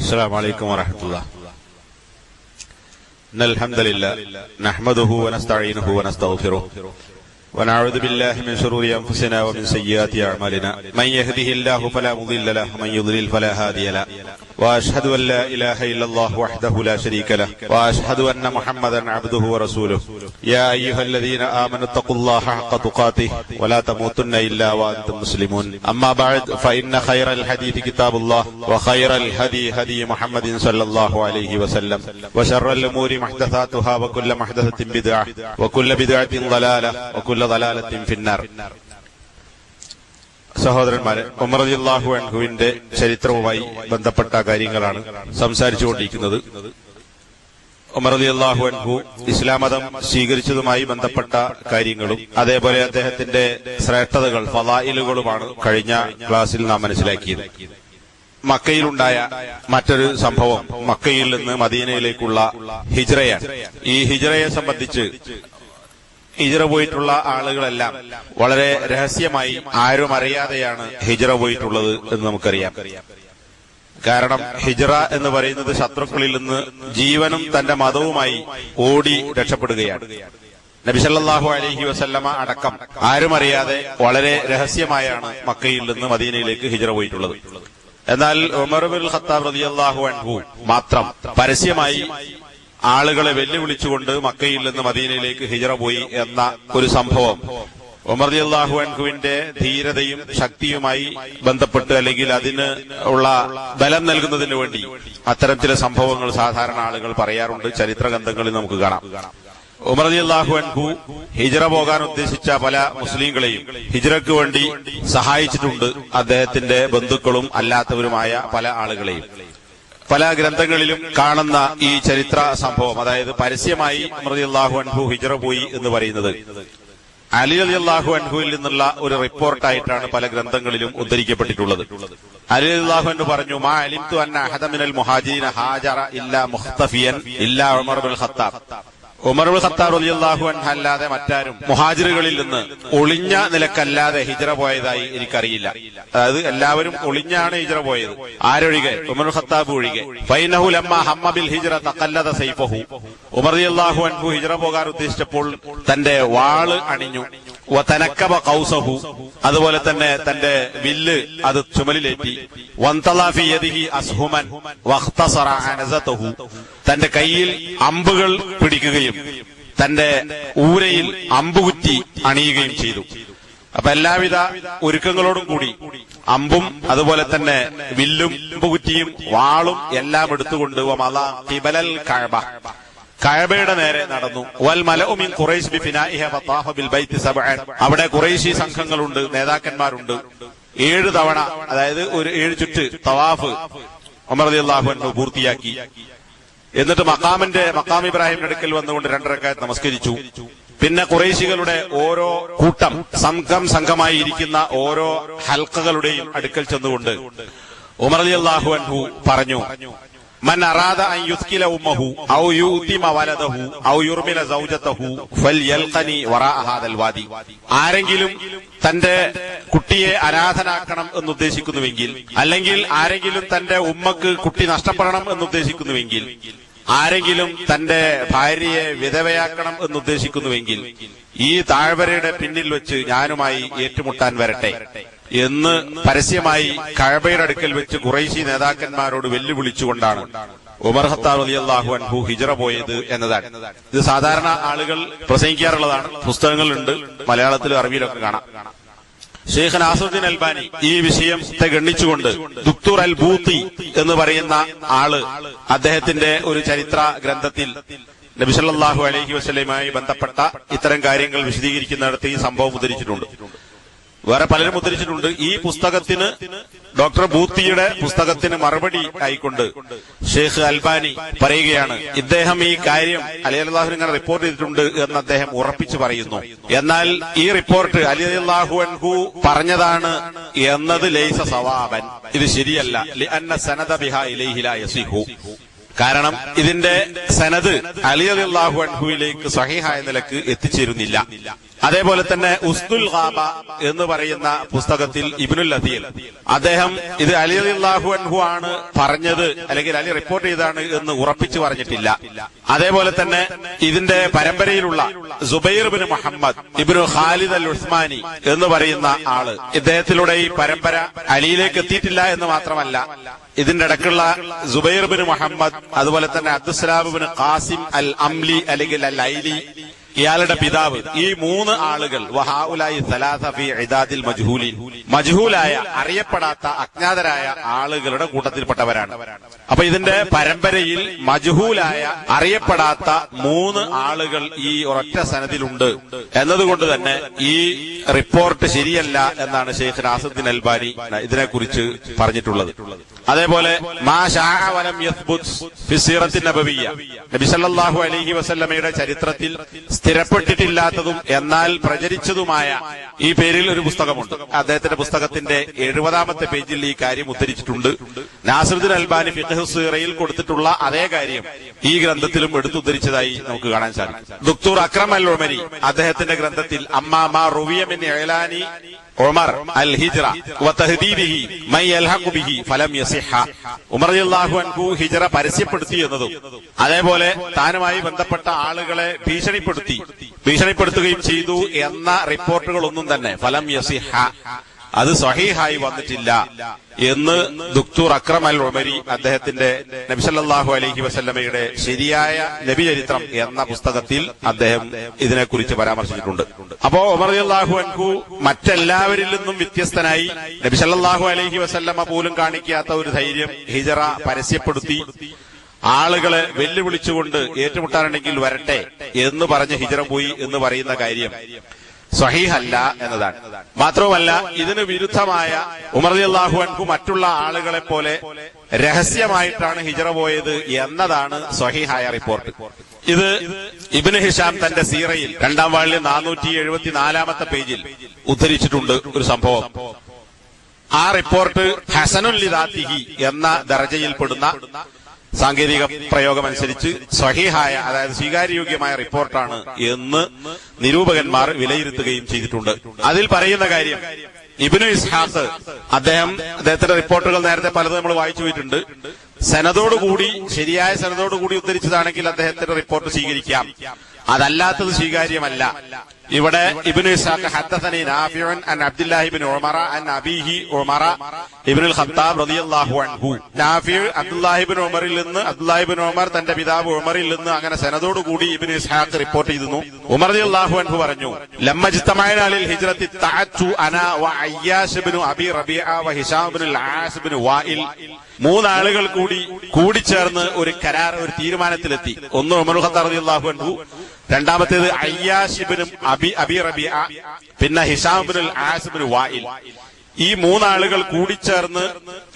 السلام عليكم ورحمة الله. إن الحمد لله نحمده ونستعينه ونستغفره ونعوذ بالله من شرور أنفسنا ومن سيئات أعمالنا من يهده الله فلا مضل له ومن يضلل فلا هادي له وأشهد أن لا إله إلا الله وحده لا شريك له وأشهد أن محمدا عبده ورسوله يا أيها الذين آمنوا اتقوا الله حق تقاته ولا تموتن إلا وأنتم مسلمون أما بعد فإن خير الحديث كتاب الله وخير الهدي هدي محمد صلى الله عليه وسلم وشر الأمور محدثاتها وكل محدثة بدعة وكل بدعة ضلالة وكل ضلالة في النار. സഹോദരന്മാരെ, ഉമർ റളിയല്ലാഹു അൻഹുവിന്റെ ചരിത്രവുമായി ബന്ധപ്പെട്ട കാര്യങ്ങളാണ് സംസാരിച്ചുകൊണ്ടിരിക്കുന്നത്. ഉമർ റളിയല്ലാഹു അൻഹു ഇസ്ലാം മതം സ്വീകരിച്ചതുമായി ബന്ധപ്പെട്ട കാര്യങ്ങളും അതേപോലെ അദ്ദേഹത്തിന്റെ ശ്രേഷ്ഠതകൾ ഫളായിലുകളുമാണ് കഴിഞ്ഞ ക്ലാസ്സിൽ നാം മനസ്സിലാക്കിയത്. മക്കയിലുണ്ടായ മറ്റൊരു സംഭവം മക്കയിൽ നിന്ന് മദീനയിലേക്കുള്ള ഹിജ്റയാണ്. ഈ ഹിജ്റയെ സംബന്ധിച്ച് ഹിജ്റ പോയിട്ടുള്ള ആളുകളെല്ലാം വളരെ രഹസ്യമായി ആരും അറിയാതെയാണ് ഹിജ്റ പോയിട്ടുള്ളത് എന്ന് നമുക്കറിയാം. കാരണം ഹിജ്റ എന്ന് പറയുന്നത് ശത്രുക്കളിൽ നിന്ന് ജീവനും തന്റെ മതവുമായി ഓടി രക്ഷപ്പെടുകയാണ്. നബി സല്ലല്ലാഹു അലൈഹി വസല്ലമ അടക്കം ആരും അറിയാതെ വളരെ രഹസ്യമായാണ് മക്കയിൽ നിന്ന് മദീനയിലേക്ക് ഹിജ്റ പോയിട്ടുള്ളത്. എന്നാൽ ഉമർ ഇബ്നുൽ ഖത്താബ് റളിയല്ലാഹു അൻഹു മാത്രം പരസ്യമായി ആളുകളെ വെല്ലുവിളിച്ചുകൊണ്ട് മക്കയിൽ നിന്ന് മദീനയിലേക്ക് ഹിജ്റ പോയി എന്ന ഒരു സംഭവം ഉമർ റളിയല്ലാഹു അൻഹുവിന്റെ ധീരതയും ശക്തിയുമായി ബന്ധപ്പെട്ട് അല്ലെങ്കിൽ അതിന് ഉള്ള ബലം നൽകുന്നതിന് വേണ്ടി അത്തരം ചില സംഭവങ്ങൾ സാധാരണ ആളുകൾ പറയാറുണ്ട്. ചരിത്ര ഗ്രന്ഥങ്ങളിൽ നമുക്ക് കാണാം. ഉമർ റളിയല്ലാഹു അൻഹു ഹിജ്റ പോകാൻ ഉദ്ദേശിച്ച പല മുസ്ലിങ്ങളെയും ഹിജ്റയ്ക്ക് വേണ്ടി സഹായിച്ചിട്ടുണ്ട്. അദ്ദേഹത്തിന്റെ ബന്ധുക്കളും അല്ലാത്തവരുമായ പല ആളുകളെയും പല ഗ്രന്ഥങ്ങളിലും കാണുന്ന ഈ ചരിത്ര സംഭവം, അതായത് പരസ്യമായി ഉമർ റളിയല്ലാഹു അൻഹു ഹിജ്റ പോയി എന്ന് പറയുന്നത് അലി റളിയല്ലാഹു അൻഹുവിൽ നിന്നുള്ള ഒരു റിപ്പോർട്ടായിട്ടാണ് പല ഗ്രന്ഥങ്ങളിലും ഉദ്ധരിക്കപ്പെട്ടിട്ടുള്ളത്. അലി റളിയല്ലാഹു അൻഹു പറഞ്ഞു, മാ അലിംതു അന്ന അഹദ മിനൽ മുഹാജിരീന ഹാജറ ഇല്ലാ മുഖ്തഫിയൻ ഇല്ലാ ഉമർ ഇബ്നുൽ ഖത്താബ്. ഉമർ ഇബ്നുൽ ഖത്താബ് റളിയല്ലാഹു അൻഹു അല്ലാതെ മറ്റാരും മുഹാജിറുകളിൽ നിന്ന് ഒളിഞ്ഞ നിലക്കല്ലാതെ ഹിജ്റ പോയതായി എനിക്കറിയില്ല. അതായത് എല്ലാവരും ഒളിഞ്ഞാണ് ഹിജ്റ പോയത്. ആരൊഴികെ? ഉമർ ഇബ്നുൽ ഖത്താബ് ഒഴികെ. ഫൈനഹു ലമ്മ ഹമ്മ ബിൽ ഹിജ്റ തഖല്ലദ സൈഫഹു. ഉമർ റളിയല്ലാഹു അൻഹു ഹിജ്റ പോകാൻ ഉദ്ദേശിച്ചപ്പോൾ തന്റെ വാള് അണിഞ്ഞു. വതനക്കബ ഖൗസഹു, അതുപോലെ തന്നെ തന്റെ വില്ല് അത് ചുമലിലേറ്റി. വന്തളാ ഫി യദിഹി അസ്ഹുമൻ വഖ്തസറ അനസതഹു, തന്റെ കയ്യിൽ അമ്പുകൾ പിടിക്കുകയും തന്റെ ഊരയിൽ അമ്പുകുറ്റി അണിയുകയും ചെയ്തു. അപ്പൊ എല്ലാവിധ ഒരുക്കങ്ങളോടും കൂടി അമ്പും അതുപോലെ തന്നെ വില്ലും അമ്പുകുറ്റിയും വാളും എല്ലാം എടുത്തുകൊണ്ട് കഅബയുടെ നേരെ നടന്നു. വൽ മലഉ മിൻ ഖുറൈശ് ബിഫിനാഇഹ വതാഫ ബിൽ ബൈത്തി സബ്അൻ, അവിടെ ഖുറൈശി സംഘങ്ങളുണ്ട്, നേതാക്കന്മാരുണ്ട്. 7 തവണ, അതായത് ഒരു 7 ചുറ്റ് തവാഫ് ഉമർ റളിയല്ലാഹു അൻഹു പൂർത്തിയാക്കി. എന്നിട്ട് മഖാം ഇബ്രാഹിമിന്റെ അടുക്കൽ വന്നുകൊണ്ട് 2 റക്അത്ത് നമസ്കരിച്ചു. പിന്നെ ഖുറൈശികളുടെ ഓരോ കൂട്ടം സംഘമായി ഇരിക്കുന്ന ഓരോ ഹൽഖകളുടെയും അടുക്കൽ ചെന്നുകൊണ്ട് ഉമർ റളിയല്ലാഹു അൻഹു പറഞ്ഞു, മൻ അറാദ അൻ യുസ്കില ഉമ്മഹു ഔ യുതിമ വലദഹു ഔ യുർമില സൗജതഹു ഫൽയൽഖനി വറാഅ ഹാദൽ വാദി. ആരെങ്കിലും തന്റെ കുട്ടിയെ അനാഥനാക്കണം എന്നുദ്ദേശിക്കുന്നുവെങ്കിൽ, അല്ലെങ്കിൽ ആരെങ്കിലും തന്റെ ഉമ്മക്ക് കുട്ടി നഷ്ടപ്പെടണം എന്നുദ്ദേശിക്കുന്നുവെങ്കിൽ, ആരെങ്കിലും തന്റെ ഭാര്യയെ വിധവയാക്കണം എന്നുദ്ദേശിക്കുന്നുവെങ്കിൽ ഈ താഴ്വരയുടെ പിന്നിൽ വെച്ച് ഞാനുമായി ഏറ്റുമുട്ടാൻ വരട്ടെ എന്ന് പരസ്യമായി കഅബയുടെ അടുക്കൽ വെച്ച് ഖുറൈശി നേതാക്കന്മാരോട് വെല്ലുവിളിച്ചുകൊണ്ടാണ് ഉമർ ഖത്താബ് റളിയല്ലാഹു അൻഹു ഹിജ്റ പോയത് എന്നതാണ്. ഇത് സാധാരണ ആളുകൾ പ്രസംഗിക്കാറുള്ളതാണ്, പുസ്തകങ്ങളുണ്ട്, മലയാളത്തിലും അറബിയിലൊക്കെ കാണാം. ഷെയ്ഖ് നാസറുദ്ദീൻ അൽബാനി ഈ വിഷയത്തെ ഗണ്ണിച്ചുകൊണ്ട് ദുക്തൂർ അൽ ബൂത്തി എന്ന് പറയുന്ന ആള് അദ്ദേഹത്തിന്റെ ഒരു ചരിത്ര ഗ്രന്ഥത്തിൽ നബി സല്ലല്ലാഹു അലൈഹി വസല്ലമയുമായി ബന്ധപ്പെട്ട ഇത്തരം കാര്യങ്ങൾ വിശദീകരിക്കുന്നിടത്ത് ഈ സംഭവം ഉദ്ധരിച്ചിട്ടുണ്ട്. വേറെ പലരും ഉദ്ധരിച്ചിട്ടുണ്ട്. ഈ പുസ്തകത്തിന്, ഡോക്ടർ ബൂത്തിയുടെ പുസ്തകത്തിന് മറുപടി ആയിക്കൊണ്ട് ഷെയ്ഖ് അൽബാനി പറയുകയാണ്, ഇദ്ദേഹം ഈ കാര്യം അലി റളിയല്ലാഹു അൻഹു റിപ്പോർട്ട് ചെയ്തിട്ടുണ്ട് എന്ന് അദ്ദേഹം ഉറപ്പിച്ചു പറയുന്നു. എന്നാൽ ഈ റിപ്പോർട്ട് അലി റളിയല്ലാഹു അൻഹു പറഞ്ഞതാണ് എന്നത് ലൈസ സവാബൻ, ഇത് ശരിയല്ല. ലിഅന്ന സനദ ബിഹാ ഇലൈഹി ലാ യസിഹു, കാരണം ഇതിന്റെ സനദ് അലി റളിയല്ലാഹു അൻഹുവിലേക്ക് സഹീഹായ നിലക്ക് എത്തിച്ചേരുന്നില്ല. അതേപോലെ തന്നെ ഉസ്തുൽ ഖാബ എന്ന് പറയുന്ന പുസ്തകത്തിൽ ഇബ്നുൽ അദീൽ അദ്ദേഹം ഇത് അലി റളിയല്ലാഹു അൻഹു ആണ് പറഞ്ഞത് അല്ലെങ്കിൽ അലി റിപ്പോർട്ട് ചെയ്താണ് എന്ന് ഉറപ്പിച്ചു പറഞ്ഞിട്ടില്ല. അതേപോലെ തന്നെ ഇതിന്റെ പരമ്പരയിലുള്ള സുബൈർ ഇബ്നു മുഹമ്മദ് ഇബ്നു ഖാലിദ് അൽ ഉസ്മാനി എന്ന് പറയുന്ന ആള് ഇദ്ദേഹത്തിലൂടെ ഈ പരമ്പര അലിയിലേക്ക് എത്തിയിട്ടില്ല എന്ന് മാത്രമല്ല, ഇതിന്റെ ഇടക്കുള്ള സുബൈർ ഇബ്നു മുഹമ്മദ് അതുപോലെ തന്നെ അബ്ദുസ്സലാം ഇബ്നു ഖാസിം അൽ അംലി അല്ലെങ്കിൽ അൽ ഐലി ഇയാളുടെ പിതാവ്, ഈ മൂന്ന് ആളുകൾ വഹാഉലായി സലാസ ഫീ ഇദാദിൽ മജ്ഹൂലീൻ, മജ്ഹൂലായ അറിയപ്പെടാത്ത അജ്ഞാതരായ ആളുകളുടെ കൂട്ടത്തിൽപ്പെട്ടവരാണ്. അപ്പൊ ഇതിന്റെ പരമ്പരയിൽ മജ്ഹൂലായ അറിയപ്പെടാത്ത മൂന്ന് ആളുകൾ ഈ ഒരൊറ്റ സനദിലുണ്ട് എന്നതുകൊണ്ട് തന്നെ ഈ റിപ്പോർട്ട് ശരിയല്ല എന്നാണ് ഷെയ്ഖ് നാസിറുദ്ദീൻ അൽബാനി ഇതിനെക്കുറിച്ച് പറഞ്ഞിട്ടുള്ളത്. അതേപോലെ മാ ശാഅ വലം യസ്ബുത് ഫി സീറത്തി നബവിയ്യ, നബി സല്ലല്ലാഹു അലൈഹി വസല്ലമയുടെ ചരിത്രത്തിൽ സ്ഥിരപ്പെട്ടിട്ടില്ലാത്തതും എന്നാൽ പ്രചരിച്ചതുമായ ഈ പേരിൽ ഒരു പുസ്തകമുണ്ട്. അദ്ദേഹത്തിന്റെ പുസ്തകത്തിന്റെ 70-ാമത്തെ പേജിൽ ഈ കാര്യം ഉദ്ധരിച്ചിട്ടുണ്ട്. നാസിറുദ്ദീൻ അൽബാനി ഫിഖ്ഹ് സീറയിൽ കൊടുത്തിട്ടുള്ള അതേ കാര്യം ഈ ഗ്രന്ഥത്തിലും എടുത്തുദ്ധരിച്ചതായി നമുക്ക് കാണാൻ സാധിക്കും. ദുക്തൂർ അക്രം അൽ ഉമരി അദ്ദേഹത്തിന്റെ ഗ്രന്ഥത്തിൽ അമ്മാ മാ റുവിയ മിൻ ഇഅ്ലാനി ഉമർ അൽ ഹിജ്റ വതഹദീദിഹി മൻ യൽഹഖു ബിഹി ഫലം യസിഹ, ഉമർ റളിയല്ലാഹു അൻഹു ഹിജ്റ പരസ്യപ്പെടുത്തി എന്നതും അതേപോലെ താനുമായി ബന്ധപ്പെട്ട ആളുകളെ ഭീഷണിപ്പെടുത്തുകയും ചെയ്തു എന്ന റിപ്പോർട്ടുകളൊന്നും തന്നെ ഫലം യസിഹ, അത് സ്വഹീഹായി വന്നിട്ടില്ല എന്ന് ദുക്തൂർ അക്രം അൽ ഉമരി അദ്ദേഹത്തിന്റെ നബി സല്ലല്ലാഹു അലൈഹി വസല്ലമയുടെ ശരിയായ നബിചരിത്രം എന്ന പുസ്തകത്തിൽ അദ്ദേഹം ഇതിനെക്കുറിച്ച് പരാമർശിച്ചിട്ടുണ്ട്. അപ്പോ ഉമർ റളിയല്ലാഹു അൻഹു മറ്റെല്ലാവരിൽ നിന്നും വ്യത്യസ്തനായി നബി സല്ലല്ലാഹു അലൈഹി വസല്ലമ പോലും കാണിക്കാത്ത ഒരു ധൈര്യം ഹിജ്റ പരസ്യപ്പെടുത്തി ആളുകളെ വെല്ലുവിളിച്ചുകൊണ്ട് ഏറ്റുമുട്ടാനുണ്ടെങ്കിൽ വരട്ടെ എന്ന് പറഞ്ഞ് ഹിജ്റ പോയി എന്ന് പറയുന്ന കാര്യം സ്വഹീഹല്ല എന്നതാണ്. മാത്രവുമല്ല ഇതിന് വിരുദ്ധമായ ഉമർ റളിയല്ലാഹു അൻഹു മറ്റുള്ള ആളുകളെ പോലെ രഹസ്യമായിട്ടാണ് ഹിജ്റ പോയത് എന്നതാണ് സ്വഹീഹായ റിപ്പോർട്ട്. ഇത് ഇബ്നു ഹിഷാം തന്റെ സീറയിൽ 2-ാം വാള്യം 474-ാമത്തെ പേജിൽ ഉദ്ധരിച്ചിട്ടുണ്ട് ഒരു സംഭവം. ആ റിപ്പോർട്ട് ഹസനുൽ ലിദാത്തിഹി എന്ന ദർജയിൽപ്പെടുന്ന സാങ്കേതിക പ്രയോഗമനുസരിച്ച് സ്വഹീഹായ അതായത് സ്വീകാര്യോഗ്യമായ റിപ്പോർട്ടാണ് എന്ന് നിരൂപകന്മാർ വിലയിരുത്തുകയും ചെയ്തിട്ടുണ്ട്. അതിൽ പറയുന്ന കാര്യം ഇബ്നു ഇസ്ഹാഖ് അദ്ദേഹത്തിന്റെ റിപ്പോർട്ടുകൾ നേരത്തെ പലതും നമ്മൾ വായിച്ചു പോയിട്ടുണ്ട്. സനദോടുകൂടി ശരിയായ സനദോടുകൂടി ഉദ്ധരിച്ചതാണെങ്കിൽ അദ്ദേഹത്തിന്റെ റിപ്പോർട്ട് സ്വീകരിക്കാം, അതല്ലാത്തത് സ്വീകാര്യമല്ല. ഇവിടെ ഇബ്നു ഇസ്ഹാഖ് ഹദ്ദസനി നാഫിഉൻ അൻ അബ്ദുല്ലാഹി ഇബ്നു ഉമറ അൻ അബീഹി ഉമറ ഇബ്നുൽ ഖത്താബ് റളിയല്ലാഹു അൻഹു, നാഫിഉ അബ്ദുല്ലാഹി ഇബ്നു ഉമറിൽ നിന്ന്, അബ്ദുല്ലാഹി ഇബ്നു ഉമർ തന്റെ പിതാവ് ഉമറിൽ നിന്ന്, അങ്ങനെ സനദോടുകൂടി ഇബ്നു ഇസ്ഹാഖ് റിപ്പോർട്ട് ചെയ്തിരുന്നു. ഉമർ റളിയല്ലാഹു അൻഹു പറഞ്ഞു, ലമ്മജ്തമഅനാ ലിൽ ഹിജ്റത്തി തഅത്തു അനാ വ അയ്യാശ് ഇബ്നു അബി റബീഅ വ ഹിശാം ഇബ്നുൽ ആസ് ഇബ്നു വാഇൽ, മൂന്നാളുകൾ കൂടിച്ചേർന്ന് ഒരു കരാർ, ഒരു തീരുമാനത്തിലെത്തി. ഒന്ന് ഉമർ ഖത്താബ് റളിയല്ലാഹു അൻഹു, രണ്ടാമത്തേത് അയ്യാശ് ഇബ്നു അബി റബീഅ, പിന്നെ ഹിശാം ഇബ്നുൽ ആസ് ഇബ്നു വാഇൽ. ഈ മൂന്നാളുകൾ കൂടിച്ചേർന്ന്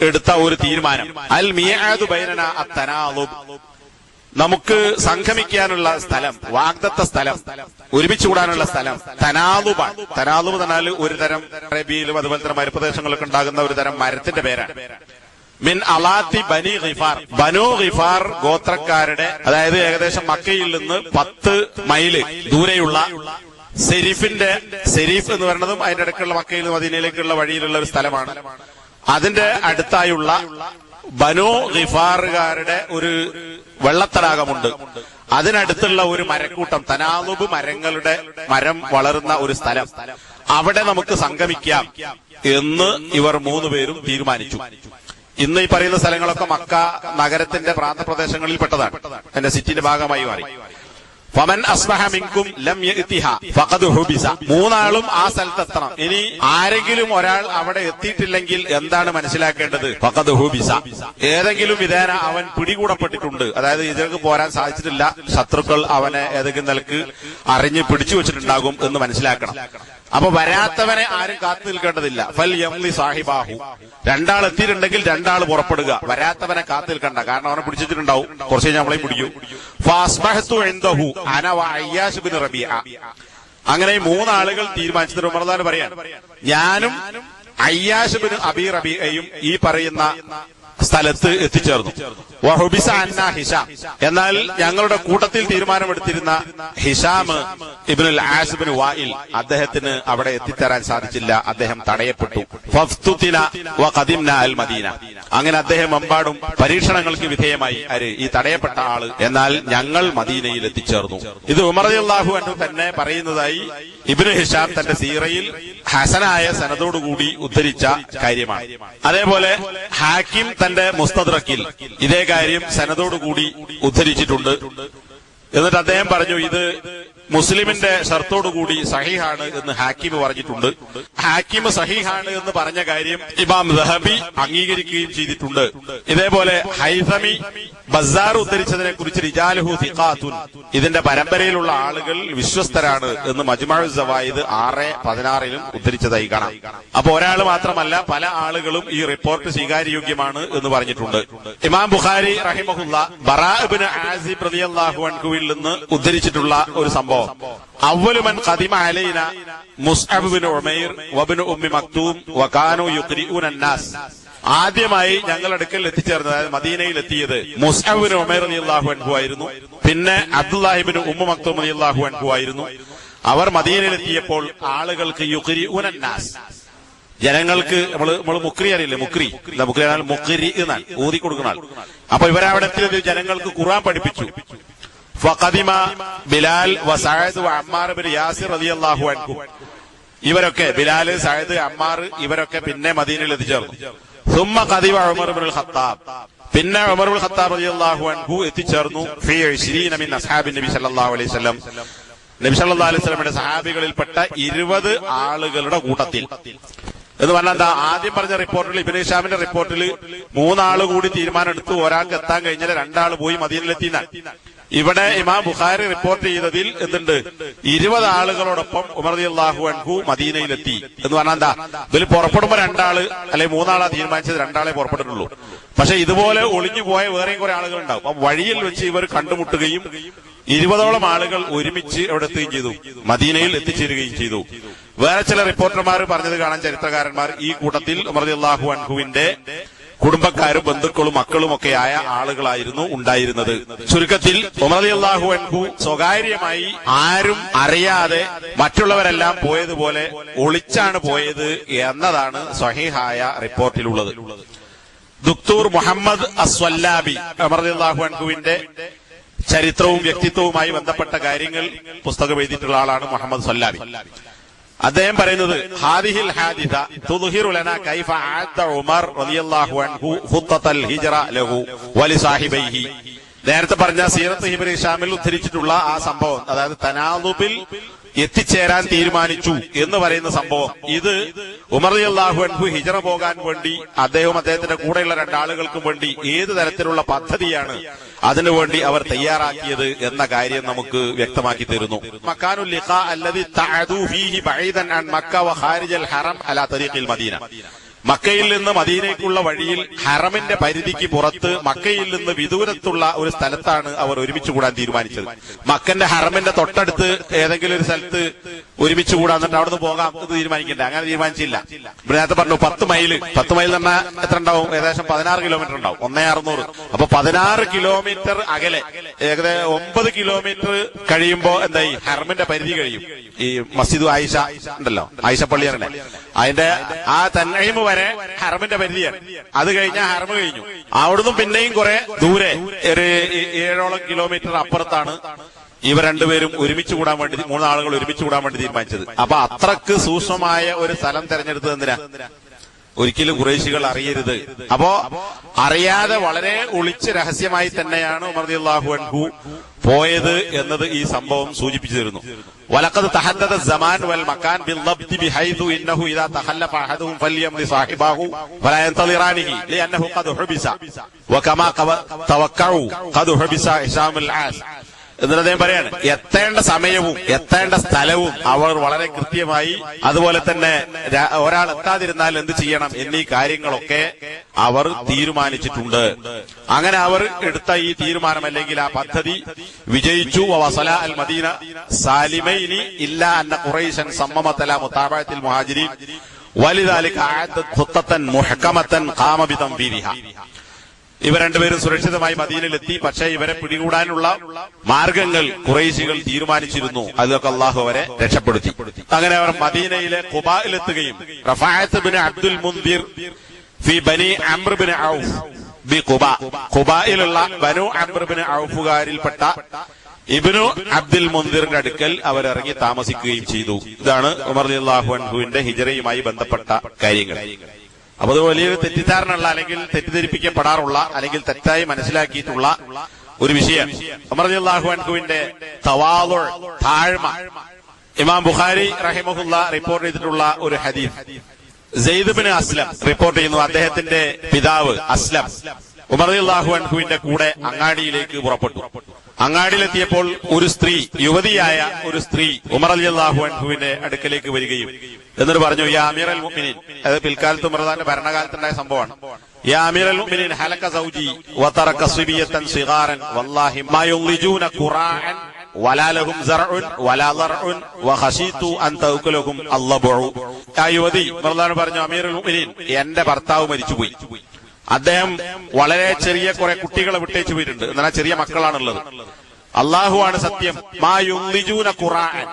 എടുത്ത ഒരു തീരുമാനം, അൽ മിഅദു ബൈനനാ അത്തനാളുബ്, നമുക്ക് സംഗമിക്കാനുള്ള സ്ഥലം, വാഗ്ദത്ത സ്ഥലം, ഒരുമിച്ച് കൂടാനുള്ള സ്ഥലം തനാളുബാണ്. തനാളുബ് എന്നാൽ ഒരു തരം അറേബ്യയിലും അതുപോലെ തന്നെ മരുപ്രദേശങ്ങളിലൊക്കെ ഉണ്ടാകുന്ന ഒരു തരം മരത്തിന്റെ പേരാണ്. മിൻ അലാത്തി ബനി ഗിഫാർ, ബനു ഗിഫാർ ഗോത്രക്കാരുടെ, അതായത് ഏകദേശം മക്കയിൽ നിന്ന് 10 മൈല് ദൂരെയുള്ള സെരീഫ് എന്ന് പറയുന്നതും അതിന്റെ ഇടയ്ക്കുള്ള മക്കയിൽ നിന്ന് മദീനയിലേക്കുള്ള വഴിയിലുള്ള ഒരു സ്ഥലമാണ്. അതിന്റെ അടുത്തായുള്ള ബനു ഗിഫാറുകാരുടെ ഒരു വെള്ളത്തടാകമുണ്ട്. അതിനടുത്തുള്ള ഒരു മരക്കൂട്ടം, തനാളുബ് മരം വളരുന്ന ഒരു സ്ഥലം, അവിടെ നമുക്ക് സംഗമിക്കാം എന്ന് ഇവർ 3 പേരും തീരുമാനിച്ചു. ഇന്ന് ഈ പറയുന്ന സ്ഥലങ്ങളൊക്കെ മക്ക നഗരത്തിന്റെ പ്രാന്തപ്രദേശങ്ങളിൽ പെട്ടതാണ്, എന്റെ സിറ്റിന്റെ ഭാഗമായി മാറി. ഫമൻ അസ്ബഹ മിൻകും ലം യഅതിഹ ഫഖദ് ഹുബിസ, മൂന്നാളും ആ സ്ഥലത്തെത്തണം. ഇനി ആരെങ്കിലും ഒരാൾ അവിടെ എത്തിയിട്ടില്ലെങ്കിൽ എന്താണ് മനസ്സിലാക്കേണ്ടത്? ഫഖദ് ഹുബിസ, ഏതെങ്കിലും വിധേന അവൻ പിടികൂടപ്പെട്ടിട്ടുണ്ട്, അതായത് ഇതിലേക്ക് പോരാൻ സാധിച്ചിട്ടില്ല, ശത്രുക്കൾ അവനെ ഏതെങ്കിലും നിലക്ക് അറിഞ്ഞ് പിടിച്ചു വെച്ചിട്ടുണ്ടാകും എന്ന് മനസ്സിലാക്കണം. അപ്പൊ വരാത്തവനെ ആരും കാത്തു നിൽക്കേണ്ടതില്ല. ഫൽ യംലി സാഹിബാഹു, രണ്ടാൾ എത്തിയിട്ടുണ്ടെങ്കിൽ 2 ആൾ പുറപ്പെടുക, വരാത്തവനെ കാത്തു നിൽക്കണ്ട, കാരണം അവനെ പിടിച്ചിട്ടുണ്ടാവും, കുറച്ച് കഴിഞ്ഞാൽ നമ്മളെയും പിടിക്കും. ഫഅസ്ബഹതു ഇൻദഹു അന വ അയ്യാശ് ഇബ്നു റബീഅ, അങ്ങനെ 3 ആളുകൾ തീരുമാനിച്ചത് ഉമർദാൻ പറയാൻ, ഞാനും അയ്യാശ് ഇബ്നു അബി റബീഅയും ഈ പറയുന്ന സ്ഥലത്ത് എത്തിച്ചേർന്നു. വഹുബിസ അന്നാ ഹിഷാം, എന്നാൽ ഞങ്ങളുടെ കൂട്ടത്തിൽ തീരുമാനമെടുത്തിരുന്ന ഹിഷാം ഇബ്നുൽ ആസ് ഇബ്നു വായിൽ, അദ്ദേഹത്തിന് അവിടെ എത്തിച്ചേരാൻ സാധിച്ചില്ല, അദ്ദേഹം തടയപ്പെട്ടു. ഫഫ്തുതിന വഖദിംന അൽ മദീന, അങ്ങനെ അദ്ദേഹം എമ്പാടും പരീക്ഷണങ്ങൾക്ക് വിധേയമായി. ഈ തടയപ്പെട്ട ആള്. എന്നാൽ ഞങ്ങൾ മദീനയിൽ എത്തിച്ചേർന്നു. ഇത് ഉമർ റളിയല്ലാഹു അൻഹു തന്നെ പറയുന്നതായി ഇബ്നു ഹിഷാം തന്റെ സീറയിൽ ഹസനായ സനദോടുകൂടി ഉദ്ധരിച്ച കാര്യമാണ്. അതേപോലെ ഹാക്കിം തന്റെ മുസ്തദ്റക്കിൽ ഇതേ കാര്യം സനദോടുകൂടി ഉദ്ധരിച്ചിട്ടുണ്ട്. എന്നിട്ട് അദ്ദേഹം പറഞ്ഞു, ഇത് മുസ്ലിമിന്റെ ഷർത്തോടുകൂടി സഹീഹാണ് എന്ന് ഹാക്കിം പറഞ്ഞിട്ടുണ്ട്. ഹാക്കിം സഹീഹാണ് എന്ന് പറഞ്ഞ കാര്യം ഇമാം ദഹബി അംഗീകരിക്കുകയും ചെയ്തിട്ടുണ്ട്. ഇതേപോലെ ഹൈസമി ബസാർ ഉദ്ധരിച്ചതിനെ കുറിച്ച് റിജാലുഹു സിഖാത്തുൻ, ഇതിന്റെ പരമ്പരയിലുള്ള ആളുകൾ വിശ്വസ്തരാണ് എന്ന് മജ്മഉ സവായിദ് 6:16 ഉദ്ധരിച്ചതായി കാണാം. അപ്പൊ ഒരാൾ മാത്രമല്ല, പല ആളുകളും ഈ റിപ്പോർട്ട് സ്വീകാര്യോഗ്യമാണ് എന്ന് പറഞ്ഞിട്ടുണ്ട്. ഇമാം ബുഖാരി റഹിമഹുല്ല ബറാ ഇബ്നു ആസിബ് റളിയല്ലാഹു അൻഹുവിൽ നിന്ന് ഉദ്ധരിച്ചിട്ടുള്ള ഒരു സംഭവം, അവ്വലു മൻ ഖദിമ അലൈന മുസ്അബ് ഇബ്നു ഉമൈർ വബ്നു ഉമ്മി മക്തൂം വകാനൂ യുഖ്രിഊന അന്നാസ്, ആദ്യമായി ഞങ്ങൾ അടുക്കൽ എത്തിച്ചേർന്നത്, അതായത് മദീനയിൽ എത്തിയത് മുസ്അബ് ഇബ്നു ഉമൈർ റളിയല്ലാഹു അൻഹു ആയിരുന്നു. പിന്നെ അബ്ദുല്ലാഹി ഇബ്നു ഉമ്മു മക്തൂം റളിയല്ലാഹു അൻഹു ആയിരുന്നു. അവർ മദീനയിൽ എത്തിയപ്പോൾ ആളുകൾക്ക് യുഖ്രിഊന അന്നാസ്, ജനങ്ങൾക്ക്, നമ്മള് മുക്രി അറിയില്ലേ, മുക്രി എന്നാണ് ഊതി കൊടുക്കുന്ന ആൾ. അപ്പൊ ഇവരവിടെ എത്തിയത് ജനങ്ങൾക്ക് ഖുർആൻ പഠിപ്പിച്ചു. ഫഖദിമ ബിലാൽ വസഅദ് വഅമ്മാർ ഇബ്നു യാസിർ റളിയല്ലാഹു അൻഹു, ഇവരൊക്കെ ബിലാൽ, സഅദ്, അമ്മാർ ഇവരൊക്കെ പിന്നെ മദീനയിൽ എത്തിച്ചേർന്നു. സുമ്മ ഖദിമ ഉമർ ഇബ്നുൽ ഖത്താബ്, പിന്നെ ഉമർ ഇബ്നുൽ ഖത്താബ് റളിയല്ലാഹു അൻഹു എത്തിച്ചേർന്നു. ഫീ 20 മിൻ അസ്ഹാബിൻ നബി സല്ലല്ലാഹു അലൈഹി വസല്ലം, നബി സല്ലല്ലാഹു അലൈഹി വസല്ലമയുടെ സഹാബികളിൽപ്പെട്ട 20 ആളുകളുടെ കൂട്ടത്തിൽ. എന്ന് പറഞ്ഞാൽ എന്താ, ആദ്യം പറഞ്ഞ റിപ്പോർട്ടിൽ, ഇബ്നു ഹിശാമിന്റെ റിപ്പോർട്ടിൽ 3 ആള് കൂടി തീരുമാനം എടുത്തു, ഒരാൾക്ക് എത്താൻ കഴിഞ്ഞാൽ 2 ആള് പോയി മദീനയിലെത്തിനാണ്. ഇവിടെ ഇമാം ബുഖാരി റിപ്പോർട്ട് ചെയ്തതിൽ എന്തുണ്ട്, 20 ആളുകളോടൊപ്പം ഉമർ റളിയല്ലാഹു അൻഹു മദീനയിലെത്തി. എന്ന് പറഞ്ഞാൽ എന്താ, ഇതിൽ പുറപ്പെടുമ്പോ 2 ആള് അല്ലെങ്കിൽ 3 ആളാ തീരുമാനിച്ചത്, 2 ആളെ പുറപ്പെട്ടിട്ടുള്ളൂ. പക്ഷെ ഇതുപോലെ ഒളിഞ്ഞു പോയ വേറെയും കുറെ ആളുകൾ ഉണ്ടാവും. അപ്പൊ വഴിയിൽ വെച്ച് ഇവർ കണ്ടുമുട്ടുകയും 20ഓളം ആളുകൾ ഒരുമിച്ച് അവിടെ എത്തുകയും ചെയ്തു, മദീനയിൽ എത്തിച്ചേരുകയും ചെയ്തു. വേറെ ചില റിപ്പോർട്ടർമാർ പറഞ്ഞത് കാണാൻ, ചരിത്രകാരന്മാർ, ഈ കൂട്ടത്തിൽ ഉമർ റളിയല്ലാഹു അൻഹുവിന്റെ കുടുംബക്കാരും ബന്ധുക്കളും മക്കളും ഒക്കെയായ ആളുകളായിരുന്നു ഉണ്ടായിരുന്നത്. ചുരുക്കത്തിൽ ഉമർ റളിയല്ലാഹു അൻഹു സ്വകാര്യമായി ആരും അറിയാതെ മറ്റുള്ളവരെല്ലാം പോയതുപോലെ ഒളിച്ചാണ് പോയത് എന്നതാണ് സ്വഹീഹായ റിപ്പോർട്ടിലുള്ളത്. ദുക്തൂർ മുഹമ്മദ് അസ്വല്ലാബി ഉമർ റളിയല്ലാഹു അൻഹുവിന്റെ ചരിത്രവും വ്യക്തിത്വവുമായി ബന്ധപ്പെട്ട കാര്യങ്ങൾ പുസ്തകം എഴുതിയിട്ടുള്ള ആളാണ് മുഹമ്മദ് സ്വല്ലാബി. അദ്ദേഹം പറയുന്നത്, ഹാദിഹിൽ ഹാദിസ തുദ്ഹിറു ലനാ കൈഫ അഅദ്ദ ഉമർ റളിയല്ലാഹു അൻഹു ഖുത്തൽ ഹിജ്റ ലഹു വലി സാഹിബൈഹി. നേരത്തെ പറഞ്ഞ സീറത്ത് ഇബ്നു ഹിശാമിൽ ഉദ്ധരിച്ചിട്ടുള്ള ആ സംഭവം, അതായത് തനാദുബിൽ എത്തിച്ചേരാൻ തീരുമാനിച്ചു എന്ന് പറയുന്ന സംഭവം, ഇത് ഉമർ റളിയല്ലാഹു അൻഹു ഹിജ്റ പോകാൻ വേണ്ടി അദ്ദേഹവും അദ്ദേഹത്തിന്റെ കൂടെയുള്ള 2 ആളുകൾക്കും വേണ്ടി ഏത് തരത്തിലുള്ള പദ്ധതിയാണ് അതിനുവേണ്ടി അവർ തയ്യാറാക്കിയത് എന്ന കാര്യം നമുക്ക് വ്യക്തമാക്കി തരുന്നു. മക്കാനുൽ ലിഖാ അല്ലദി തഅദു ഫീഹി ബഈദൻ അൻ മക്ക വ ഖാരിജൽ ഹറം അലാ തരീഖിൽ മദീന, മക്കയിൽ നിന്ന് മദീനയ്ക്കുള്ള വഴിയിൽ ഹറമിന്റെ പരിധിക്ക് പുറത്ത് മക്കയിൽ നിന്ന് വിദൂരത്തുള്ള ഒരു സ്ഥലത്താണ് അവർ ഒരുമിച്ച് കൂടാൻ തീരുമാനിച്ചത്. മക്കന്റെ ഹറമിന്റെ തൊട്ടടുത്ത് ഏതെങ്കിലും ഒരു സ്ഥലത്ത് ഒരുമിച്ച് കൂടാൻ, എന്നിട്ട് അവിടെ നിന്ന് പോകാം എന്ന് തീരുമാനിക്കണ്ടേ, അങ്ങനെ തീരുമാനിച്ചില്ല. ഇവിടെ നേരത്തെ പറഞ്ഞു 10 മൈൽ എന്ന് പറഞ്ഞാൽ എത്ര ഉണ്ടാവും, ഏകദേശം 16 കിലോമീറ്റർ ഉണ്ടാവും, 1600. അപ്പൊ 16 കിലോമീറ്റർ അകലെ, ഏകദേശം 9 കിലോമീറ്റർ കഴിയുമ്പോ എന്തായി, ഹറമിന്റെ പരിധി കഴിയും. ഈ മസ്ജിദ് ആയിഷ ഉണ്ടല്ലോ, ആയിഷ പള്ളിയാണ്, അതിന്റെ ആ തൻഈം വരെ ഹറമിന്റെ പരിധിയാണ്. അത് കഴിഞ്ഞാൽ ഹറം കഴിഞ്ഞു. അവിടുന്ന് പിന്നെയും കുറെ ദൂരെ, ഒരു 7ഓളം കിലോമീറ്റർ അപ്പുറത്താണ് ഇവർ രണ്ടുപേരും ഒരുമിച്ച് കൂടാൻ വേണ്ടി, 3 ആളുകൾ ഒരുമിച്ച് കൂടാൻ വേണ്ടി തീരുമാനിച്ചത്. അപ്പൊ അത്രക്ക് സൂക്ഷ്മമായ ഒരു സ്ഥലം തെരഞ്ഞെടുത്തത് എന്തിനാ, ഒരിക്കലും ഖുറൈശികൾ അറിയരുത്. അപ്പോ അറിയാതെ വളരെ ഒളിച്ച് രഹസ്യമായി തന്നെയാണ് ഉമർ റളിയല്ലാഹു അൻഹു പോയത് എന്നത് ഈ സംഭവം സൂചിപ്പിച്ചു തരുന്നു. വലഖദ് തഹദ്ദദ الزمان والمكان بالضبط بحيث انه اذا تخلف احدهم فليمضي صاحبه ولا ينتظرانه لانه قد حبس وكما توقعوا قد حبس هشام العاص. എന്നിട്ട് അദ്ദേഹം പറയാണ്, എത്തേണ്ട സമയവും എത്തേണ്ട സ്ഥലവും അവർ വളരെ കൃത്യമായി, അതുപോലെ തന്നെ ഒരാൾ എത്താതിരുന്നാൽ എന്ത് ചെയ്യണം എന്നീ കാര്യങ്ങളൊക്കെ അവർ തീരുമാനിച്ചിട്ടുണ്ട്. അങ്ങനെ അവർ എടുത്ത ഈ തീരുമാനം അല്ലെങ്കിൽ ആ പദ്ധതി വിജയിച്ചു. വസല അൽ മദീന സാലിമൈനി ഇല്ലാ അന്ന ഖുറൈശൻ സമ്മമത ല മുതാബഅത്തിൽ മുഹാജിരീൻ വലിദാലിക അഅദ്ദ ഖുത്തതൻ മുഹ്കമതൻ ഖാമ ബിതംബീരിഹ. ഇവർ രണ്ടുപേരും സുരക്ഷിതമായി മദീനയിലെത്തി. പക്ഷേ ഇവരെ പിടികൂടാനുള്ള മാർഗങ്ങൾ ഖുറൈശികൾ തീരുമാനിച്ചിരുന്നു. അതൊക്കെ അള്ളാഹു അവരെ രക്ഷപ്പെടുത്തി. അങ്ങനെ അവർ മദീനയിലെ ഖുബായിലെത്തുകയും റഫാഅത്ത് ബിൻ അബ്ദുൽ മുൻദിർ ഫി ബനി അംർ ബിൻ ഔഫ് ബി ഖുബാ, ഖുബായിലുള്ള ബനു അംർ ബിൻ ഔഫുകാരിൽപ്പെട്ട ഇബ്നു അബ്ദുൽ മുൻദിറിന്റെ അടുക്കൽ അവരിറങ്ങി താമസിക്കുകയും ചെയ്തു. ഇതാണ് ഉമർ റളിയല്ലാഹു അൻഹുവിന്റെ ഹിജ്റയുമായി ബന്ധപ്പെട്ട കാര്യങ്ങൾ. അപ്പൊ അത് വലിയൊരു തെറ്റിദ്ധാരണയുള്ള, അല്ലെങ്കിൽ തെറ്റിദ്ധരിപ്പിക്കപ്പെടാറുള്ള, അല്ലെങ്കിൽ തെറ്റായി മനസ്സിലാക്കിയിട്ടുള്ള ഒരു വിഷയം. ഉമർ റളിയല്ലാഹു അൻഹുവിന്റെ തവാളു, താഴ്മ, ഇമാം ബുഖാരി റഹിമഹുല്ലാ റിപ്പോർട്ട് ചെയ്തിട്ടുള്ള ഒരു ഹദീസ്. സെയ്ദ് ബിൻ അസ്ലം റിപ്പോർട്ട് ചെയ്യുന്നു. അദ്ദേഹത്തിന്റെ പിതാവ് അസ്ലം ഉമർ റളിയല്ലാഹു അൻഹുവിന്റെ കൂടെ അങ്ങാടിയിലേക്ക് പുറപ്പെട്ടു. അങ്ങാടിയിലെത്തിയപ്പോൾ ഒരു സ്ത്രീ, യുവതിയായ ഒരു സ്ത്രീ ഉമർ റളിയല്ലാഹു അൻഹുവിന്റെ അടുക്കലേക്ക് വരികയും എന്നിട്ട് പറഞ്ഞു, യാ അമീറൽ മുഅ്മിനീൻ, അത് പിൽക്കാലത്ത് ഉമർദാന്റെ ഭരണകാലത്തുണ്ടായ സംഭവമാണ്. യാ അമീറൽ മുഅ്മിനീൻ, ഹലക സൗജി വതറക സിബിയതൻ സിഗാറൻ വല്ലാഹി മാ യുളിജൂന ഖുറാൻ വലാ ലഹും സർഉൻ വലാ ദർഉൻ വഖശീതു അൻ തഅകുലഹും അല്ലബഉ. ആ യുവതി ഉമർദാൻ പറഞ്ഞു, അമീറുൽ മുഅ്മിനീൻ, എന്റെ ഭർത്താവ് മരിച്ചുപോയി. അദ്ദേഹം വളരെ ചെറിയ കുറെ കുട്ടികളെ വിട്ടേച്ചു പോയിട്ടുണ്ട്. എന്നാൽ ചെറിയ മക്കളാണുള്ളത്. അള്ളാഹുവാണ് സത്യം. മാ യുളിജൂന ഖുറാൻ,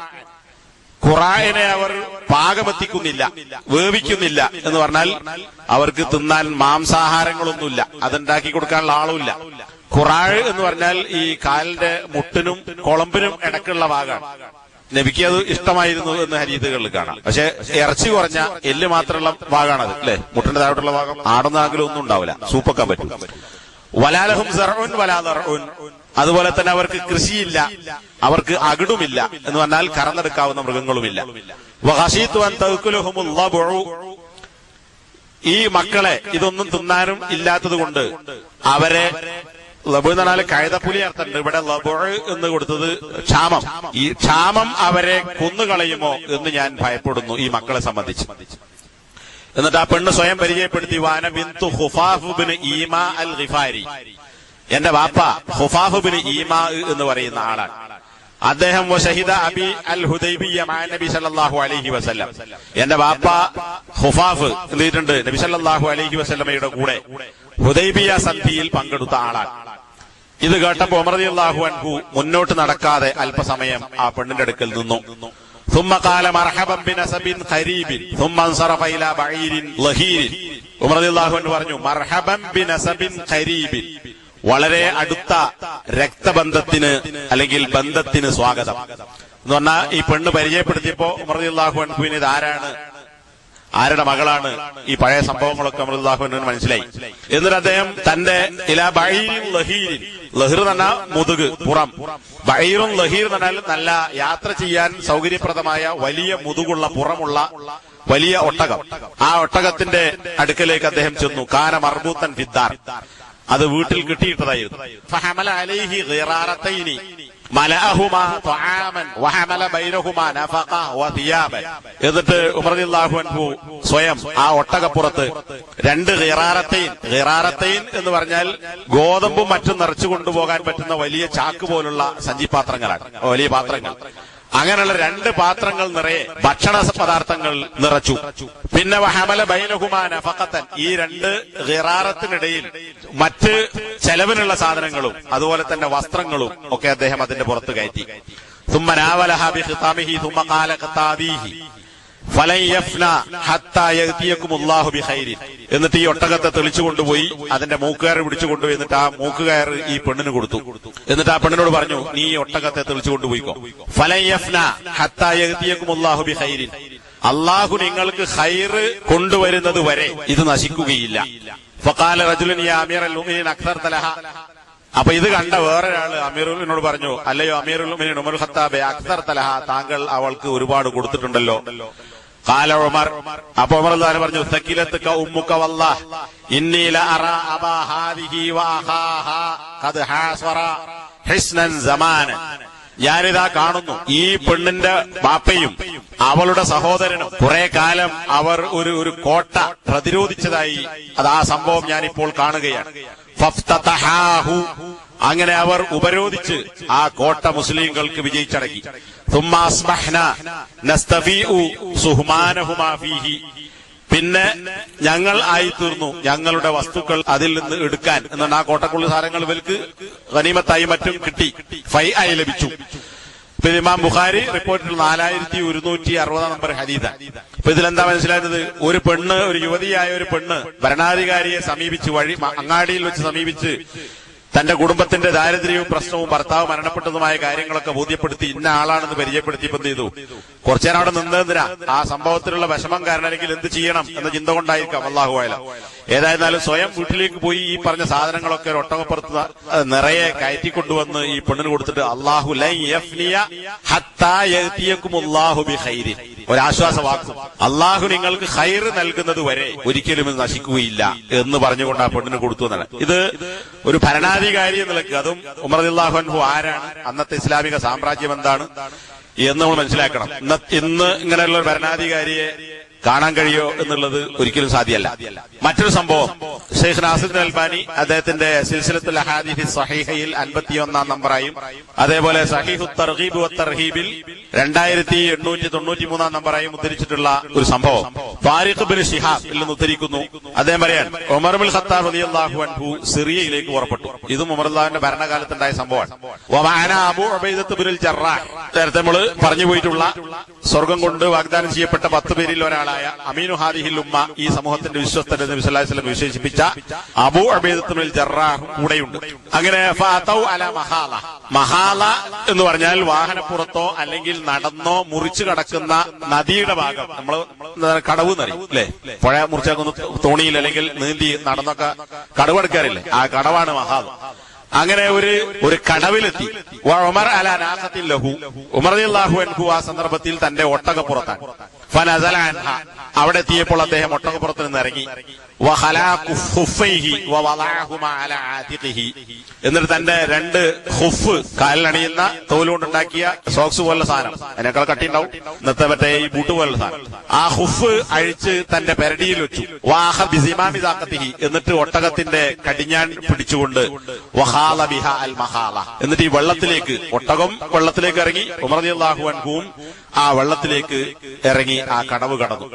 ഖുറാനെ അവർ പാകമെത്തിക്കുന്നില്ല, വേവിക്കുന്നില്ല എന്ന് പറഞ്ഞാൽ അവർക്ക് തിന്നാൻ മാംസാഹാരങ്ങളൊന്നുമില്ല, അതുണ്ടാക്കി കൊടുക്കാനുള്ള ആളുമില്ല. ഖുറാൻ എന്ന് പറഞ്ഞാൽ ഈ കാലിന്റെ മുട്ടിനും കുളമ്പിനും ഇടക്കുള്ള ഭാഗമാണ്. നബിക്ക് അത് ഇഷ്ടമായിരുന്നു എന്ന് ഹദീസുകളിൽ കാണാം. പക്ഷെ ഇറച്ചി കുറഞ്ഞ എല്ല് മാത്രമുള്ള ഭാഗമാണത്, അല്ലെ? മുട്ടിന്റെ താഴോട്ടുള്ള ഭാഗം ആടുന്നാകിലും ഒന്നും ഉണ്ടാവില്ല, സൂപ്പൊക്കാൻ പറ്റും. വലാലഹും സർഉൻ വലാ ദർഉൻ, അതുപോലെ തന്നെ അവർക്ക് കൃഷിയില്ല, അവർക്ക് അകിടുമില്ല എന്ന് പറഞ്ഞാൽ കറന്നെടുക്കാവുന്ന മൃഗങ്ങളുമില്ല. വഖശീതു അൻ തഅകുലഹുമുൽ ലബഉ, ഈ മക്കളെ ഇതൊന്നും തിന്നാനും ഇല്ലാത്തത് കൊണ്ട് അവരെ, ലബു എന്ന് പറഞ്ഞാൽ കഴുതപ്പുലി അർത്ഥമുണ്ട്, ഇവിടെ ലബു എന്ന് കൊടുത്തത് ക്ഷാമം, ഈ ക്ഷാമം അവരെ കൊന്നുകളയുമോ എന്ന് ഞാൻ ഭയപ്പെടുന്നു ഈ മക്കളെ സംബന്ധിച്ച്. എന്നിട്ട് ആ പെണ്ണ് സ്വയം പരിചയപ്പെടുത്തി, വാന ബിന്തു ഖുഫാഫ് ബിൻ ഈമാ അൽ ഗിഫാരി, എന്റെ വാപ്പ ഖുഫാഫ് ബിൻ ഈമാ എന്ന് പറയുന്ന ആളാണ്. അദ്ദേഹം വശഹിദ അബി അൽ ഹുദൈബിയ്യ മഅ നബി സല്ലല്ലാഹു അലൈഹി വസല്ലം, എന്റെ വാപ്പ ഖുഫാഫ് എന്തിട്ടുണ്ട് നബി സല്ലല്ലാഹു അലൈഹി വസല്ലമയുടെ കൂടെ ഹുദൈബിയ സന്ധിയിൽ പങ്കെടുത്ത ആളാണ്. ഇത് കേട്ടപ്പോൾ ഉമർ റളിയല്ലാഹു അൻഹു മുന്നോട്ട് നടക്കാതെ അല്പസമയം ആ പെണ്ണിന്റെ അടുക്കൽ നിന്നു. ثم قال مرحبا بنسب قريب ثم انصرف الى بعير ظهير. ഉമർ റളിയല്ലാഹു അൻഹു പറഞ്ഞു, മർഹബൻ ബിനസബിൻ ഖരീബിൻ, വളരെ അടുത്ത രക്തബന്ധത്തിന് അല്ലെങ്കിൽ ബന്ധത്തിന് സ്വാഗതം എന്ന് പറഞ്ഞാൽ ഈ പെണ്ണ് പരിചയപ്പെടുത്തിയപ്പോ ഉമർ റളിയല്ലാഹു അൻഹുവിന് ഇത് ആരാണ്, ആരുടെ മകളാണ്, ഈ പഴയ സംഭവങ്ങളൊക്കെ ഉമർ റളിയല്ലാഹു അൻഹുവിന് മനസ്സിലായി. എന്നിട്ട് അദ്ദേഹം തന്റെ ഇലാ ബഈരിൻ ലഹീരിൻ, ലഹിർ എന്ന് പറഞ്ഞാൽ മുതുക്, പുറം, ബഈറുൻ ലഹീർ എന്ന് പറഞ്ഞാൽ നല്ല യാത്ര ചെയ്യാൻ സൗകര്യപ്രദമായ വലിയ മുതുകുള്ള പുറമുള്ള വലിയ ഒട്ടകം. ആ ഒട്ടകത്തിന്റെ അടുക്കലേക്ക് അദ്ദേഹം ചെന്നു. കാന മർബൂത്തൻ ഫിദ്ദാർ, അത് വീട്ടിൽ കിട്ടിയിട്ടതായിരുന്നു. ഫഹമല അലൈഹി ഗിറാറത്തൈനി മലഅഹുമാ തആമൻ വഹമല ബൈനഹുമാ നഫഖ വതിയാബൻ. എന്നിട്ട് ഉമർ റളിയല്ലാഹു അൻഹു സ്വയം ആ ഒട്ടകപ്പുറത്ത് രണ്ട് ഗിറാറത്തൈൻ എന്ന് പറഞ്ഞാൽ ഗോതമ്പും മറ്റും നിറച്ചു കൊണ്ടുപോകാൻ പറ്റുന്ന വലിയ ചാക്ക് പോലുള്ള സഞ്ചിപാത്രങ്ങളാണ്, വലിയ പാത്രങ്ങൾ. അങ്ങനെയുള്ള രണ്ട് പാത്രങ്ങൾ നിറയെ ഭക്ഷണ പദാർത്ഥങ്ങൾ നിറച്ചു. പിന്നെ വഹമല ബൈനഹുമാ നഫഖതൻ, ഈ രണ്ട് ഗിറാറത്തിനിടയിൽ മറ്റ് ചെലവിനുള്ള സാധനങ്ങളും അതുപോലെ തന്നെ വസ്ത്രങ്ങളും ഒക്കെ അദ്ദേഹം അതിന്റെ പുറത്ത് കയറ്റി. ثم ناولها بخطامه ثم قال قطابيه فلن يفنى حتى يأتيكم الله بخير. എന്നിട്ട് ഈ ഒട്ടകത്തെ തെളിച്ചു കൊണ്ടുപോയി അതിന്റെ മൂക്കുകയർ പിടിച്ചു കൊണ്ടുപോയി, എന്നിട്ട് ആ മൂക്കുകയർ ഈ പെണ്ണിന് കൊടുത്തു. എന്നിട്ട് ആ പെണ്ണിനോട് പറഞ്ഞു, നീ ഈ ഒട്ടകത്തെ തെളിച്ചു കൊണ്ടുപോയിക്കോ. ഫലൻ യഫ്നാ ഹത്താ യഅതിയകുമുല്ലാഹു ബിഖൈരിൻ, അല്ലാഹു നിങ്ങൾക്ക് ഖൈറ് കൊണ്ടുവരുന്നത് വരെ ഇത് നശിക്കുകയില്ല. ഫഖാല റജുലുൻ യാ അമീറൽ മുഅ്മിനീൻ അക്തർത ലഹ. അപ്പൊ ഇത് കണ്ട വേറൊരാള് അമീറുലിനോട് പറഞ്ഞു, അല്ലയോ അമീറുൽ മുഅ്മിനീൻ ഉമർ ഖത്താബ്, അക്തർത ലഹ, താങ്കൾ അവൾക്ക് ഒരുപാട് കൊടുത്തിട്ടുണ്ടല്ലോ. ഖാല ഉമർ, അപ്പൊ ഉമർ റളിയല്ലാഹു അൻഹു പറഞ്ഞു, സകിലത്തുക ഉമ്മുക വല്ലാഹ് ഇന്നി ലഅറാ അബാ ഹാദിഹി വഅഖാഹാ ഖദ് ഹാസറ ഹിസ്നൻ സമാനൻ. ഞാനിതാ കാണുന്നു ഈ പെണ്ണിന്റെ ബാപ്പയും അവളുടെ സഹോദരനും കുറെ കാലം അവർ ഒരു കോട്ട പ്രതിരോധിച്ചതായി അത് ആ സംഭവം ഞാനിപ്പോൾ കാണുകയാണ്. ഫഫ്തതഹാഹു, അങ്ങനെ അവർ ഉപരോധിച്ച് ആ കോട്ട മുസ്ലിങ്ങൾക്ക് വിജയിച്ചടക്കി. ثم اصبحنا نستفيء سهمانهما فيه, പിന്നെ ഞങ്ങൾ ആയിത്തീർന്നു ഞങ്ങളുടെ വസ്തുക്കൾ അതിൽ നിന്ന് എടുക്കാൻ എന്നാണ്. ആ കോട്ടക്കുള്ള സാധനങ്ങൾ ഇവർക്ക് ഗനീമത്തായി മറ്റും കിട്ടി, ഫൈ ആയി ലഭിച്ചു. പിന്നെ ഇമാം ബുഖാരി റിപ്പോർട്ടിൽ 4160 നമ്പർ ഹദീസാണ്. അപ്പൊ ഇതിലെന്താ മനസ്സിലായത്? ഒരു പെണ്ണ്, ഒരു യുവതിയായ ഒരു പെണ്ണ് ഭരണാധികാരിയെ സമീപിച്ച്, അങ്ങാടിയിൽ വെച്ച് സമീപിച്ച് തന്റെ കുടുംബത്തിന്റെ ദാരിദ്ര്യവും പ്രശ്നവും ഭർത്താവ് മരണപ്പെട്ടതുമായ കാര്യങ്ങളൊക്കെ ബോധ്യപ്പെടുത്തി ഇന്ന ആളാണെന്ന് പരിചയപ്പെടുത്തിയപ്പോൾ എന്ത് ചെയ്തു? കുറച്ചേരം അവിടെ നിന്നതിനാ ആ സംഭവത്തിലുള്ള വിഷമം കാരണം, അല്ലെങ്കിൽ എന്ത് ചെയ്യണം എന്ന ചിന്ത കൊണ്ടായിരിക്കാം, അല്ലാഹു അഅലം. ഏതായിരുന്നാലും സ്വയം വീട്ടിലേക്ക് പോയി ഈ പറഞ്ഞ സാധനങ്ങളൊക്കെ ഒരു ഒട്ടകപ്പുറത്ത് നിറയെ കയറ്റിക്കൊണ്ടുവന്ന് ഈ പെണ്ണിന് കൊടുത്തിട്ട് അല്ലാഹു ലൻ യഫ്നിയ ഹത്താ യഅതിയകുമുല്ലാഹു ബിഖൈരിൻ, ഒരാശ്വാസവാക്കും, അല്ലാഹു നിങ്ങൾക്ക് ഖൈർ നൽകുന്നത് വരെ ഒരിക്കലും ഇത് നശിക്കുകയില്ല എന്ന് പറഞ്ഞുകൊണ്ട് ആ പെണ്ണിന് കൊടുത്തു എന്നാണ്. ഇത് ഒരു ഭരണാധികാരി എന്നുള്ളത്, അതും ഉമർ റളിയല്ലാഹു അൻഹു ആരാണ്, അന്നത്തെ ഇസ്ലാമിക സാമ്രാജ്യം എന്താണ് എന്ന് നമ്മൾ മനസ്സിലാക്കണം. ഇന്ന് ഇങ്ങനെയുള്ള ഒരു ഭരണാധികാരിയെ കാണാൻ കഴിയോ എന്നുള്ളത് ഒരിക്കലും സാധ്യമല്ല. മറ്റൊരു സംഭവം, ഷെയ്ഖ് നാസിറുദ്ദീൻ അൽബാനി അദ്ദേഹത്തിന്റെ സിൽസിലത്തുൽ അഹാദീസ് സ്വഹീഹയിൽ 51 നമ്പറായും അതേപോലെ സഹീഹു തർഗീബ് വ തർഹീബിൽ 2893 നമ്പറായും ഉദ്ധരിച്ചിട്ടുള്ള ഒരു സംഭവം താരിഖ് ബിൻ ശിഹാബിൽ നിന്ന് ഉദ്ധരിക്കുന്നു. അദ്ദേഹം പറയാൻ, ഉമർ ബിൻ ഖത്താബ് റളിയല്ലാഹു അൻഹു സിറിയയിലേക്ക് പുറപ്പെട്ടു. ഇതും ഉമർ റളിയല്ലാഹുവിന്റെ ഭരണകാലത്തുണ്ടായ സംഭവമാണ്. വമഅന അബൂ ഉബൈദത്ത് ബിനുൽ ജറാഹ്, നേരത്തെ നമ്മൾ പറഞ്ഞു പോയിട്ടുള്ള സ്വർഗം കൊണ്ട് വാഗ്ദാനം ചെയ്യപ്പെട്ട 10 പേരിൽ ഒരാളായ അമീനു ഹാദിഹിൽ ഉമ്മ, ഈ സമൂഹത്തിന്റെ വിശ്വസ്തൻ എന്ന് നബി സല്ലല്ലാഹു അലൈഹി വസല്ലം വിശേഷിപ്പിച്ച അബൂ ഉബൈദത്ത് ബിനുൽ ജറാഹ് കൂടെയുണ്ട്. അങ്ങനെ ഫഅതൗ അലാ മഹാല, മഹാല എന്ന് പറഞ്ഞാൽ വാഹനപ്പുറത്തോ അല്ലെങ്കിൽ നടന്നോ മുറിച്ചു കടക്കുന്ന നദിയുടെ ഭാഗം, നമ്മൾ കടവ് എന്നറിയും അല്ലെ, പുഴ മുറിച്ചാക്കുന്ന തോണിയിൽ അല്ലെങ്കിൽ നീന്തി നടന്നൊക്കെ കടവെടുക്കാറില്ലേ, ആ കടവാണ് മഹാല. അങ്ങനെ ഒരു കടവിലെത്തി. ഉമർ അലാ നാഖത്തിൻ ലഹു, ഉമർ റളിയല്ലാഹു അൻഹു ആ സന്ദർഭത്തിൽ തന്റെ ഒട്ടകപ്പുറത്താണ്. ഫനസല അൻഹ, അവിടെ എത്തിയപ്പോൾ അദ്ദേഹം ഒട്ടകപ്പുറത്ത് നിന്ന് ഇറങ്ങി. വഖലാ ഖുഫൈഹി വവളഅഹുമാ അലാ ആതിഖിഹി, എന്നിട്ട് തന്റെ 2 ഖുഫ്, കാലിലണിയുന്ന തോലുകൊണ്ടുണ്ടാക്കിയ സോക്സ് പോലുള്ള സാധനം, അതിനേക്കാൾ കട്ടിയുണ്ടാവും, ഇന്നത്തെ മറ്റേ ഈ ബൂട്ട് പോലുള്ള സാധനം, ആ ഖുഫ് അഴിച്ച് തന്റെ പെരടിയിൽ വെച്ചു. വാഹ ബിസിമാമി സാഖത്തിഹി, എന്നിട്ട് ഒട്ടകത്തിന്റെ കടിഞ്ഞാൻ പിടിച്ചുകൊണ്ട് വഖാല ബിഹാ അൽ മഹാല, എന്നിട്ട് ഈ വെള്ളത്തിലേക്ക്, ഒട്ടകം വെള്ളത്തിലേക്ക് ഇറങ്ങി, ഉമർ റളിയല്ലാഹു അൻഹുവും ആ വെള്ളത്തിലേക്ക് ഇറങ്ങി ആ കടവ് കടന്നു.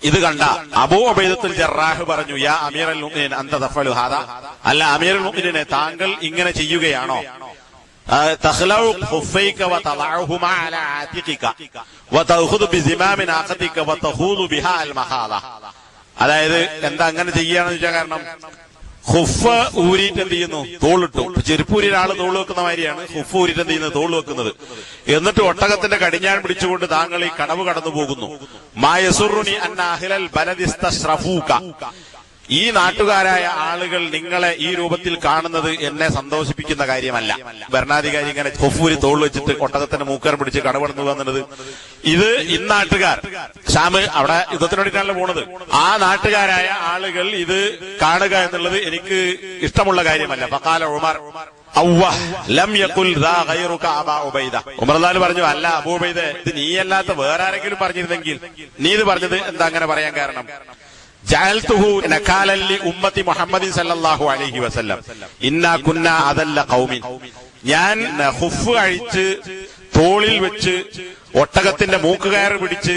ഇത് കണ്ട അബൂ ഉബൈദത്തുൽ ജറാഹ് പറഞ്ഞു, യാ അമീറുൽ മുഅ്മിനീൻ അൻത തഫഅലു ഹാദാ, അല്ല അമീറുൽ മുഅ്മിനീനെ താങ്കൾ ഇങ്ങനെ ചെയ്യുകയാണോ? തഖ്ലഉ ഖുഫൈക വതളഉഹുമാ അലാ ആതിഖിക വതഖുദു ബിസിമാമി നാഖതിക വതഖൂദു ബിഹാ അൽ മഹാല. അതായത് എന്താ അങ്ങനെ ചെയ്യാന്ന് വെച്ചാൽ, കാരണം ഹുഫ് ഊരിയിട്ട് എന്ത് ചെയ്യുന്നു? തോളിട്ടു. ചെരുപ്പൂരി ഒരാള് തോള് വെക്കുന്ന മാതിരിയാണ് ഹുഫ് ഊരിട്ട് എന്ത് ചെയ്യുന്നത്? തോള് വെക്കുന്നത്. എന്നിട്ട് ഒട്ടകത്തിന്റെ കടിഞ്ഞാൻ പിടിച്ചുകൊണ്ട് താങ്കൾ ഈ കടവ് കടന്നു പോകുന്നു. മായസുറുനി അന്ന അഹ്ലൽ ബലദിസ്തശ്റഫൂക, ഈ നാട്ടുകാരായ ആളുകൾ നിങ്ങളെ ഈ രൂപത്തിൽ കാണുന്നത് എന്നെ സന്തോഷിപ്പിക്കുന്ന കാര്യമല്ല. ഭരണാധികാരി ഇങ്ങനെ ഹുഫൂരി തോൾ വെച്ചിട്ട് ഒട്ടകത്തിന്റെ മൂക്കർ പിടിച്ച് കടവടന്നു എന്നുള്ളത്, ഇത് ഇന്നാട്ടുകാർ ഷാമ് അവിടെ യുദ്ധത്തിന് വേണ്ടിയിട്ടാണല്ലോ പോണത്, ആ നാട്ടുകാരായ ആളുകൾ ഇത് കാണുക എന്നുള്ളത് എനിക്ക് ഇഷ്ടമുള്ള കാര്യമല്ല. ഫഖാല ഉമർ ലം യഖുൽ ദാ ഗൈറുക അബാ ഉബൈദ, ഉമർ റളിയല്ലാഹു പറഞ്ഞു, അല്ല അബൂ ഉബൈദ, ഇത് നീയല്ലാത്ത വേറെ ആരെങ്കിലും പറഞ്ഞിരുന്നെങ്കിൽ, നീ ഇത് പറഞ്ഞത് എന്താ അങ്ങനെ പറയാൻ കാരണം? ജഅൽതുഹു നകാലൻ ലി ഉമ്മത്തി മുഹമ്മദിൻ സല്ലല്ലാഹു അലൈഹി വസല്ലം ഇന്നാ കുന്നാ അദല്ല ഖൗമിൻ, ഞാൻ ഖുഫ് അഴിച്ച് തോളിൽ വെച്ച് ഒട്ടകത്തിന്റെ മൂക്കുകയർ പിടിച്ച്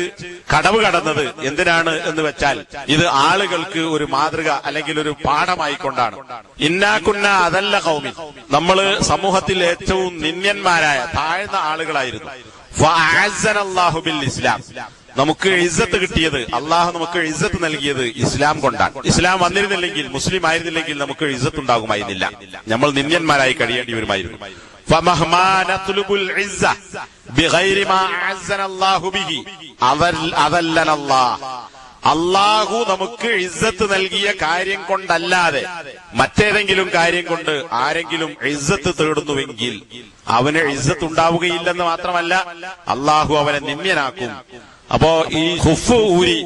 കടവ് കടന്നത് എന്തിനാണ് എന്ന് വെച്ചാൽ, ഇത് ആളുകൾക്ക് ഒരു മാതൃക അല്ലെങ്കിൽ ഒരു പാഠമായിക്കൊണ്ടാണ്. ഇന്നാ കുന്നാ അദല്ല ഖൗമിൻ, നമ്മള് സമൂഹത്തിൽ ഏറ്റവും നിന്ദ്യന്മാരായ താഴ്ന്ന ആളുകളായിരുന്നു. ഫഅഅസ്സനല്ലാഹു ബിൽ ഇസ്ലാം, നമുക്ക് ഇസ്സത്ത് കിട്ടിയത്, അള്ളാഹു നമുക്ക് ഇസ്സത്ത് നൽകിയത് ഇസ്ലാം കൊണ്ടാണ്. ഇസ്ലാം വന്നിരുന്നില്ലെങ്കിൽ, മുസ്ലിം ആയിരുന്നില്ലെങ്കിൽ നമുക്ക് ഇസ്സത്ത് ഉണ്ടാകുമായിരുന്നില്ല, നമ്മൾ നിന്ദ്യന്മാരായി കഴിയേണ്ടി വരുമായിരുന്നു. ഫമഹ്മാ നത്ലുബുൽ ഇസ്സ ബിഗൈരി മാ അഅസ്സനല്ലാഹു ബിഹി അദല്ലനല്ലാഹ്, അള്ളാഹു നമുക്ക് ഇസ്സത്ത് നൽകിയ കാര്യം കൊണ്ടല്ലാതെ മറ്റേതെങ്കിലും കാര്യം കൊണ്ട് ആരെങ്കിലും ഇസ്സത്ത് തേടുന്നുവെങ്കിൽ അവന് ഇസ്സത്ത് ഉണ്ടാവുകയില്ലെന്ന് മാത്രമല്ല, അള്ളാഹു അവനെ നിന്ദ്യനാക്കും. അപ്പോ ഈ ഖുഫ് ഊരി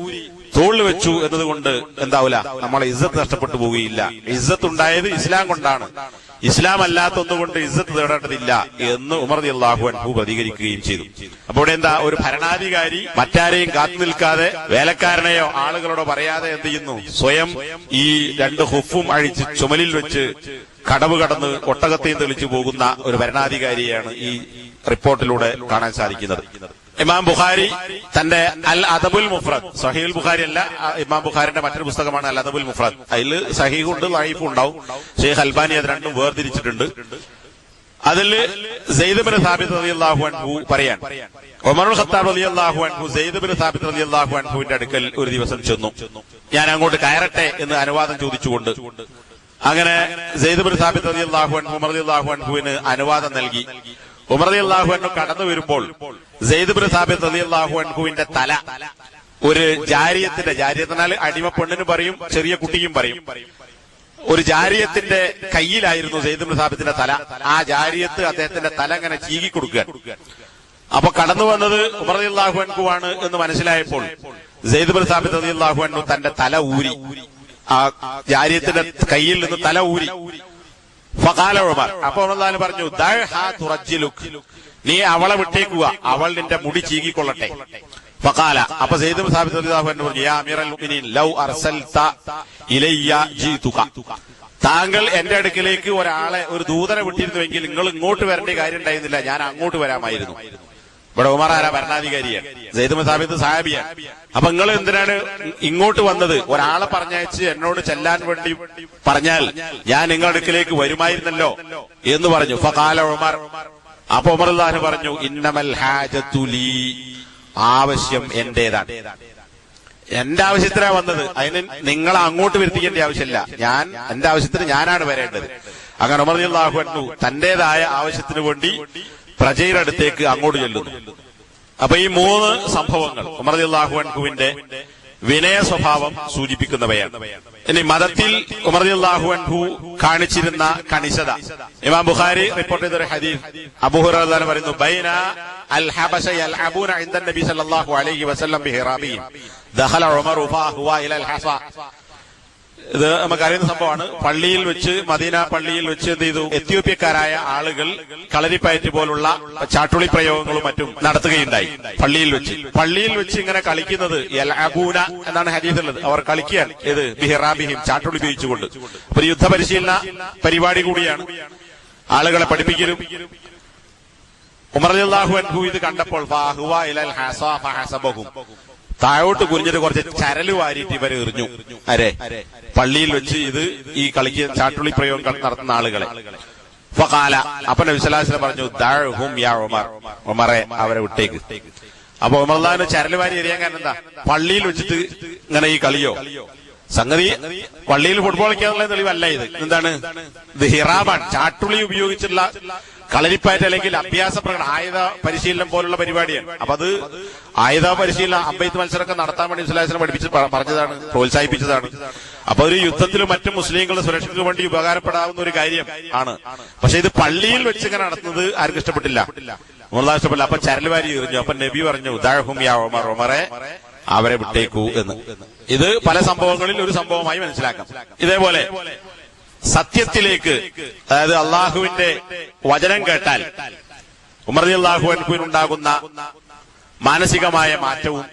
തോളിൽ വെച്ചു എന്നതുകൊണ്ട് എന്താവില്ല, നമ്മളെ ഇസ്സത്ത് നഷ്ടപ്പെട്ടു പോവുകയില്ല. ഇസ്സത്ത് ഉണ്ടായത് ഇസ്ലാം കൊണ്ടാണ്, ഇസ്ലാം അല്ലാത്ത ഒന്നുകൊണ്ട് ഇസ്സത്ത് തേടേണ്ടതില്ല എന്ന് ഉമർ റളിയല്ലാഹു അൻഹു പ്രതികരിക്കുകയും ചെയ്തു. അപ്പോൾ ഇവിടെ എന്താ, ഒരു ഭരണാധികാരി മറ്റാരെയും കാത്തു നിൽക്കാതെ, വേലക്കാരനെയോ ആളുകളോടോ പറയാതെ എന്ത് ചെയ്യുന്നു? സ്വയം ഈ 2 ഹുഫും അഴിച്ച് ചുമലിൽ വെച്ച് കടവ് കടന്ന് ഒട്ടകത്തെയും തെളിച്ചു പോകുന്ന ഒരു ഭരണാധികാരിയാണ് ഈ റിപ്പോർട്ടിലൂടെ കാണാൻ സാധിക്കുന്നത്. ഇമാം ബുഖാരി തന്റെ അൽ അദബുൽ മുഫ്രദ്, സഹീഹുൽ ബുഖാരി അല്ല, ഇമാം ബുഖാരിന്റെ മറ്റൊരു പുസ്തകമാണ് അൽ അദബുൽ മുഫ്രദ്. അതിൽ സഹീഹുണ്ട് ലഈഫും ഉണ്ടാവും. ഷെയ്ഖ് അൽബാനി അത് രണ്ടും വേർതിരിച്ചിട്ടുണ്ട്. അതിൽ സെയ്ദ് ബിൻ സാബിത്ത് റളിയല്ലാഹു അൻഹു പറയാൻ, ഉമറുൽ ഖത്താബ് റളിയല്ലാഹു അൻഹു സെയ്ദ് ബിൻ സാബിത്ത് റളിയല്ലാഹു അൻഹുവിന്റെ അടുക്കൽ ഒരു ദിവസം ചെന്നു. ഞാൻ അങ്ങോട്ട് കയറട്ടെ എന്ന് അനുവാദം ചോദിച്ചുകൊണ്ട്. അങ്ങനെ സെയ്ദ് ബിൻ സാബിത്ത് റളിയല്ലാഹു അൻഹു ഉമർ റളിയല്ലാഹു അൻഹുവിന് അനുവാദം നൽകി. ഉമർ റളിയല്ലാഹു അൻഹു കടന്നു വരുമ്പോൾ സെയ്ദ് ബിൻ സാബിത്ത് റളിയല്ലാഹു അൻഹുവിന്റെ തല ഒരു ജാരിയത്തിന്റെ, ജാരിയത്തിനാൽ അടിമ പെണ്ണിന് പറയും, ചെറിയ കുട്ടിയും പറയും, ഒരു ജാരിയത്തിന്റെ കയ്യിലായിരുന്നു സെയ്ദ് ബിൻ സാബിത്തിന്റെ തല. ആ ജാരിയത്ത് അദ്ദേഹത്തിന്റെ തല അങ്ങനെ ചീകി കൊടുക്കുക. അപ്പൊ കടന്നു വന്നത് ഉമർ റളിയല്ലാഹു അൻഹു ആണ് എന്ന് മനസ്സിലായപ്പോൾ സെയ്ദ് ബിൻ സാബിത്ത് റളിയല്ലാഹു അൻഹു തന്റെ തല ഊരി, ആ ജാരിയത്തിന്റെ കയ്യിൽ നിന്ന് തല ഊരി. ഫഖാല ഉമർ, അപ്പൊ ഉമർ പറഞ്ഞു, ദഅഹാ തുറജ്ജിലുക്, നീ അവളെ വിട്ടേക്കുക, അവൾ നിന്റെ മുടി ചീകിക്കൊള്ളട്ടെ. ഫഖാല, അപ്പൊ സെയ്ദ് ബിൻ സാബിത്ത് റളിയല്ലാഹു അൻഹു പറഞ്ഞു, യാ അമീറൽ മുഅ്മിനീൻ ലൗ അർസൽത ഇലയ്യ ജീതുക, താങ്കൾ എന്റെ അടുക്കിലേക്ക് ഒരാളെ, ഒരു ദൂതനെ വിട്ടിരുന്നുവെങ്കിൽ നിങ്ങൾ ഇങ്ങോട്ട് വരേണ്ട കാര്യം ഉണ്ടായിരുന്നില്ല, ഞാൻ അങ്ങോട്ട് വരാമായിരുന്നു. ഇവിടെ ഉമർ ആരാ? ഭരണാധികാരിയാണ്. സെയ്ദ് ബിൻ സാബിത്ത് സഹാബിയാണ്. അപ്പൊ നിങ്ങൾ എന്തിനാണ് ഇങ്ങോട്ട് വന്നത്? ഒരാളെ പറഞ്ഞയച്ച് എന്നോട് ചെല്ലാൻ വേണ്ടി പറഞ്ഞാൽ ഞാൻ നിങ്ങളുടെ അടുക്കിലേക്ക് വരുമായിരുന്നല്ലോ എന്ന് പറഞ്ഞു. ഫഖാല ഉമർ, അപ്പൊ ഉമർ റളിയല്ലാഹു പറഞ്ഞു, ഇന്നമൽ ഹാജത്തു ലീ, ആവശ്യം എന്റേതാണ്, എന്റെ ആവശ്യത്തിനാണ് വന്നത്, അതിന് നിങ്ങളെ അങ്ങോട്ട് വരുത്തിക്കേണ്ട ആവശ്യമില്ല, ഞാൻ എന്റെ ആവശ്യത്തിന് ഞാനാണ് വരേണ്ടത്. അങ്ങനെ ഉമർ റളിയല്ലാഹു അൻഹു തന്റേതായ ആവശ്യത്തിന് വേണ്ടി പ്രജയുടെ അടുത്തേക്ക് അങ്ങോട്ട് ചെല്ലുന്നു. അപ്പൊ ഈ മൂന്ന് സംഭവങ്ങൾ ഉമർ റളിയല്ലാഹു അൻഹുവിന്റെ വിനയ സ്വഭാവം സൂചിപ്പിക്കുന്നവയാണ്. ഇനി മതത്തിൽ ഉമർ റളിയല്ലാഹു അൻഹു കാണിച്ചിരുന്ന കണിശത, ഇമാം ബുഖാരി റിപ്പോർട്ട് ചെയ്ത ഒരു ഹദീസ്, അബൂ ഹുറൈറ പറയുന്നു, ബൈന അൽ ഹബശ യൽഅബൂന ഇൻദ നബി സല്ലല്ലാഹു അലൈഹി വസല്ലം ബിഹിറാബിഹിം ദഖല ഉമർ ഫഹുവ ഇലൽ ഹസ. ഇത് നമുക്കറിയുന്ന സംഭവമാണ്. പള്ളിയിൽ വെച്ച്, മദീന പള്ളിയിൽ വെച്ച് എന്ത് ചെയ്തു, എത്യോപ്യക്കാരായ ആളുകൾ കളരിപ്പയറ്റ് പോലുള്ള ചാട്ടുളി പ്രയോഗങ്ങളും മറ്റും നടത്തുകയുണ്ടായി. പള്ളിയിൽ വെച്ച് ഇങ്ങനെ കളിക്കുന്നത് യൽഅബൂന എന്നാണ് ഹദീസിലുള്ളത്. അവർ കളിക്കുകയാണ്, ഏത്, ബിഹിറാബിഹിം, ചാട്ടുളി ഉപയോഗിച്ചുകൊണ്ട്. ഒരു യുദ്ധപരിശീലന പരിപാടി കൂടിയാണ്, ആളുകളെ പഠിപ്പിക്കലും. ഉമർ റളിയല്ലാഹു അൻഹു ഇത് കണ്ടപ്പോൾ ഫഹുവ ഇലൽ ഹസ ഫഹസബഹും, താഴോട്ട് കുനിഞ്ഞിട്ട് കുറച്ച് ചരല് വാരിയിട്ട് ഇവരെ എറിഞ്ഞു. പള്ളിയിൽ വെച്ച് ഇത് ഈ കളിക്ക് ചാട്ടുളി പ്രയോഗം നടത്തുന്ന ആളുകളെ. ഫഖാല, അപ്പൊ നബി സല്ലല്ലാഹു അലൈഹി വസല്ലം പറഞ്ഞു, ദഅഹും യാ ഉമർ, ഉമറെ അവരെ വിട്ടേക്ക്. അപ്പൊ ഉമർ റളിയല്ലാഹു ചരല് വാരി എറിയാൻ കാരണം എന്താ? പള്ളിയിൽ വെച്ചിട്ട് ഇങ്ങനെ ഈ കളിയോ, സംഗതി പള്ളിയിൽ ഫുട്ബോൾ കളിക്കാനുള്ള തെളിവല്ല ഇത്. എന്താണ് ഇത്? ഹിറാബാൻ, ചാട്ടുളി ഉപയോഗിച്ചുള്ള കളരിപ്പയറ്റ് അല്ലെങ്കിൽ അഭ്യാസ പ്രകടനം, ആയുധ പരിശീലനം പോലുള്ള പരിപാടിയാണ്. അപ്പൊ അത് ആയുധ പരിശീലനം, അമ്പെയ്ത്ത് മത്സരമൊക്കെ നടത്താൻ വേണ്ടി ഇസ്ലാമിനെ പഠിപ്പിച്ച് പറഞ്ഞതാണ്, പ്രോത്സാഹിപ്പിച്ചതാണ്. അപ്പൊ ഒരു യുദ്ധത്തിലും മറ്റും മുസ്ലിങ്ങളുടെ സുരക്ഷയ്ക്ക് വേണ്ടി ഉപകാരപ്പെടാവുന്ന ഒരു കാര്യം ആണ്. പക്ഷെ ഇത് പള്ളിയിൽ വെച്ച് ഇങ്ങനെ നടത്തുന്നത് ആർക്കും ഇഷ്ടപ്പെട്ടില്ല, ഇഷ്ടപ്പെട്ടില്ല. അപ്പൊ ചരൽവാരി എറിഞ്ഞു. അപ്പൊ നബി പറഞ്ഞു, ദഅഹും യാ ഉമർ, ഉമറെ അവരെ വിട്ടേക്കൂ എന്ന്. ഇത് പല സംഭവങ്ങളിൽ ഒരു സംഭവമായി മനസ്സിലാക്കാം. ഇതേപോലെ സത്യത്തിലേക്ക്, അതായത് അള്ളാഹുവിന്റെ വചനം കേട്ടാൽ ഉമർ റളിയല്ലാഹു അൻഹുവിനുണ്ടാകുന്ന മാനസികമായ മാറ്റവും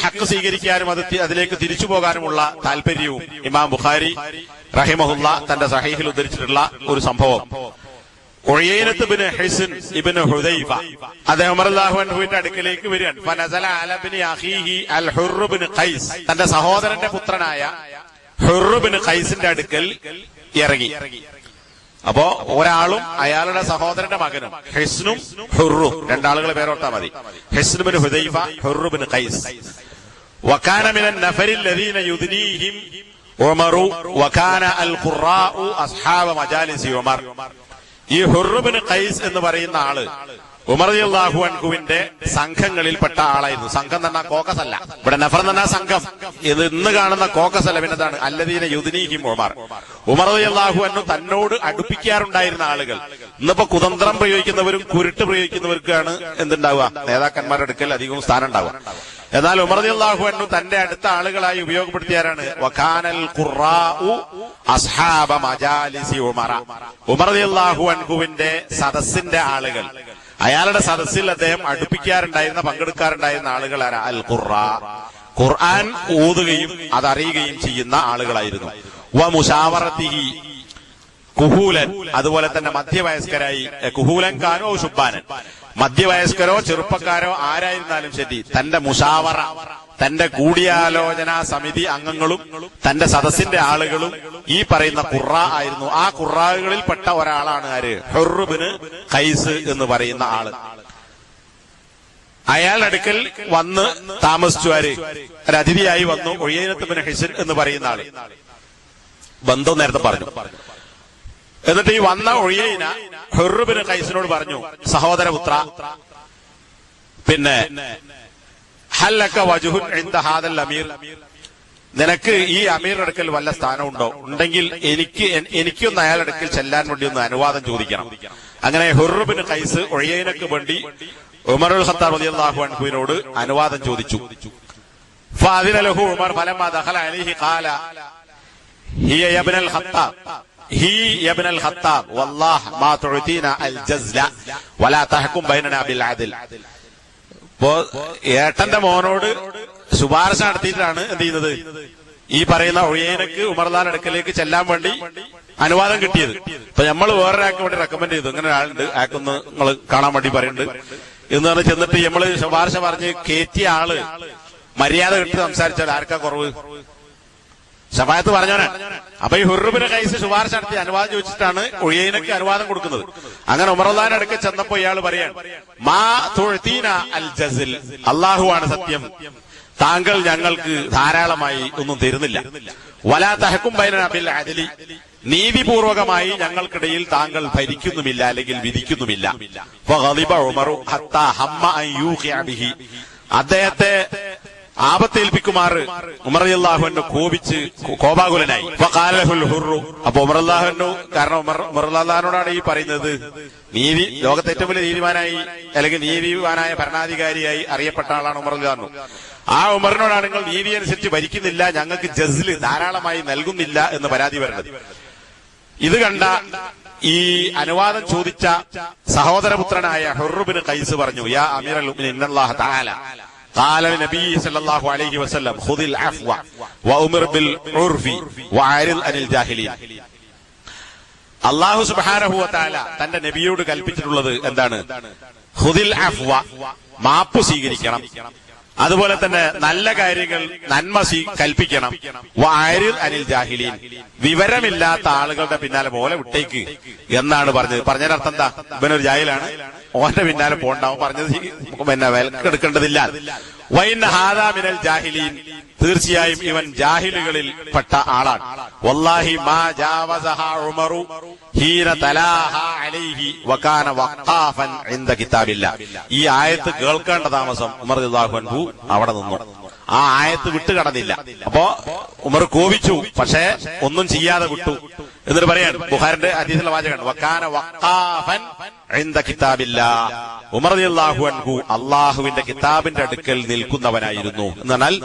ഹക്ക് സ്വീകരിക്കാനും അതിലേക്ക് തിരിച്ചു പോകാനുമുള്ള താല്പര്യവും ഇമാം ബുഖാരി റഹിമഹുല്ല തന്റെ സഹീഹിൽ ഉദ്ധരിച്ചിട്ടുള്ള ഒരു സംഭവം. ഉയൈനത്ത് ഇബ്നു ഹിസ്ൻ ഇബ്നു ഹുദൈഫ അദ്ദേഹം ഉമർ റളിയല്ലാഹു അൻഹുവിന്റെ അടുക്കലേക്ക് വരികയാണ്. ഫനസല അല ഇബ്നി അഖീഹി അൽ ഹുർ ഇബ്നു ഖൈസ്, തന്റെ സഹോദരന്റെ പുത്രനായ ഹുർ ഇബ്നു ഖൈസിന്റെ അടുക്കൽ ഇറങ്ങി. അപ്പോ ഒരാളും അയാളുടെ സഹോദരന്റെ മകനും, ഹിസ്നും ഹുറും, രണ്ടാളുകളെ പേരോട്ടാ മതി. ഹിസ്ൻ ഇബ്നു ഹുദൈഫ, ഹുർ ഇബ്നു ഖൈസ്. വകാന മിനൻ നഫരിൽ ലദീന യുദ്നീഹിം ഉമറു വകാന അൽ ഖുറാഉ അസ്ഹാബ മജാലിസി ഉമർ. ഈ ഹുർ ഇബ്നു ഖൈസ് എന്ന് പറയുന്ന ആള് ഉമർ റളിയല്ലാഹു അൻഹുവിന്റെ സംഘങ്ങളിൽപ്പെട്ട ആളായിരുന്നു. സംഘം തന്നെ കോക്കസ് അല്ല, ഇവിടെ നഫർ എന്ന് പറഞ്ഞാൽ സംഘം. ഇത് ഇന്ന് കാണുന്ന കോക്കസ് അല്ല, പിന്നെന്താണ് അല്ലദീന യുദ്നീഹിം ഉമർ. ഉമർ റളിയല്ലാഹു അൻഹു തന്നോട് അടുപ്പിക്കാറുണ്ടായിരുന്ന ആളുകൾ. ഇന്നിപ്പോ കുതന്ത്രം പ്രയോഗിക്കുന്നവരും കുരുട്ട് പ്രയോഗിക്കുന്നവർക്കാണ് എന്തുണ്ടാവുക, നേതാക്കന്മാരുടെ അടുക്കൽ അധികവും സ്ഥാനം ഉണ്ടാവുക. എന്നാൽ ഉമർ റളിയല്ലാഹു അൻഹു തന്റെ അടുത്ത ആളുകളായി ഉപയോഗപ്പെടുത്തിയാരാണ് വകാനൽ ഖുറാഉ അസ്ഹാബ മജാലിസി ഉമറ. ഉമർ റളിയല്ലാഹു അൻഹുവിന്റെ സദസ്സിന്റെ ആളുകൾ, അയാളുടെ സദസ്സിൽ അദ്ദേഹം അടുപ്പിക്കാറുണ്ടായിരുന്ന, പങ്കെടുക്കാറുണ്ടായിരുന്ന ആളുകൾ ആരാ? അൽ ഖുറാ, ഖുർആൻ ഓതുകയും അതറിയുകയും ചെയ്യുന്ന ആളുകളായിരുന്നു. വ മുശാവറത്തിഹി, കുഹൂലൻ, അതുപോലെ തന്നെ മധ്യവയസ്കരായി, കുഹൂലൻ കാനോ ശുബാനൻ, മധ്യവയസ്കരോ ചെറുപ്പക്കാരോ ആരായിരുന്നാലും ശരി, തന്റെ മുഷാവറ, തന്റെ കൂടിയാലോചനാ സമിതി അംഗങ്ങളും തന്റെ സദസ്സിന്റെ ആളുകളും ഈ പറയുന്ന ഖുറ ആയിരുന്നു. ആ ഖുറാകളിൽപ്പെട്ട ഒരാളാണ് ആര്? ഹുർർ ഇബ്നു ഖൈസ് എന്ന് പറയുന്ന ആള്. അയാളുടെ അടുക്കൽ വന്ന് താമസിച്ചു. ആര്? ഒരു അതിഥിയായി വന്നു. ഉയൈനത്ത് ഇബ്നു ഹിസ്ൻ എന്ന് പറയുന്ന ആള്. ബന്ധം നേരത്തെ പറഞ്ഞു. എന്നിട്ട് ഈ വന്ന ഉയൈന ഹുർർ ഇബ്നു ഖൈസിനോട് പറഞ്ഞു, സഹോദരപുത്ര, പിന്നെ ഹല്ലക വജ്ഹുൻ ഇൻദ ഹാദൽ അമീർ, നിനക്ക് ഈ അമീർ അടുക്കൽ വല്ല സ്ഥാനമുണ്ടോ? ഉണ്ടെങ്കിൽ എനിക്കൊന്ന് അയാളുടെ അടുക്കൽ ചെല്ലാൻ വേണ്ടി ഒന്ന് അനുവാദം ചോദിക്കണം. അങ്ങനെ ഹുർർ ഇബ്നു ഖൈസ് ഉയൈനക്ക് വേണ്ടി ഉമറുൽ ഖത്താബ് റളിയല്ലാഹു അൻഹുവിനോട് അനുവാദം ചോദിച്ചു. ഫഅദിന ലഹു ഉമർ ഫലമാ ദഖല അലൈഹി ഖാല ഹിയ യബ്നൽ ഖത്താബ് ഹി യബ്നൽ ഖത്താബ് വല്ലാഹ് മാ തുഅതീന അൽ ജസ്ല വലാ തഹ്കും ബൈനനാ ബിൽ അദ്ൽ. ഇപ്പോ ഏട്ടന്റെ മോനോട് ശുപാർശ നടത്തിയിട്ടാണ് എന്ത് ചെയ്യുന്നത്? ഈ പറയുന്ന ഉയൈനക്ക് ഉമർലാന്റെ അടുക്കലേക്ക് ചെല്ലാൻ വേണ്ടി അനുവാദം കിട്ടിയത്. ഇപ്പൊ നമ്മൾ വേറൊരാൾക്ക് വേണ്ടി റെക്കമെൻഡ് ചെയ്തു, ഇങ്ങനെ ഒരാളുണ്ട്, അയാൾക്കൊന്ന് നിങ്ങൾ കാണാൻ വേണ്ടി പറയുന്നുണ്ട് എന്ന് പറഞ്ഞ് ചെന്നിട്ട് നമ്മള് ശുപാർശ പറഞ്ഞ് കയറ്റിയ ആള് മര്യാദ കിട്ടി സംസാരിച്ചാൽ ആർക്കാ കുറവ്? ശഫായത്ത് പറഞ്ഞവനാണ്. അപ്പൊ ഈ ഹുർർ ഇബ്നു ഖൈസ് ശുപാർശ നടത്തി അനുവാദം ചോദിച്ചിട്ടാണ് ഉയൈനക്ക് അനുവാദം കൊടുക്കുന്നത്. അങ്ങനെ ഉമറുല്ലാന്റെ അടുക്കൽ ചെന്നപ്പോ ഇയാൾ പറയാണ്, മാ തുഅതീന അൽ ജസ്ൽ, അല്ലാഹുവാണ് സത്യം, താങ്കൾ ഞങ്ങൾക്ക് ധാരാളമായി ഒന്നും തരുന്നില്ല. വലാ തഹ്കും ബൈനനാ ബിൽ അദ്ലി, നീതിപൂർവകമായി ഞങ്ങൾക്കിടയിൽ താങ്കൾ ഭരിക്കുന്നുമില്ല, അല്ലെങ്കിൽ വിധിക്കുന്നുമില്ല. ഫഗളിബ ഉമറു ഹത്താ ഹമ്മ അൻ യൂഖിഅ ബിഹി, അദ്ദേഹത്തെ ആപത്തേൽപ്പിക്കുമാറ് ഉമർ റളിയല്ലാഹു അൻഹു കോപിച്ച് കോപാകുലനായി. ഫഖാല ലഹുൽ ഹുർറു, അപ്പൊ ഉമർ റളിയല്ലാഹു അൻഹു, കാരണം ഉമർ റളിയല്ലാഹുവിനോടാണ് ഈ പറയുന്നത്, നീതി ലോകത്തെ ഏറ്റവും വലിയ നീതിമാനായി അല്ലെങ്കിൽ നീതിമാനായ ഭരണാധികാരിയായി അറിയപ്പെട്ട ആളാണ് ഉമർ റളിയല്ലാഹു അൻഹു. ആ ഉമറിനോടാണ് നിങ്ങൾ നീതി അനുസരിച്ച് ഭരിക്കുന്നില്ല, ഞങ്ങൾക്ക് ജസ്ല് ധാരാളമായി നൽകുന്നില്ല എന്ന് പരാതി വരുന്നത്. ഇത് കണ്ട ഈ അനുവാദം ചോദിച്ച സഹോദരപുത്രനായ ഹുർർ ഇബ്നു ഖൈസ് പറഞ്ഞു, യാ അമീറൽ മുഅ്മിനീൻ ഇന്നല്ലാഹ തആല ഖാല നബി സല്ലല്ലാഹു അലൈഹി വസല്ലം ഖുദിൽ അഫ്വ വഉമിർ ബിൽ ഉർഫി വഅരിൽ അനിൽ ജാഹിലീൻ. അല്ലാഹു സുബ്ഹാനഹു വ തആല തന്റെ നബിയോട് കൽപ്പിച്ചിട്ടുള്ളത് എന്താണ്? ഖുദിൽ അഫ്വ, മാപ്പ് സ്വീകരിക്കണം, അതുപോലെ തന്നെ നല്ല കാര്യങ്ങൾ നന്മ കൽപ്പിക്കണം, വഅരിൽ അനിൽ ജാഹിലീൻ, വിവരമില്ലാത്ത ആളുകളുടെ പിന്നാലെ പോലെ വിട്ടേക്ക് എന്നാണ് പറഞ്ഞത്. പറഞ്ഞതിന്റെ അർത്ഥം എന്താ? ഇവനൊരു ജാഹിലാണ്, ഓന്റെ പിന്നാലെ പോണ്ടാവും, പറഞ്ഞത് പിന്നെ വിലക്കെടുക്കേണ്ടതില്ല. വൈന ഹാദാ മിനൽ ജാഹിലീൻ, തീർച്ചയായും ഇവൻ ജാഹിലുകളിൽ പെട്ട ആളാണ്. വല്ലാഹി മാ ജാവസഹാ ഉമറു ഹീന തലാഹാ അലൈഹി വകാന വഖാഫൻ ഇൻദ കിതാബില്ലാ. ഈ ആയത്ത് കേൾക്കേണ്ട താമസം ഉമർ റളിയല്ലാഹു അൻഹു അവിടെ നിന്നു. ആ ആയത്ത് വിട്ടുകടന്നില്ല. അപ്പോ ഉമർ കോപിച്ചു, പക്ഷേ ഒന്നും ചെയ്യാതെ വിട്ടു. എന്നിട്ട് പറയാൻ ബുഖാരിന്റെ ഹദീസിലെ വാചകമാണ്, വകാന വഖാഫൻ ഇൻദ കിതാബില്ലാ. ഉമർ റളിയല്ലാഹു അൻഹു അള്ളാഹുവിന്റെ കിതാബിന്റെ അടുക്കൽ നിൽക്കുന്നവനായിരുന്നു. എന്നാൽ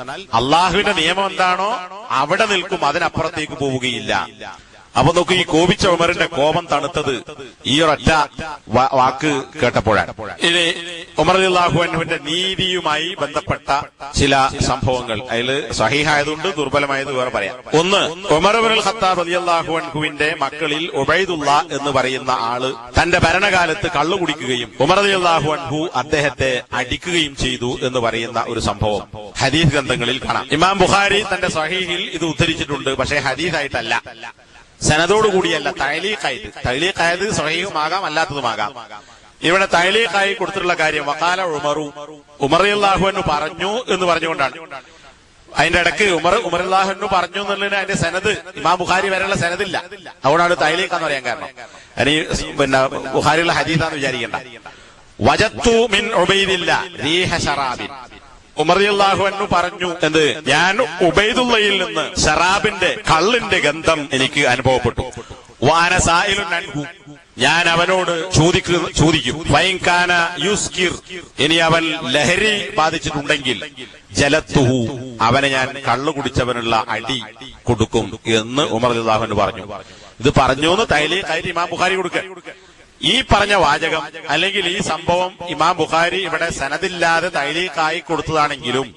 അള്ളാഹുവിന്റെ നിയമം എന്താണോ അവിടെ നിൽക്കും, അതിനപ്പുറത്തേക്ക് പോവുകയില്ല. അപ്പൊ നോക്കൂ, ഈ കോപിച്ച ഉമറിന്റെ കോപം തണുത്തത് ഈ ഒരൊറ്റ വാക്ക് കേട്ടപ്പോഴാണ്. ഇനി ഉമർ റളിയല്ലാഹു അൻഹുവിന്റെ നീതിയുമായി ബന്ധപ്പെട്ട ചില സംഭവങ്ങൾ, അതിൽ സഹീഹായതുണ്ട്, ദുർബലമായത് വേറെ പറയാം. ഒന്ന്, ഉമർ ഇബ്നുൽ ഖത്താബ് റളിയല്ലാഹു അൻഹുവിന്റെ മക്കളിൽ ഉബൈദുള്ള എന്ന് പറയുന്ന ആള് തന്റെ ഭരണകാലത്ത് കള്ളു കുടിക്കുകയും ഉമർ റളിയല്ലാഹു അൻഹു അദ്ദേഹത്തെ അടിക്കുകയും ചെയ്തു എന്ന് പറയുന്ന ഒരു സംഭവം ഹദീസ് ഗ്രന്ഥങ്ങളിൽ കാണാം. ഇമാം ബുഖാരി തന്റെ സഹീഹിൽ ഇത് ഉദ്ധരിച്ചിട്ടുണ്ട്, പക്ഷേ ഹദീസായിട്ടല്ല, സനദോടുകൂടിയല്ല, തഅലീഖായിട്ട്. തഅലീഖായത് സഹീഹുമാകാം അല്ലാത്തതുമാകാം. ഇവിടെ തഅലീഖായി കൊടുത്തിട്ടുള്ള കാര്യം വഖാല ഉമറു, ഉമർ റളിയല്ലാഹു അൻഹു പറഞ്ഞു എന്ന് പറഞ്ഞുകൊണ്ടാണ്. അതിന്റെ ഇടയ്ക്ക് ഉമർ റളിയല്ലാഹു അൻഹു പറഞ്ഞു എന്നുള്ളതിന് അതിന്റെ സനദ് ഇമാം ബുഖാരി വരെയുള്ള സനദില്ല. അതുകൊണ്ടാണ് തഅലീഖാന്ന് പറയാൻ കാരണം. ഇനി പിന്നെ ബുഖാരിയുള്ള ഹദീസാന്ന് വിചാരിക്കണ്ട. വജത്തു മിൻ ഉബൈദില്ല റീഹ ശറാബിൻ, ഉമർ റളിയല്ലാഹു അൻഹു പറഞ്ഞു, എന്ത്? ഞാൻ ഉബൈദുള്ളയിൽ നിന്ന് ശറാബിന്റെ കള്ളിന്റെ ഗന്ധം എനിക്ക് അനുഭവപ്പെട്ടു. വാന സായിലുൻ അൻഹു, ഞാൻ അവനോട് ചോദിക്കും, വൈൻകാന യുസ്കിർ, ഇനി അവൻ ലഹരി ബാധിച്ചിട്ടുണ്ടെങ്കിൽ ജലത്തുഹു, അവനെ ഞാൻ കള്ളു കുടിച്ചവനുള്ള അടി കൊടുക്കും എന്ന് ഉമർ റളിയല്ലാഹു അൻഹു പറഞ്ഞു. ഇത് പറഞ്ഞു എന്ന് തഅലീഖായിട്ട് ഇമാം ബുഖാരി കൊടുക്കുക. ഈ പറഞ്ഞ വാചകം അല്ലെങ്കിൽ ഈ സംഭവം ഇമാം ബുഖാരി ഇവിടെ സനദില്ലാതെ തഅലീഖായി കൊടുത്തതാണെങ്കിലും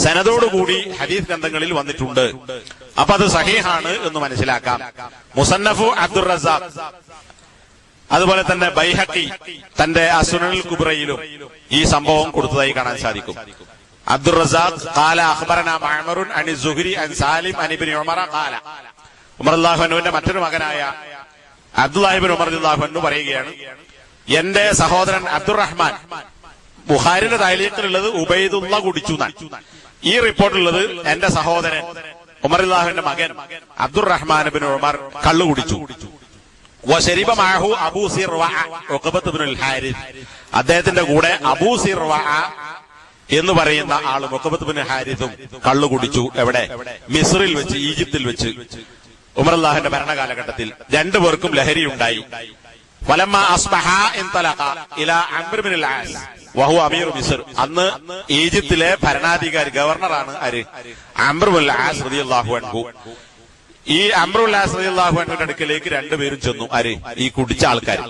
സനദോടുകൂടി ഹദീസ് ഗ്രന്ഥങ്ങളിൽ വന്നിട്ടുണ്ട്. അപ്പൊ അത് സഹീഹാണ് എന്ന് മനസ്സിലാക്കാം. മുസന്നഫു അബ്ദുർ റസാഖ്, അതുപോലെ തന്നെ ബൈഹഖി തന്റെ അസുനനുൽ കുബ്രയിലും ഈ സംഭവം കൊടുത്തതായി കാണാൻ സാധിക്കും. അബ്ദുർ റസാഖ് ഖാല അഖ്ബറനാ മഅ്മറുൻ അനി സുഹരി അൻ സാലിം അൻ ഇബ്നു ഉമർ ഖാല, ഉമർ റളിയല്ലാഹു അൻഹുവിന്റെ മറ്റൊരു മകനായ അബ്ദുല്ലാഹി ഇബ്നു ഉമർ റളിയല്ലാഹു അൻഹു പറയുകയാണ്, എന്റെ സഹോദരൻ അബ്ദുറഹ്മാൻ, ബുഖാരിയുടെ തഅലീഖിലുള്ളത് ഉബൈദുള്ള കുടിച്ചു എന്നാണ്. ഈ റിപ്പോർട്ടുള്ളത് എന്റെ സഹോദരൻ ഉമർ റളിയല്ലാഹുവിന്റെ മകൻ അബ്ദുറഹ്മാൻ ഇബ്നു ഉമർ കള്ളു കുടിച്ചു. വശരിബ മഅഹു അബൂ സിർവഅ ഉഖബത്ത് ഇബ്നുൽ ഹാരിസ്, അദ്ദേഹത്തിന്റെ കൂടെ അബൂ സിർവഅ എന്ന് പറയുന്ന ആള് ഉഖബത്ത് ഇബ്നു ഹാരിസും കള്ളു കുടിച്ചു. എവിടെ? മിസ്റിൽ വെച്ച്, ഈജിപ്തിൽ വെച്ച്. ഉമർ റളിയല്ലാഹുവിന്റെ ഭരണകാലഘട്ടത്തിൽ രണ്ടുപേർക്കും ലഹരി ഉണ്ടായി. ഫലമ്മ അസ്ബഹ ഇൻതലഖ ഇലാ അംർ ഇബ്നുൽ ആസ് വഹുവ അമീർ മിസ്ർ. അന്ന് ഈജിപ്തിലെ ഭരണാധികാരി, ഗവർണറാണ് ആര്? അംർ ഇബ്നുൽ ആസ് റളിയല്ലാഹു അൻഹു. ഈ അംർ ഇബ്നുൽ ആസ് റളിയല്ലാഹു അൻഹുവിന്റെ അടുക്കലേക്ക് രണ്ടുപേരും ചെന്നു. ആര്? ഈ കുടിച്ച ആൾക്കാർ.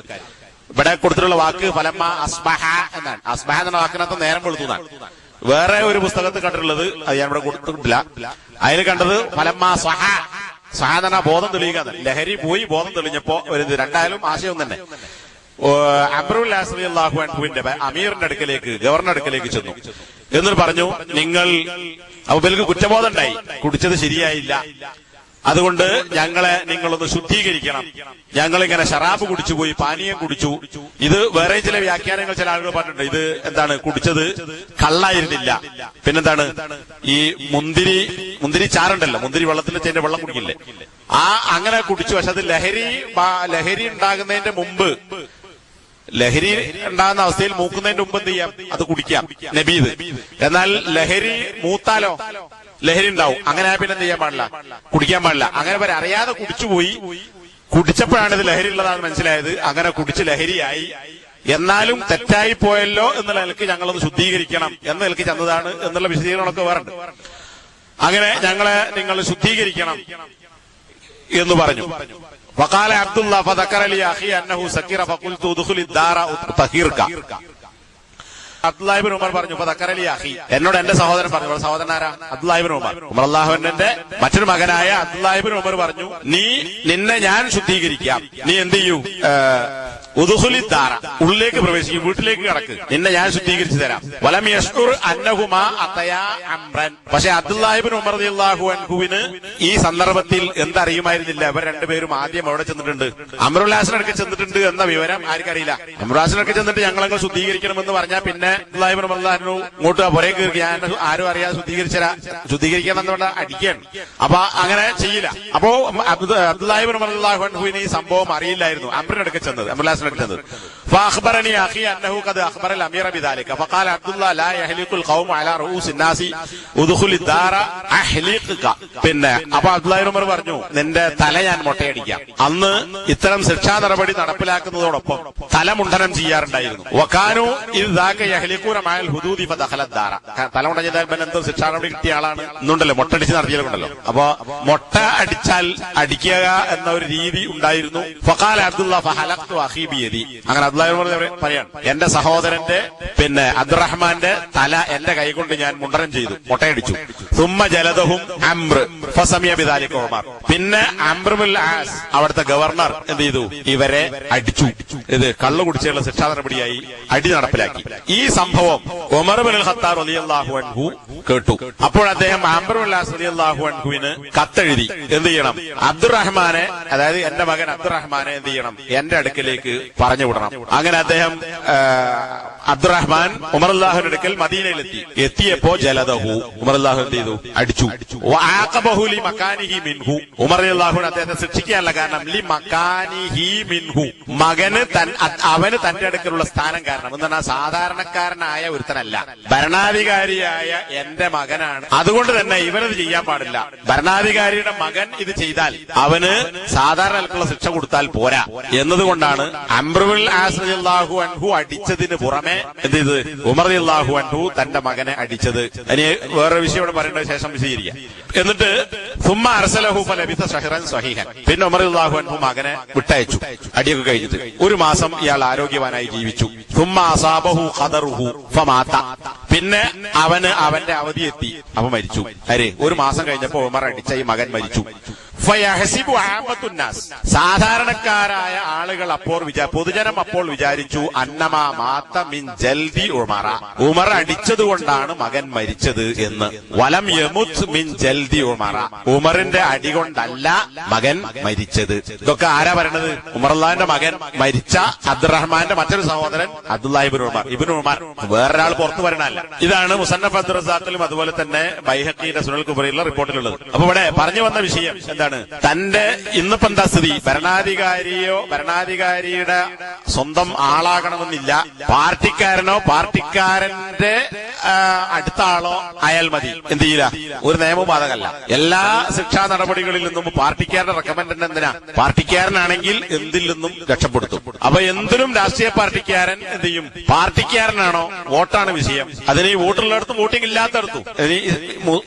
ഇവിടെ കൊടുത്തിട്ടുള്ള വാക്ക് ഫലമ്മ അസ്ബഹ എന്നാണ്. അസ്ബഹ എന്ന വാക്കിനകത്ത് നേരം വെളുത്തുന്നാണ്. വേറെ ഒരു പുസ്തകത്തിൽ കണ്ടിട്ടുള്ളത്, അത് ഞാൻ ഇവിടെ കൊടുത്തിട്ടില്ല, അതിൽ കണ്ടത് ഫലമ്മ സ്വഹ. സ്വഹ എന്ന് പറഞ്ഞാൽ ബോധം തെളിയുക. ലഹരി പോയി ബോധം തെളിഞ്ഞപ്പോ വരുന്നത്. രണ്ടായാലും ആശയം തന്നെ. അംർ ഇബ്നുൽ ആസ് റളിയല്ലാഹു അൻഹുവിന്റെ അമീറിന്റെ അടുക്കലേക്ക്, ഗവർണർ അടുക്കലേക്ക് ചെന്നു. എന്നിട്ട് പറഞ്ഞു, നിങ്ങൾ അവർക്ക് കുറ്റബോധം ഉണ്ടായി, കുടിച്ചത് ശരിയായില്ല, അതുകൊണ്ട് ഞങ്ങളെ നിങ്ങളൊന്ന് ശുദ്ധീകരിക്കണം. ഞങ്ങളിങ്ങനെ ഷറാബ് കുടിച്ചുപോയി, പാനീയം കുടിച്ചു. ഇത് വേറെ ചില വ്യാഖ്യാനങ്ങൾ ചില ആളുകൾ പറഞ്ഞിട്ടുണ്ട്. ഇത് എന്താണ്? കുടിച്ചത് കള്ളായിരുന്നില്ല, പിന്നെന്താണ്? ഈ മുന്തിരി ചാറുണ്ടല്ലോ, മുന്തിരി വെള്ളത്തിൽ ചെന്ന് വെള്ളം കുടിക്കില്ലേ, അങ്ങനെ കുടിച്ചു. പക്ഷെ അത് ലഹരി ഉണ്ടാകുന്നതിന്റെ മുമ്പ്, ലഹരി ഉണ്ടാകുന്ന അവസ്ഥയിൽ മൂക്കുന്നതിന്റെ മുമ്പ് എന്ത് ചെയ്യാം? അത് കുടിക്കാം, നബീദ്. എന്നാൽ ലഹരി മൂത്താലോ ലഹരി ഉണ്ടാവും. അങ്ങനെ പിന്നെ എന്ത് ചെയ്യാൻ പാടില്ല? കുടിക്കാൻ പാടില്ല. അങ്ങനെ വരെ അറിയാതെ കുടിച്ചുപോയി. കുടിച്ചപ്പോഴാണ് ഇത് ലഹരി ഉള്ളതാണ് മനസ്സിലായത്. അങ്ങനെ കുടിച്ച് ലഹരിയായി. എന്നാലും തെറ്റായി പോയല്ലോ എന്നുള്ള നിലക്ക് ഞങ്ങളൊന്ന് ശുദ്ധീകരിക്കണം എന്ന നിലക്ക് ചെന്നതാണ് എന്നുള്ള വിശദീകരണമൊക്കെ വേറുണ്ട്. അങ്ങനെ ഞങ്ങളെ നിങ്ങൾ ശുദ്ധീകരിക്കണം എന്ന് പറഞ്ഞു. വഖാല അബ്ദുല്ലാ ഫദക്കറ ലി അഖി അന്നഹു സക്കിറ ഫഖുൽതു ഉദ്ഖുലി ദാറ തഹീർക. അബ്ദുല്ലാഹി ഇബ്നു ഉമർ പറഞ്ഞു, ഫദക്കറ ലി അഖി, എന്നോട് എന്റെ സഹോദരൻ പറഞ്ഞു. സഹോദരനാരാ? അബ്ദുല്ലാഹി ഇബ്നു ഉമർ. ഉമർ റളിയല്ലാഹുവിന്റെ മറ്റൊരു മകനായ അബ്ദുല്ലാഹി ഇബ്നു ഉമർ പറഞ്ഞു, നിന്നെ ഞാൻ ശുദ്ധീകരിക്കാം, നീ എന്ത് ചെയ്യൂ? ഉദ്ഖുലി ദാറ, ഉള്ളിലേക്ക് പ്രവേശിക്കും, വീട്ടിലേക്ക് കടക്ക്, നിന്നെ ഞാൻ ശുദ്ധീകരിച്ചു തരാം. വലം യശ്ഉർ അന്നഹുമാ അതയാ അംറൻ. പക്ഷെ അബ്ദുല്ലാഹി ഇബ്നു ഉമർ റളിയല്ലാഹു അൻഹുവിന് ഈ സന്ദർഭത്തിൽ എന്തറിയുമായിരുന്നില്ല. അവർ രണ്ടുപേരും ആദ്യം അവിടെ ചെന്നിട്ടുണ്ട്, അംറുൽ ഹാസിനടുക്ക് ചെന്നിട്ടുണ്ട് എന്ന വിവരം ആർക്കറിയില്ല. അംറുൽ ഹാസിനടുക്ക് ചെന്നിട്ട് ഞങ്ങളെ ശുദ്ധീകരിക്കണമെന്ന് പറഞ്ഞാൽ പിന്നെ അബ്ദുല്ലാഹി ഇബ്നു ഉമർ റളിയല്ലാഹു ഇങ്ങോട്ട് പുറകെ കയറി, ഞാൻ ആരും അറിയാതെ ശുദ്ധീകരിക്കണം എന്ന് പറഞ്ഞാൽ അടിക്കുകയാണ്. അപ്പൊ അങ്ങനെ ചെയ്യില്ല. അപ്പോ അബ്ദുല്ലാഹി ഇബ്നു ഉമർ റളിയല്ലാഹു അൻഹുവിന് ഈ സംഭവം അറിയില്ലായിരുന്നു. അംറിനടുക്ക് ചെന്നത്, അംറുൽ ഹാസിനടുക്ക് ചെന്നത്. فأخبرني أخي أنه قد أخبر الأمير بذلك فقال عبد الله لا يحلق القوم على رؤوس الناس ادخل الدار أحلقك. പിന്നെ അപ്പൊ അബ്ദുല്ലാഹി ഇബ്നു ഉമർ പറഞ്ഞു, നിന്റെ തല ഞാൻ മൊട്ടയടിക്കാം. അന്ന് ഇത്തരം ശിക്ഷാ നടപടി നടപ്പിലാക്കുന്നതോടൊപ്പം തലമുണ്ടനം ചെയ്യാറുണ്ടായിരുന്നു. വകാനു ഇദാക യഹ്ലിഖൂന മഅൽ ഹുദൂദി ഫദഖല الدار. തലമുണ്ടനം ചെയ്താൽ പിന്നെ എന്തോ ശിക്ഷാ നടപടി കിട്ടിയ ആളാണ് എന്നുണ്ടല്ലോ, മൊട്ടടിച്ച് നടത്തിയാലുണ്ടല്ലോ. അപ്പൊ മൊട്ട അടിച്ചാൽ അടിക്കുക എന്ന ഒരു രീതി ഉണ്ടായിരുന്നു. ഫഖാല അബ്ദുല്ലാഹ് ഫഹലഖ്തു അഖീ ബിയദി. അങ്ങനെ അബ്ദുല്ലാഹി പറയാണ്, എന്റെ സഹോദരന്റെ പിന്നെ അബ്ദുറഹ്മാന്റെ തല എന്റെ കൈകൊണ്ട് ഞാൻ മുണ്ടനം ചെയ്തു, മൊട്ടയടിച്ചു. സുമ്മ ജലദഹും അംർ ഫസമിയ ബിദാലിക ഉമർ. പിന്നെ അംർ ഇബ്നുൽ ആസ് അവിടുത്തെ ഗവർണർ എന്ത് ചെയ്തു? ഇവരെ അടിച്ചു. ഇത് കള്ളു കുടിച്ചുള്ള ശിക്ഷാ നടപടിയായി അടി നടപ്പിലാക്കി. ഈ സംഭവം ഉമർ ഇബ്നുൽ ഖത്താബ് റളിയല്ലാഹു അൻഹു കേട്ടു. അപ്പോൾ അദ്ദേഹം അംർ ഇബ്നുൽ ആസ് റളിയല്ലാഹു അൻഹുവിന് കത്തെഴുതി, എന്ത് ചെയ്യണം? അബ്ദുറഹ്മാനെ, അതായത് എന്റെ മകൻ അബ്ദുറഹ്മാനെ എന്ത് ചെയ്യണം? എന്റെ അടുക്കലേക്ക് പറഞ്ഞു വിടണം. അങ്ങനെ അദ്ദേഹം അബ്ദുറഹ്മാൻ ഉമർ റളിയല്ലാഹുവിന്റെ അടുക്കൽ മദീനയിലെത്തി. എത്തിയപ്പോ ജലദഹു, ഉമർ റളിയല്ലാഹു എന്ത് ചെയ്തു? അടിച്ചു. വഅഖബഹു ലി മകാനിഹി മിൻഹു. ഉമർ റളിയല്ലാഹു അദ്ദേഹത്തെ ശിക്ഷിക്കാനുള്ള കാരണം ലി മകാനിഹി മിൻഹു, മകന് അവന് തന്റെ അടുക്കലുള്ള സ്ഥാനം കാരണം. എന്താണ്? സാധാരണക്കാരനായ ഒരുത്തനല്ല, ഭരണാധികാരിയായ എന്റെ മകനാണ്. അതുകൊണ്ട് തന്നെ ഇവനത് ചെയ്യാൻ പാടില്ല. ഭരണാധികാരിയുടെ മകൻ ഇത് ചെയ്താൽ അവന് സാധാരണ നിലക്കുള്ള ശിക്ഷ കൊടുത്താൽ പോരാ എന്നതുകൊണ്ടാണ് അംറുൽ ആസ് റളിയല്ലാഹു അൻഹു അടിച്ചതിന് പുറമെ എന്ത് ചെയ്ത് ഉമർ റളിയല്ലാഹു അൻഹു തന്റെ മകനെ അടിച്ചത്. ഇനി വേറൊരു വിഷയം ഇവിടെ പറയേണ്ട ശേഷം വിശദീകരിക്കാം. എന്നിട്ട് സുമ്മ അർസലഹു ഫലബിസ ശഹ്റൻ സ്വഹീഹൻ, പിന്നെ ഉമർ റളിയല്ലാഹു അൻഹു മകനെ വിട്ടയച്ചു അടിയൊക്കെ കഴിഞ്ഞിട്ട്. ഒരു മാസം ഇയാൾ ആരോഗ്യവാനായി ജീവിച്ചു. സുമ്മ അസാബഹു ഖദറുഹു ഫമാത, പിന്നെ അവന്റെ അവധി എത്തി, അവ മരിച്ചു. ഒരു മാസം കഴിഞ്ഞപ്പോ ഉമർ അടിച്ച ഈ മകൻ മരിച്ചു. ഫയഹസിബു ആമത്തുന്നാസ്, സാധാരണക്കാരായ ആളുകൾ അപ്പോൾ പൊതുജനം അപ്പോൾ വിചാരിച്ചു അന്നമാ മാത മിൻ ജൽദി ഉമറ, ഉമർ അടിച്ചതുകൊണ്ടാണ് മകൻ മരിച്ചത് എന്ന്. വലം യമുത് മിൻ ജൽദി ഉമറ, ഉമറിന്റെ അടി കൊണ്ടല്ല മകൻ മരിച്ചത്. ഇതൊക്കെ ആരാ പറയണത്? ഉമറുള്ളാഹിന്റെ മകൻ മരിച്ച അബ്ദുറഹ്മാന്റെ മറ്റൊരു സഹോദരൻ അബ്ദുല്ലാഹി ഇബ്നു ഉമർ, വേറൊരാൾ പുറത്തു പറയണല്ല. ഇതാണ് മുസന്നഫ് അബ്ദുറസാഖിലും അതുപോലെ തന്നെ ബൈഹഖിയുടെ സുനൽ കുബറയിലുള്ള റിപ്പോർട്ടിലുള്ളത്. അപ്പൊ ഇവിടെ പറഞ്ഞു വന്ന വിഷയം എന്താണ്? തന്റെ ഇന്നിപ്പോ എന്താ സ്ഥിതി? ഭരണാധികാരിയുടെ സ്വന്തം ആളാകണമെന്നില്ല, പാർട്ടിക്കാരനോ പാർട്ടിക്കാരന്റെ അടുത്ത ആളോ ആയാൽ മതി. എന്ത് ചെയ്യില്ല, ഒരു നിയമവും ബാധകമല്ല. എല്ലാ ശിക്ഷാ നടപടികളിൽ നിന്നും പാർട്ടിക്കാരന്റെ റെക്കമെൻഡ് എന്തിനാ? പാർട്ടിക്കാരനാണെങ്കിൽ എന്തിൽ നിന്നും രക്ഷപ്പെടുത്തും. അപ്പൊ എന്തിനും രാഷ്ട്രീയ പാർട്ടിക്കാരൻ എന്ത് ചെയ്യും? പാർട്ടിക്കാരനാണോ വോട്ടാണ് വിഷയം. അതിന് ഈ വോട്ടുള്ളിടത്തും വോട്ടിംഗ് ഇല്ലാത്തടത്തും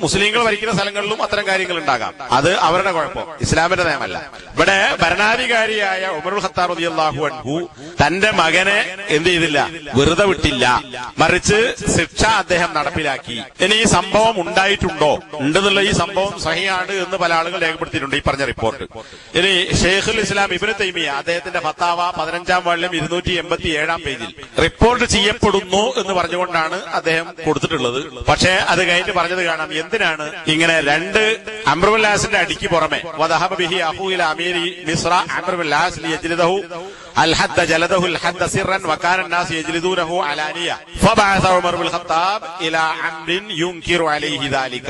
മുസ്ലിങ്ങൾ ഭരിക്കുന്ന സ്ഥലങ്ങളിലും അത്തരം കാര്യങ്ങൾ ഉണ്ടാകാം. അത് അവരുടെ കുഴപ്പം, ഇസ്ലാമിന്റെ നിയമമല്ല. ഇവിടെ ഭരണാധികാരിയായ ഉമറുൽ ഖത്താബ് റളിയല്ലാഹു അൻഹു തന്റെ മകനെ എന്ത് ചെയ്തില്ല? വെറുതെ വിട്ടില്ല, മറിച്ച് ശിക്ഷ അദ്ദേഹം നടപ്പിലാക്കി. ഇനി ഈ സംഭവം ഉണ്ടായിട്ടുണ്ടോ? ഉണ്ടെന്നുള്ള ഈ സംഭവം സഹിയാണ് എന്ന് പല ആളുകൾ രേഖപ്പെടുത്തിയിട്ടുണ്ട് ഈ പറഞ്ഞ റിപ്പോർട്ട്. ഇനി ഷെയ്ഖുൽ ഇസ്ലാം ഇബ്നു തൈമിയ അദ്ദേഹത്തിന്റെ ഫത്താവ 15-ാം വാള്യം 287-ാം പേജിൽ റിപ്പോർട്ട് ചെയ്യപ്പെടുന്നു എന്ന് പറഞ്ഞുകൊണ്ടാണ് അദ്ദേഹം കൊടുത്തിട്ടുള്ളത്. പക്ഷേ അത് കഴിഞ്ഞിട്ട് പറഞ്ഞത് കാണാം, എന്തിനാണ് ഇങ്ങനെ രണ്ട് അംറുൽ ആസിന്റെ അടിക്ക് പുറമെ വദഹബ ബിഹി അഖൂ ഇല അമീരി മിസ്ര അംറുൽ ആസ് ലിയജ്ലിദഹു الحد جلده الحد سرا وكان الناس يجلدونه علانية فبعث عمر بن الخطاب الى عمرو ينكر عليه ذلك.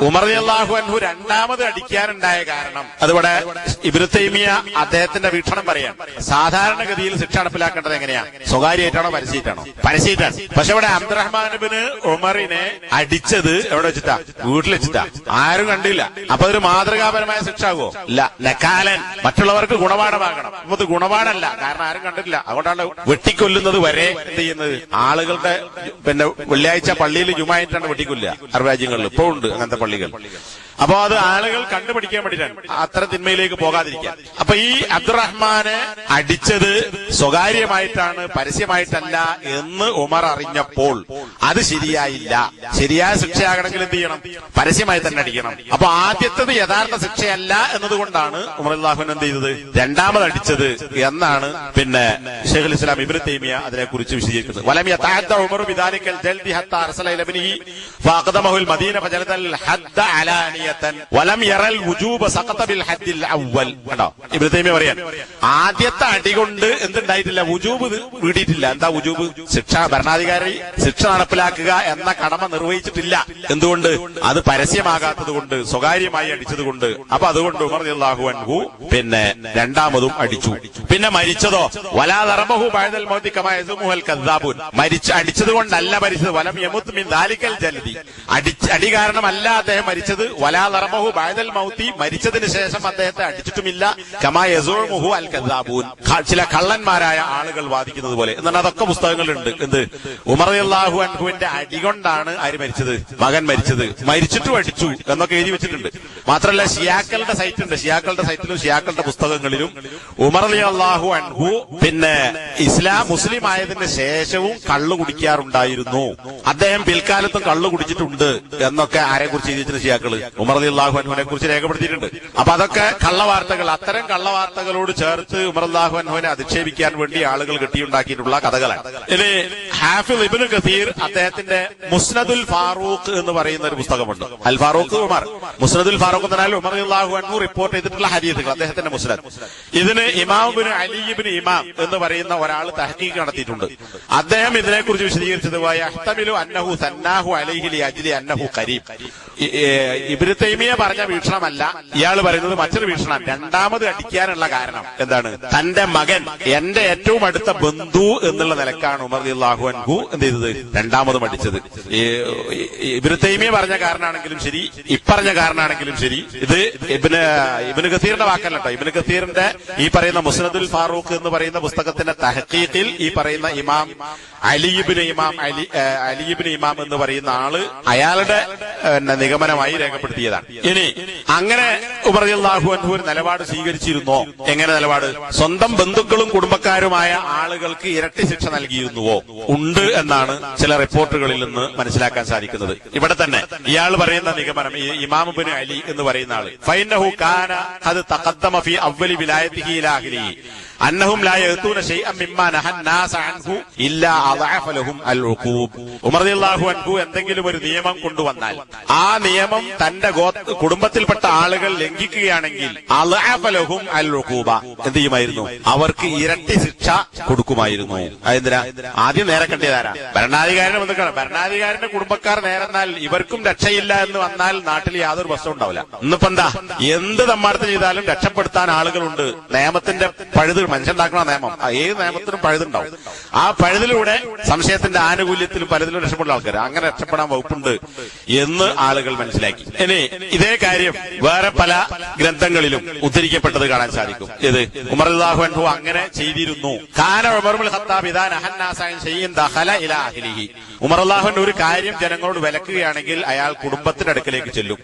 ഉമർ റളിയല്ലാഹു അൻഹു രണ്ടാമത് അടിക്കാനുണ്ടായ കാരണം അതുപോലെ ഇബ്നു തൈമിയ അദ്ദേഹത്തിന്റെ വീക്ഷണം പറയാം. സാധാരണഗതിയിൽ ശിക്ഷ നടപ്പിലാക്കേണ്ടത് എങ്ങനെയാ? സ്വകാര്യമായിട്ടാണോ പരസ്യമായിട്ടാണോ? പരസ്യമായിട്ടാണ്. പക്ഷെ ഇവിടെ അബ്ദുറഹ്മാൻ ഇബ്നു ഉമറിനെ അടിച്ചത് എവിടെ വെച്ചിട്ടാ? വീട്ടിൽ വെച്ചിട്ടാ, ആരും കണ്ടില്ല. അപ്പൊ അതൊരു മാതൃകാപരമായ ശിക്ഷ ആകുമോ? ഇല്ല. നക്കാലൻ, മറ്റുള്ളവർക്ക് ഗുണപാഠമാകണം. ഇത് ഗുണപാഠമല്ല, കാരണം ആരും കണ്ടിട്ടില്ല. അതുകൊണ്ടാണ് വെട്ടിക്കൊല്ലുന്നത് വരെ എന്ത് ചെയ്യുന്നത്? ആളുകളുടെ പിന്നെ വെള്ളിയാഴ്ച പള്ളിയിൽ ജുമായിട്ടാണ് വെട്ടിക്കൊല്ലുക. അറബ് രാജ്യങ്ങളിൽ ഇപ്പോൾ ഉണ്ട് അങ്ങനത്തെ പള്ളികൾ. അപ്പൊ അത് ആളുകൾ കണ്ടുപിടിക്കാൻ വേണ്ടിയിട്ടാണ്, അത്തരം തിന്മയിലേക്ക് പോകാതിരിക്കാൻ. അപ്പൊ ഈ അബ്ദുറഹ്മാനെ അടിച്ചത് സ്വകാര്യമായിട്ടാണ്, പരസ്യമായിട്ടല്ല എന്ന് ഉമർ അറിഞ്ഞപ്പോൾ അത് ശരിയായില്ല. ശരിയായ ശിക്ഷയാകണമെങ്കിൽ എന്ത് ചെയ്യണം? പരസ്യമായി തന്നെ അടിക്കണം. അപ്പൊ ആദ്യത്തത് യഥാർത്ഥ ശിക്ഷയല്ല എന്നതുകൊണ്ടാണ് ഉമർ റളിയല്ലാഹു അൻഹു എന്ത് ചെയ്തത്? രണ്ടാമത് അടിച്ചത് എന്നാണ് പിന്നെ ശൈഖുൽ ഇസ്ലാം ഇബ്നു തൈമിയ അതിനെക്കുറിച്ച് വിശദീകരിക്കുന്നത്. വലം യതഅദ്ദ ഉമർ ബിദാലിക്കൽ ജൽദി ഹത്താ അർസല ഇല ഇബ്നിഹി ഫഅഖദമഹു അൽ മദീന ഫജലദൽ ഹദ്ദ അലാനിയ വലം യറൽ വുജൂബ സഖത ബിൽ ഹദ്ദിൽ അവ്വൽ. കണ്ടോ ഇബ്നു തൈമിയ പറയാൻ, ആദ്യത്തെ അടി കൊണ്ട് എന്തുണ്ടായിട്ടില്ല? വുജൂബ് വീടിയിട്ടില്ല. എന്താ വുജൂബ്? ശിക്ഷ, ഭരണാധികാരി ശിക്ഷ നടപ്പിലാക്കുക എന്ന കടമ നിർവഹിച്ചിട്ടില്ല. എന്തുകൊണ്ട്? അത് പരസ്യമാകാത്തത് കൊണ്ട്, സ്വകാര്യമായി അടിച്ചതുകൊണ്ട്. അപ്പൊ അതുകൊണ്ട് ഉമർ റളിയല്ലാഹു അൻഹു പിന്നെ രണ്ടാമതും അടിച്ചു. പിന്നെ മരിച്ചതോ? വലാ ദറബഹു ബഅദൽ മൗതി കമാ യസുമുൽ കദ്ദാബൂൻ, അടിച്ചത് കൊണ്ടല്ല മരിച്ചത്. വലം യമുത് മിൻ ദാലിക്കൽ ജൽദി, അടി കാരണമല്ല അദ്ദേഹം മരിച്ചത്. വലാ ദറബഹു ബഅദൽ മൗതി, മരിച്ചതിന് ശേഷം അദ്ദേഹത്തെ അടിച്ചിട്ടുമില്ല. കമാ യസുമുഹു അൽ കദ്ദാബൂൻ, ചില കള്ളന്മാരായ ആളുകൾ വാദിക്കുന്നത് പോലെ. എന്നാൽ അതൊക്കെ പുസ്തകങ്ങളുണ്ട്. എന്ത്? ഉമർ റളിയല്ലാഹു അൻഹുവിന്റെ അടി കൊണ്ടാണ് ആര് മരിച്ചത്? മകൻ മരിച്ചത്. മരിച്ചിട്ടും അടിച്ചു എന്നൊക്കെ എഴുതി വെച്ചിട്ടുണ്ട്. മാത്രമല്ല ഷിയാക്കളുടെ സൈറ്റ് ഉണ്ട്, ഷിയാക്കളുടെ സൈറ്റിലും ഷിയാക്കളുടെ പുസ്തകങ്ങളിലും ഉമർ റളിയല്ലാഹു അൻഹു പിന്നെ മുസ്ലിം ആയതിന് ശേഷവും കള്ളു കുടിക്കാറുണ്ടായിരുന്നു, അദ്ദേഹം പിൽക്കാലത്തും കള്ളു കുടിച്ചിട്ടുണ്ട് എന്നൊക്കെ ആരെ കുറിച്ച് എഴുതിയിട്ടുണ്ട്? ഷിയാക്കള് ഉമർ റളിയല്ലാഹു അൻഹുവിനെ കുറിച്ച് രേഖപ്പെടുത്തിയിട്ടുണ്ട്. അപ്പൊ അതൊക്കെ കള്ളവാർത്തകൾ. അത്തരം കള്ളവാർത്തകളോട് ചേർത്ത് ഉമർ റളിയല്ലാഹു അൻഹുവിനെ അധിക്ഷേപിക്കാൻ വേണ്ടി ആളുകൾ കെട്ടിയുണ്ടാക്കിയിട്ടുള്ള കഥകളാണ്. ഇനി ഹാഫിദ് ഇബ്നു കസീർ അദ്ദേഹത്തിന്റെ മുസ്നദുൽ ഫാറൂഖ് എന്ന് പറയുന്ന ഒരു പുസ്തകമുണ്ട്. അൽ ഫാറൂഖ് ഉമർ, മുസ്നദുൽ ഫാറൂഖ് എന്ന് പറഞ്ഞാൽ ഉമർ റളിയല്ലാഹു അൻഹു റിപ്പോർട്ട് ചെയ്തിട്ടുള്ള ഹദീസുകൾ, അദ്ദേഹത്തിന്റെ മുസ്നദ്. ഇതിന് ഇമാം ഇബ്നു അലി ഇബ്നു ഇമാം എന്ന് പറയുന്ന ഒരാൾ തഹ്ഖീഖ് നടത്തിയിട്ടുണ്ട്. അദ്ദേഹം ഇതിനെക്കുറിച്ച് വിശദീകരിച്ചത് യഹ്തമിലു അന്നഹു സന്നാഹു അലൈഹി ലിഅജ്ലി അന്നഹു ഖരീബ്, ഇബ്നു തൈമിയ പറഞ്ഞ വീക്ഷണമല്ല, ഇയാൾ പറയുന്നത് മറ്റൊരു വീക്ഷണം. രണ്ടാമത് അടിക്കാനുള്ള കാരണം എന്താണ്? തന്റെ മകൻ എന്റെ ഏറ്റവും അടുത്ത ബന്ധു എന്നുള്ള നിലക്കാണ് ഉമർ റളിയല്ലാഹു അൻഹു എന്ത് ചെയ്തത്? രണ്ടാമതും അടിച്ചത്. ഇബ്നു തൈമിയ പറഞ്ഞ കാരണമാണെങ്കിലും ശരി, ഇപ്പറഞ്ഞ കാരണമാണെങ്കിലും ശരി, ഇത് ഇബ്നു കസീറിന്റെ വാക്കല്ല കേട്ടോ. ഇബ്നു കസീറിന്റെ ഈ പറയുന്ന മുസ്നദുൽ ഫാറൂഖ് എന്ന് പറയുന്ന പുസ്തകത്തിന്റെ തഹ്ഖീഖിൽ ഈ പറയുന്ന ഇമാം അലി ഇബ്നു ഇമാം എന്ന് പറയുന്ന ആള് അയാളുടെ നിഗമനമായി രേഖപ്പെടുത്തിയതാണ്. ഇനി അങ്ങനെ ഉമർ റളിയല്ലാഹു അൻഹു ഒരു നിലപാട് സ്വീകരിച്ചിരുന്നോ? എങ്ങനെ നിലപാട്? സ്വന്തം ബന്ധുക്കളും കുടുംബക്കാരുമായ ആളുകൾക്ക് ഇരട്ടി ശിക്ഷ നൽകിയിരുന്നുവോ? ഉണ്ട് എന്നാണ് ചില റിപ്പോർട്ടുകളിൽ നിന്ന് മനസ്സിലാക്കാൻ സാധിക്കുന്നത്. ഇവിടെ തന്നെ ഇയാൾ പറയുന്ന നിഗമനം, ഇമാം ഇബ്നു അലി എന്ന് പറയുന്ന ആള്, ഫൈനഹു കാന ഖദ് തഖദ്ദമ ഫീ അവ്വലി വിലായതിഹി ഇലാ അഹ്ലിഹി അന്നഹും ലാ യഅതൂന ശൈഅൻ മിമ്മാ നഹൻ നാസ അൻഹു ഇല്ലാ അദഅഫ ലഹും അൽ ഉഖൂബ്. ഉമർ റളിയല്ലാഹു അൻഹു എന്തെങ്കിലും ഒരു നിയമം കൊണ്ടുവന്നാൽ ആ നിയമം തന്റെ കുടുംബത്തിൽപ്പെട്ട ആളുകൾ ലംഘിക്കുകയാണെങ്കിൽ അദഅഫ ലഹും അൽ ഉഖൂബ, എന്ത് ചെയ്യുമായിരുന്നു? അവർക്ക് ഇരട്ടി ശിക്ഷ കൊടുക്കുമായിരുന്നു. അതെന്തിനാ? ആദ്യം നേരെ കണ്ടതാരാ? ഭരണാധികാരിനെ ബന്ധുക്കളാണ്. ഭരണാധികാരിന്റെ കുടുംബക്കാർ നേരെന്നാൽ ഇവർക്കും രക്ഷയില്ല എന്ന് വന്നാൽ നാട്ടിൽ യാതൊരു പ്രശ്നം ഉണ്ടാവില്ല. ഇന്നിപ്പോ എന്താ? എന്ത് തമ്മാടത്ത് ചെയ്താലും രക്ഷപ്പെടുത്താൻ ആളുകളുണ്ട്. നിയമത്തിന്റെ പഴുത് മനുഷ്യണ്ടാക്കുന്ന നിയമം, ഏത് നിയമത്തിനും പഴുതുണ്ടാവും. ആ പഴുതിലൂടെ സംശയത്തിന്റെ ആനുകൂല്യത്തിലും പലതിലും രക്ഷപ്പെടുന്ന ആൾക്കാർ, അങ്ങനെ രക്ഷപ്പെടാൻ വകുപ്പുണ്ട് എന്ന് ആളുകൾ മനസ്സിലാക്കി. ഇനി ഇതേ കാര്യം വേറെ പല ഗ്രന്ഥങ്ങളിലും ഉദ്ധരിക്കപ്പെട്ടത് കാണാൻ സാധിക്കും. ഇത് ഉമർ റളിയല്ലാഹു അൻഹു അങ്ങനെ ചെയ്തിരുന്നു. കാന ഉമർ ഇബ്നുൽ ഖത്താബ് ഇദാ നഹന്നാസ അൻ ശൈഇൻ ദഖല ഇലാ അഹ്ലിഹി. ഉമർ റളിയല്ലാഹു അൻഹു ഒരു കാര്യം ജനങ്ങളോട് വിലക്കുകയാണെങ്കിൽ അയാൾ കുടുംബത്തിന്റെ അടുക്കലേക്ക് ചെല്ലും.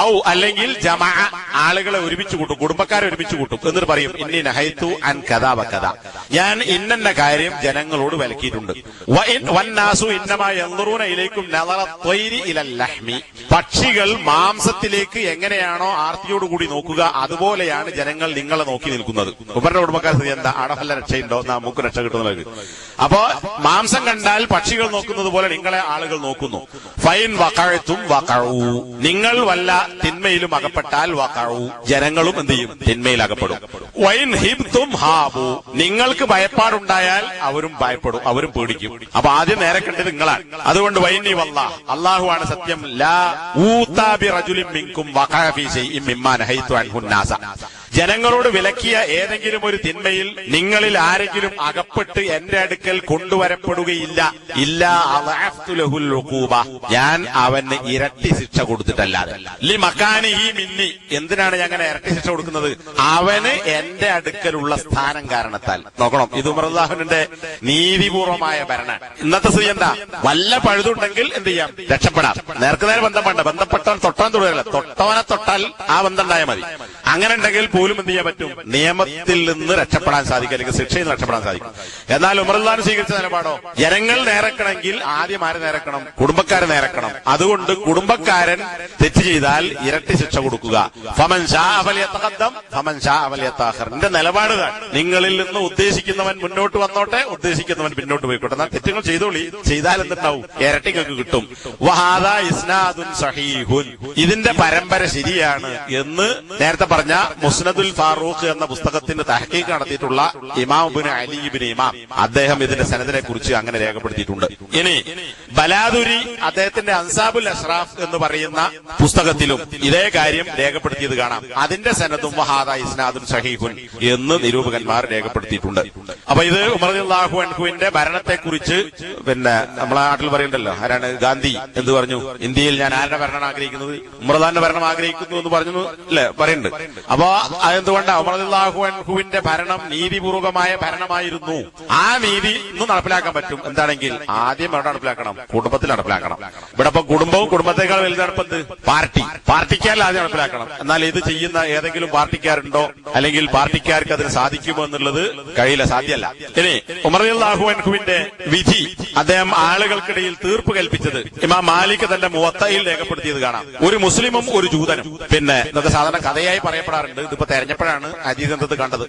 ഔ അല്ലെങ്കിൽ ജമാഅ, ആളുകളെ ഒരുമിച്ച് കൂട്ടും, കുടുംബക്കാരെ ഒരുമിച്ച് കൂട്ടും. എന്നിട്ട് പറയും, ഇന്നി നഹൈതു അൻ കദാ വകദാ, ഞാൻ ഇന്ന കാര്യം ജനങ്ങളോട് വിലക്കിയിട്ടുണ്ട്. വന്നാസു ഇന്നമാ യൻദുറൂന ഇലൈക്കും നളറ ത്വയ്രി ഇലൽ ലഹ്മി, പക്ഷികൾ മാംസത്തിലേക്ക് എങ്ങനെയാണോ ആർത്തിയോടുകൂടി നോക്കുക അതുപോലെയാണ് ജനങ്ങൾ നിങ്ങളെ നോക്കി നിൽക്കുന്നത്. ഉമറിന്റെ കുടുംബക്കാർ എന്താ അടവല്ല രക്ഷയുണ്ടോ? നമുക്ക് രക്ഷ കിട്ടുന്നത്. അപ്പോ മാംസം കണ്ടാൽ പക്ഷികൾ നോക്കുന്നത് പോലെ നിങ്ങളെ ആളുകൾ നോക്കുന്നു. ഫൈൻ വഖഅതും വഖഉ, നിങ്ങൾ വല്ല തിന്മയിലും അകപ്പെട്ടാൽ വഖഉ, ജനങ്ങളും എന്ത് ചെയ്യും? തിന്മയിൽ അകപ്പെടും. വൈൻ ഹിബ്തും ഹാബു, നിങ്ങൾക്ക് ഭയപ്പാടുണ്ടായാൽ അവരും ഭയപ്പെടും, അവരും പേടിക്കും. അപ്പൊ ആദ്യം നേരെ കണ്ടത് നിങ്ങളാണ്. അതുകൊണ്ട് വൈനി വല്ലാഹ്, അല്ലാഹുവാണ് സത്യം, ലാ ഊതാ ബി റജുലിൻ മിൻകും വഖഅ ഫീ ശൈഇൻ മിമ്മാ നഹൈതു അൻഹു നാസ, ജനങ്ങളോട് വിലക്കിയ ഏതെങ്കിലും ഒരു തിന്മയിൽ നിങ്ങളിൽ ആരെങ്കിലും അകപ്പെട്ട് എന്റെ അടുക്കൽ കൊണ്ടുവരപ്പെടുകയില്ല. ഇല്ലാ അളഅഫ്തു ലഹുൽ ഉഖൂബ, ഞാൻ അവന് ഇരട്ടി ശിക്ഷ കൊടുത്തിട്ടല്ലാതെ. ലി മക്കാനിഹി മിന്നി, എന്തിനാണ് ഞാൻ അങ്ങനെ ഇരട്ടി ശിക്ഷ കൊടുക്കുന്നത്? അവന് എന്റെ അടുക്കലുള്ള സ്ഥാനം കാരണത്താൽ. നോക്കണം, ഇത് ഉമർ റളിയല്ലാഹുവിന്റെ നീതിപൂർവമായ ഭരണം. ഇന്നത്തെ സ്ഥിതി എന്താ? വല്ല പഴുതുണ്ടെങ്കിൽ എന്ത് ചെയ്യാം? രക്ഷപ്പെടാം. നേർക്കുനേരെ ബന്ധം വേണ്ട, ബന്ധപ്പെട്ടാൽ തൊട്ടാൻ തുടങ്ങില്ല, തൊട്ടവനെ തൊട്ടാൽ ആ ബന്ധം ഉണ്ടായാൽ മതി. അങ്ങനെ ഉണ്ടെങ്കിൽ പോലും എന്ത് ചെയ്യാൻ പറ്റും? നിയമത്തിൽ നിന്ന് രക്ഷപ്പെടാൻ സാധിക്കും, അല്ലെങ്കിൽ ശിക്ഷയിൽ നിന്ന് രക്ഷപ്പെടാൻ സാധിക്കും. എന്നാൽ ഉമർ റളിയല്ലാഹു സ്വീകരിച്ച നിലപാടോ? ജനങ്ങൾ നേരക്കണമെങ്കിൽ ആദ്യം ആര് നേരക്കണം? കുടുംബക്കാരെ നേരക്കണം. അതുകൊണ്ട് കുടുംബക്കാരൻ തെറ്റ് ചെയ്താൽ ഇരട്ടി ശിക്ഷ കൊടുക്കുക. ഫമൻ ശാഅ ഫലിയതഖദ്ദം ഫമൻ ശാഅ ഫലിയതഅഖർ. എന്റെ നിലപാട് നിങ്ങളിൽ നിന്ന് ഉദ്ദേശിക്കുന്നവൻ മുന്നോട്ട് വന്നോട്ടെ, ഉദ്ദേശിക്കുന്നവൻ പിന്നോട്ട് പോയിക്കോട്ടെ. എന്നാൽ തെറ്റുകൾ ചെയ്തോളി, ചെയ്താൽ എന്തുണ്ടാവും? ഇരട്ടിങ്ങൾക്ക് കിട്ടും. വഹാദാ ഇസ്നാദുൻ സഹീഹുൻ, ഇതിന്റെ പരമ്പര ശരിയാണ് എന്ന് നേരത്തെ പറഞ്ഞ മുസ്നദുൽ ഫാറൂഖ് എന്ന പുസ്തകത്തിന്റെ തഹ്ഖീഖ് നടത്തിയിട്ടുള്ള ഇമാം ഇബ്നു അലി ഇബ്നു ഇമാം, അദ്ദേഹം ഇതിന്റെ സനദിനെ കുറിച്ച് അങ്ങനെ രേഖപ്പെടുത്തിയിട്ടുണ്ട്. ഇനി ബലാദുരി അദ്ദേഹത്തിന്റെ അൻസാബുൽ അഷ്റാഫ് എന്ന് പറയുന്ന പുസ്തകത്തിലും ഇതേ കാര്യം രേഖപ്പെടുത്തിയത് കാണാം. അതിന്റെ സനദും വഹാദാ ഇസ്നാദുൻ സഹീഹുൻ എന്ന് നിരൂപകന്മാർ രേഖപ്പെടുത്തിയിട്ടുണ്ട്. അപ്പൊ ഇത് ഉമർ റളിയല്ലാഹു അൻഹുവിന്റെ ഭരണത്തെക്കുറിച്ച് പിന്നെ നമ്മളെ നാട്ടിൽ പറയുന്നുണ്ടല്ലോ, ആരാണ്? ഗാന്ധി എന്ത് പറഞ്ഞു? ഇന്ത്യയിൽ ഞാൻ ആരുടെ ഭരണം ആഗ്രഹിക്കുന്നത്? ഉമർ റളിയല്ലാഹുവിന്റെ ഭരണം ആഗ്രഹിക്കുന്നു എന്ന് പറഞ്ഞു അല്ലെ പറയുന്നുണ്ട്. അപ്പോ അതെന്തുകൊണ്ടാണ്? ഉമർ റളിയല്ലാഹു അൻഹുവിന്റെ ഭരണം നീതിപൂർവകമായ ഭരണമായിരുന്നു. ആ നീതി ഇന്നും നടപ്പിലാക്കാൻ പറ്റും. എന്താണെങ്കിൽ ആദ്യം എവിടെ നടപ്പിലാക്കണം? കുടുംബത്തിൽ നടപ്പിലാക്കണം. ഇവിടെ ഇപ്പൊ കുടുംബവും കുടുംബത്തെക്കാൾ വലുതാണിപ്പത് പാർട്ടിക്കാരിൽ ആദ്യം നടപ്പിലാക്കണം. എന്നാൽ ഇത് ചെയ്യുന്ന ഏതെങ്കിലും പാർട്ടിക്കാരുണ്ടോ, അല്ലെങ്കിൽ പാർട്ടിക്കാർക്ക് അതിന് സാധിക്കുമോ എന്നുള്ളത് കഴിയില്ല, സാധ്യമല്ല. ഇനി ഉമർ റളിയല്ലാഹു അൻഹുവിന്റെ വിധി അദ്ദേഹം ആളുകൾക്കിടയിൽ തീർപ്പ് കൽപ്പിച്ചത് ഇമാം മാലിക് തന്റെ മുവത്തയിൽ രേഖപ്പെടുത്തിയത് കാണാം. ഒരു മുസ്ലിമും ഒരു ജൂതനും, പിന്നെ ഇന്നത്തെ സാധാരണ കഥയായി പറയപ്പെടാറുണ്ട്, ഇതിപ്പോ തെരഞ്ഞപ്പോഴാണ് ഹദീസ് കണ്ടത്.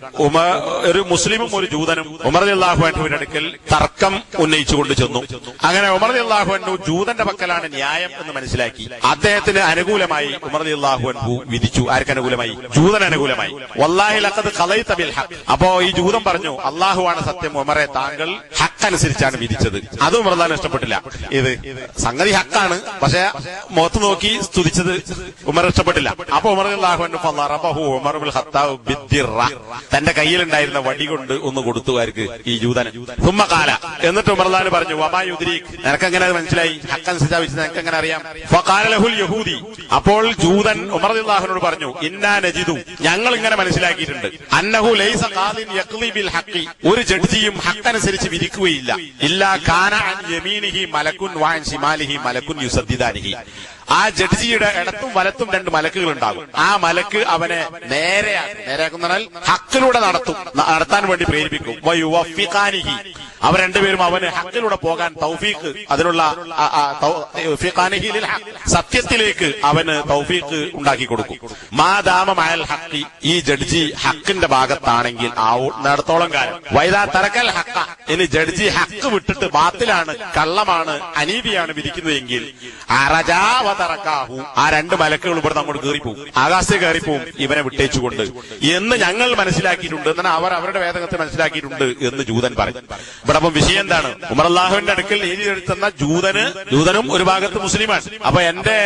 ഒരു മുസ്ലിമും ഒരു ജൂതനും ഉമർ റളിയല്ലാഹു അൻഹുവിന്റെ അടുക്കൽ തർക്കം ഉന്നയിച്ചുകൊണ്ട് ചെന്നു. അങ്ങനെ ഉമർ റളിയല്ലാഹു അൻഹു ജൂതന്റെ പക്കലാണ് ന്യായം എന്ന് മനസ്സിലാക്കി അദ്ദേഹത്തിന് അനുകൂലമായി ഉമർ റളിയല്ലാഹു അൻഹു വിധിച്ചു. ആർക്ക് അനുകൂലമായി? ജൂതന് അനുകൂലമായി. വല്ലാഹി ലഖദ് ഖളൈത ബിൽ ഹഖ്. അപ്പോ ഈ ജൂതൻ പറഞ്ഞു, അല്ലാഹുവാണ് സത്യം ഉമറെ, താങ്കൾ ഹക്ക് ഹക്കനുസരിച്ചാണ് വിധിച്ചത്. അതും ഉമർദാൻ ഇഷ്ടപ്പെട്ടില്ല. ഇത് സംഗതി ഹക്കാണ്, പക്ഷെ മുഖത്ത് നോക്കി സ്തുതിച്ചത് ഉമർ ഇഷ്ടപ്പെട്ടില്ല. അപ്പൊ ഉമർ റളിയല്ലാഹു അൻഹു ഫളറബഹു ഉമർ ബിൽ ഖത്താബ് ബിദ്ദിറ, തന്റെ കയ്യിലുണ്ടായിരുന്ന വടി കൊണ്ട് ഒന്ന് കൊടുത്തുകാർക്ക് ഈ ജൂതന്. സുമ്മ ഖാല, എന്നിട്ട് ഉമർദാൻ പറഞ്ഞു വമാ യുദ്രീക്, നിനക്കെങ്ങനെ മനസ്സിലായി ഹക്കനുസരിച്ചാ വിധിച്ചത്, നിനക്കെങ്ങനെ അറിയാം? ഫഖാല ലഹുൽ യഹൂദി, അപ്പോൾ ജൂതൻ ഉമർ റളിയല്ലാഹുവിനോട് പറഞ്ഞു ഇന്നാ നജിദു, ഞങ്ങൾ ഇങ്ങനെ മനസ്സിലാക്കിയിട്ടുണ്ട്, അന്നഹു ലൈസ ഖാദിൻ യഖ്ലി ബിൽ ഹഖി, ഒരു ജഡ്ജിയും ഹക്കനുസരിച്ച് വിധിക്കുകയില്ല, ഇല്ലാ കാന അൻ യമീനിഹി മലക്കുൻ വഅൻ ശിമാലിഹി മലക്കുൻ യുസദ്ദിദാനിഹി, ആ ജഡ്ജിയുടെ ഇടത്തും വലത്തും 2 മലക്കുകൾ ഉണ്ടാകും. ആ മലക്ക് അവനെ നേരെയാക്കുന്ന ഹക്കിലൂടെ നടത്താൻ വേണ്ടി പ്രേരിപ്പിക്കും. വയുവഫിഖാനിഹി, അവർ രണ്ടുപേരും അവന് ഹക്കിലൂടെ പോകാൻ തൗഫീഖ്, അതിനുള്ള സത്യത്തിലേക്ക് അവന് തൗഫീഖ് ഉണ്ടാക്കി കൊടുക്കും. മാദാമ മഅൽ ഹഖി, ഈ ജഡ്ജി ഹക്കിന്റെ ഭാഗത്താണെങ്കിൽ നടത്തോളം കാലം. വൈദാ തറക്കൽ ഹഖ, ഇനി ജഡ്ജി ഹക്ക് വിട്ടിട്ട് ബാത്തിലാണ്, കള്ളമാണ്, അനീതിയാണ് വിധിക്കുന്നതെങ്കിൽ തറക്കാഹു, ആ 2 മലക്കുകൾ ഇവിടെ അങ്ങോട്ട് കയറിപ്പോവും, ആകാശത്തെ കയറിപ്പോവും ഇവനെ വിട്ടേച്ചുകൊണ്ട് എന്ന് ഞങ്ങൾ മനസ്സിലാക്കിയിട്ടുണ്ട്, എന്നാൽ അവർ അവരുടെ വേദനത്തെ മനസ്സിലാക്കിയിട്ടുണ്ട് എന്ന് ജൂതൻ പറഞ്ഞു. ഇവിടെ അപ്പം വിഷയം എന്താണ്? ഉമർ അല്ലാഹുവിന്റെ അടുക്കൽ നീതി എഴുത്തുന്ന ജൂതനും ഒരു ഭാഗത്ത് മുസ്ലിമാണ്. അപ്പൊ എന്റെ